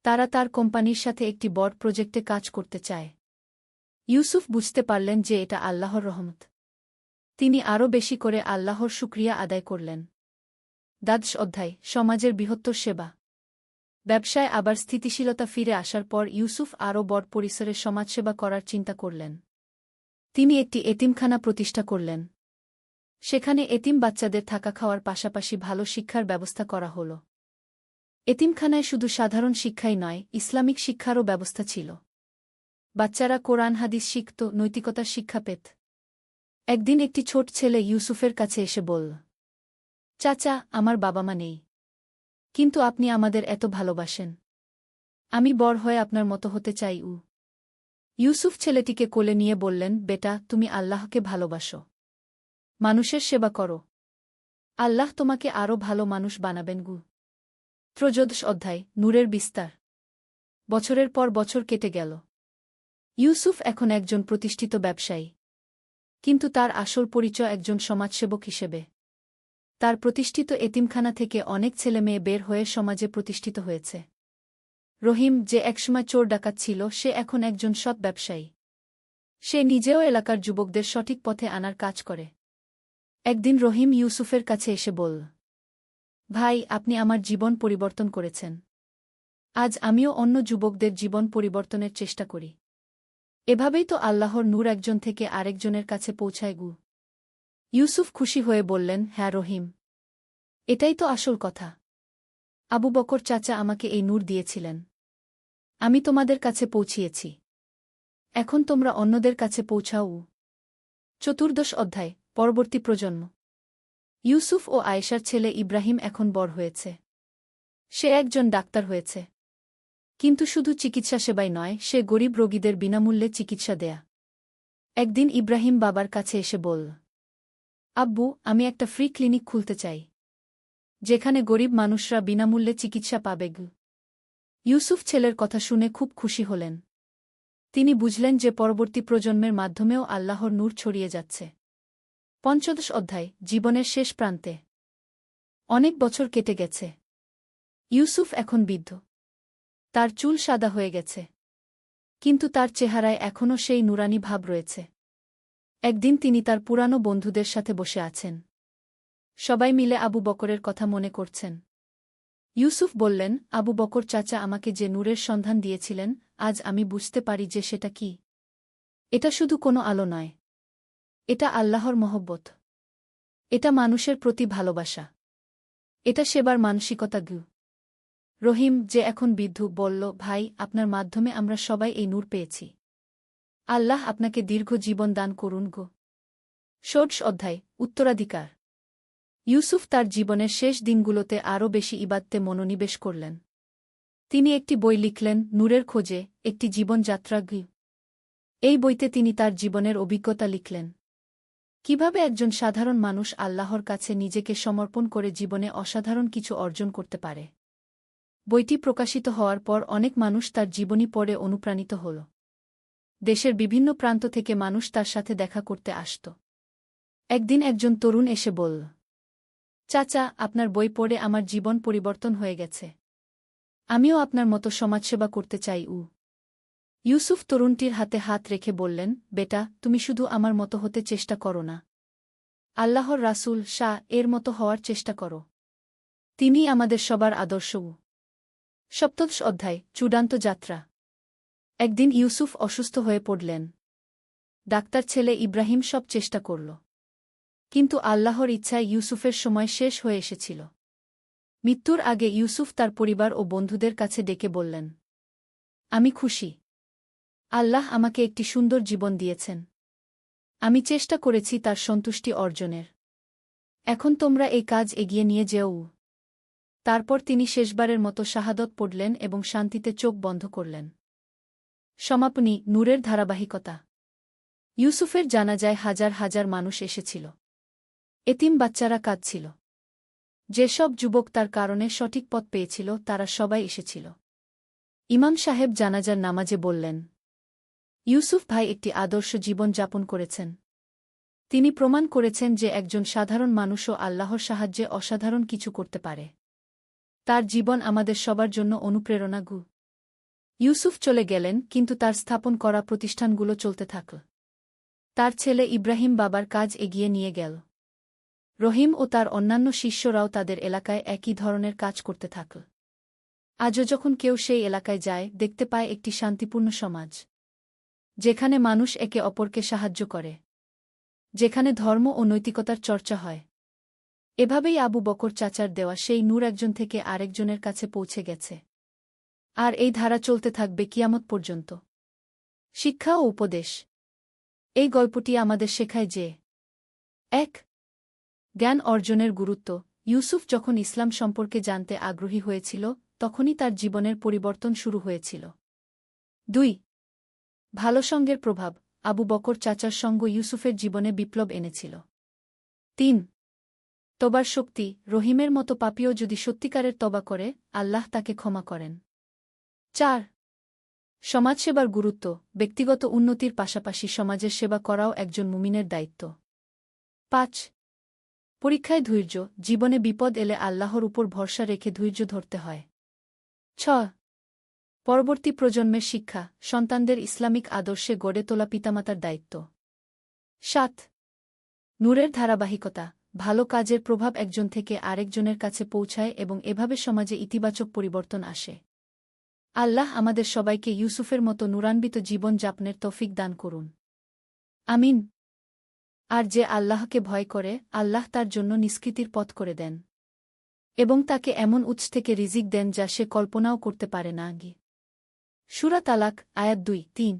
তারা তার কোম্পানির সাথে একটি বড় প্রজেক্টে কাজ করতে চায়। ইউসুফ বুঝতে পারলেন যে এটা আল্লাহর রহমত। তিনি আরও বেশি করে আল্লাহর শুকরিয়া আদায় করলেন। দ্বাদশ অধ্যায়, সমাজের বৃহত্তর সেবা। ব্যবসায় আবার স্থিতিশীলতা ফিরে আসার পর ইউসুফ আরও বড় পরিসরে সমাজসেবা করার চিন্তা করলেন। তিনি একটি এতিমখানা প্রতিষ্ঠা করলেন। সেখানে এতিম বাচ্চাদের থাকা খাওয়ার পাশাপাশি ভালো শিক্ষার ব্যবস্থা করা হল। এতিমখানায় শুধু সাধারণ শিক্ষাই নয়, ইসলামিক শিক্ষারও ব্যবস্থা ছিল। বাচ্চারা কোরআন হাদিস শিখত, নৈতিকতার শিক্ষা পেত। একদিন একটি ছোট ছেলে ইউসুফের কাছে এসে বলল, চাচা, আমার বাবা মা নেই, কিন্তু আপনি আমাদের এত ভালোবাসেন। আমি বড় হয়ে আপনার মতো হতে চাই। ইউসুফ ছেলেটিকে কোলে নিয়ে বললেন, বেটা, তুমি আল্লাহকে ভালোবাসো, মানুষের সেবা করো, আল্লাহ তোমাকে আরও ভালো মানুষ বানাবেন। ত্রয়োদশ অধ্যায়, নূরের বিস্তার। বছরের পর বছর কেটে গেল। ইউসুফ এখন একজন প্রতিষ্ঠিত ব্যবসায়ী। কিন্তু তার আসল পরিচয় একজন সমাজসেবক হিসেবে। তার প্রতিষ্ঠিত এতিমখানা থেকে অনেক ছেলেমেয়ে বের হয়ে সমাজে প্রতিষ্ঠিত হয়েছে। রহিম, যে একসময় চোর ডাকাত ছিল, সে এখন একজন সৎ ব্যবসায়ী। সে নিজেও এলাকার যুবকদের সঠিক পথে আনার কাজ করে। একদিন রহিম ইউসুফের কাছে এসে বলল, ভাই, আপনি আমার জীবন পরিবর্তন করেছেন। আজ আমিও অন্য যুবকদের জীবন পরিবর্তনের চেষ্টা করি। এভাবেই তো আল্লাহর নূর একজন থেকে আরেকজনের কাছে পৌঁছায়। ইউসুফ খুশি হয়ে বললেন, হ্যাঁ রহিম, এটাই তো আসল কথা। আবু বকর চাচা আমাকে এই নূর দিয়েছিলেন। আমি তোমাদের কাছে পৌঁছিয়েছি। এখন তোমরা অন্যদের কাছে পৌঁছাও। চতুর্দশ অধ্যায়, পরবর্তী প্রজন্ম। ইউসুফ ও আয়েশার ছেলে ইব্রাহিম এখন বড় হয়েছে। সে একজন ডাক্তার হয়েছে। কিন্তু শুধু চিকিৎসা সেবাই নয়, সে গরিব রোগীদের বিনামূল্যে চিকিৎসা দেয়া। একদিন ইব্রাহিম বাবার কাছে এসে বলল, আব্বু, আমি একটা ফ্রি ক্লিনিক খুলতে চাই, যেখানে গরিব মানুষরা বিনামূল্যে চিকিৎসা পাবে। ইউসুফ ছেলের কথা শুনে খুব খুশি হলেন। তিনি বুঝলেন যে পরবর্তী প্রজন্মের মাধ্যমেও আল্লাহর নূর ছড়িয়ে যাচ্ছে। পঞ্চদশ অধ্যায়, জীবনের শেষ প্রান্তে। অনেক বছর কেটে গেছে। ইউসুফ এখন বৃদ্ধ। তার চুল সাদা হয়ে গেছে, কিন্তু তার চেহারায় এখনও সেই নুরানি ভাব রয়েছে। একদিন তিনি তার পুরানো বন্ধুদের সাথে বসে আছেন। সবাই মিলে আবু বকরের কথা মনে করছেন। ইউসুফ বললেন, আবু বকর চাচা আমাকে যে নূরের সন্ধান দিয়েছিলেন, আজ আমি বুঝতে পারি যে সেটা কি। এটা শুধু কোনো আলো নয়। এটা আল্লাহর মহব্বত। এটা মানুষের প্রতি ভালোবাসা। এটা সেবার মানসিকতা। রহিম, যে এখন বৃদ্ধ, বলল, ভাই, আপনার মাধ্যমে আমরা সবাই এই নূর পেয়েছি। আল্লাহ আপনাকে দীর্ঘ জীবন দান করুন। ষোড়শ অধ্যায়, উত্তরাধিকার। ইউসুফ তার জীবনের শেষ দিনগুলোতে আরও বেশি ইবাদতে মনোনিবেশ করলেন। তিনি একটি বই লিখলেন, নূরের খোঁজে, একটি জীবনযাত্রা। এই বইতে তিনি তার জীবনের অভিজ্ঞতা লিখলেন। কিভাবে একজন সাধারণ মানুষ আল্লাহর কাছে নিজেকে সমর্পণ করে জীবনে অসাধারণ কিছু অর্জন করতে পারে। বইটি প্রকাশিত হওয়ার পর অনেক মানুষ তার জীবনী পড়ে অনুপ্রাণিত হল। দেশের বিভিন্ন প্রান্ত থেকে মানুষ তার সাথে দেখা করতে আসত। একদিন একজন তরুণ এসে বলল, চাচা, আপনার বই পড়ে আমার জীবন পরিবর্তন হয়ে গেছে। আমিও আপনার মতো সমাজসেবা করতে চাই। ইউসুফ তরুণটির হাতে হাত রেখে বললেন, বেটা, তুমি শুধু আমার মতো হতে চেষ্টা করো না, আল্লাহর রাসূল শাহ এর মতো হওয়ার চেষ্টা করো। তিনিই আমাদের সবার আদর্শ। সপ্তদশ অধ্যায়, চূড়ান্ত যাত্রা। একদিন ইউসুফ অসুস্থ হয়ে পড়লেন। ডাক্তার ছেলে ইব্রাহিম সব চেষ্টা করল। কিন্তু আল্লাহর ইচ্ছায় ইউসুফের সময় শেষ হয়ে এসেছিল। মৃত্যুর আগে ইউসুফ তার পরিবার ও বন্ধুদের কাছে ডেকে বললেন, আমি খুশি। আল্লাহ আমাকে একটি সুন্দর জীবন দিয়েছেন। আমি চেষ্টা করেছি তার সন্তুষ্টি অর্জনের। এখন তোমরা এই কাজ এগিয়ে নিয়ে যেও। তারপর তিনি শেষবারের মতো শাহাদত পড়লেন এবং শান্তিতে চোখ বন্ধ করলেন। সমাপনী, নূরের ধারাবাহিকতা। ইউসুফের জানাজায় হাজার হাজার মানুষ এসেছিল। এতিম বাচ্চারা কাঁদছিল। যেসব যুবক তার কারণে সঠিক পথ পেয়েছিল তারা সবাই এসেছিল। ইমাম সাহেব জানাজার নামাজে বললেন, ইউসুফ ভাই একটি আদর্শ জীবন যাপন করেছেন। তিনি প্রমাণ করেছেন যে একজন সাধারণ মানুষও আল্লাহর সাহায্যে অসাধারণ কিছু করতে পারে। তার জীবন আমাদের সবার জন্য অনুপ্রেরণা। ইউসুফ চলে গেলেন, কিন্তু তার স্থাপন করা প্রতিষ্ঠানগুলো চলতে থাকল। তার ছেলে ইব্রাহিম বাবার কাজ এগিয়ে নিয়ে গেল। রহিম ও তার অন্যান্য শিষ্যরাও তাদের এলাকায় একই ধরনের কাজ করতে থাকল। আজও যখন কেউ সেই এলাকায় যায়, দেখতে পায় একটি শান্তিপূর্ণ সমাজ, যেখানে মানুষ একে অপরকে সাহায্য করে, যেখানে ধর্ম ও নৈতিকতার চর্চা হয়। এভাবেই আবু বকর চাচার দেওয়া সেই নূর একজন থেকে আরেকজনের কাছে পৌঁছে গেছে। আর এই ধারা চলতে থাকবে কিয়ামত পর্যন্ত। শিক্ষা ও উপদেশ। এই গল্পটি আমাদের শেখায় যে ১. জ্ঞান অর্জনের গুরুত্ব। ইউসুফ যখন ইসলাম সম্পর্কে জানতে আগ্রহী হয়েছিল, তখনই তার জীবনের পরিবর্তন শুরু হয়েছিল। ২. ভালো সঙ্গের প্রভাব। আবু বকর চাচার সঙ্গ ইউসুফের জীবনে বিপ্লব এনেছিল। ৩. তবার শক্তি। রহিমের মতো পাপীও যদি সত্যিকারের তবা করে, আল্লাহ তাকে ক্ষমা করেন। ৪. সমাজসেবার গুরুত্ব। ব্যক্তিগত উন্নতির পাশাপাশি সমাজের সেবা করাও একজন মুমিনের দায়িত্ব। ৫. পরীক্ষায় ধৈর্য। জীবনে বিপদ এলে আল্লাহর উপর ভরসা রেখে ধৈর্য ধরতে হয়। ৬. পরবর্তী প্রজন্মের শিক্ষা। সন্তানদের ইসলামিক আদর্শে গড়ে তোলা পিতামাতার দায়িত্ব। ৭. নূরের ধারাবাহিকতা। ভালো কাজের প্রভাব একজন থেকে আরেকজনের কাছে পৌঁছায় এবং এভাবে সমাজে ইতিবাচক পরিবর্তন আসে। আল্লাহ আমাদের সবাইকে ইউসুফের মতো নূরান্বিত জীবন যাপনের তৌফিক দান করুন। আমিন। আর যে আল্লাহকে ভয় করে, আল্লাহ তার জন্য নিষ্কৃতির পথ করে দেন এবং তাকে এমন উৎস থেকে রিজিক দেন যা সে কল্পনাও করতে পারে না। সূরা তালাক, আয়াত ২-৩।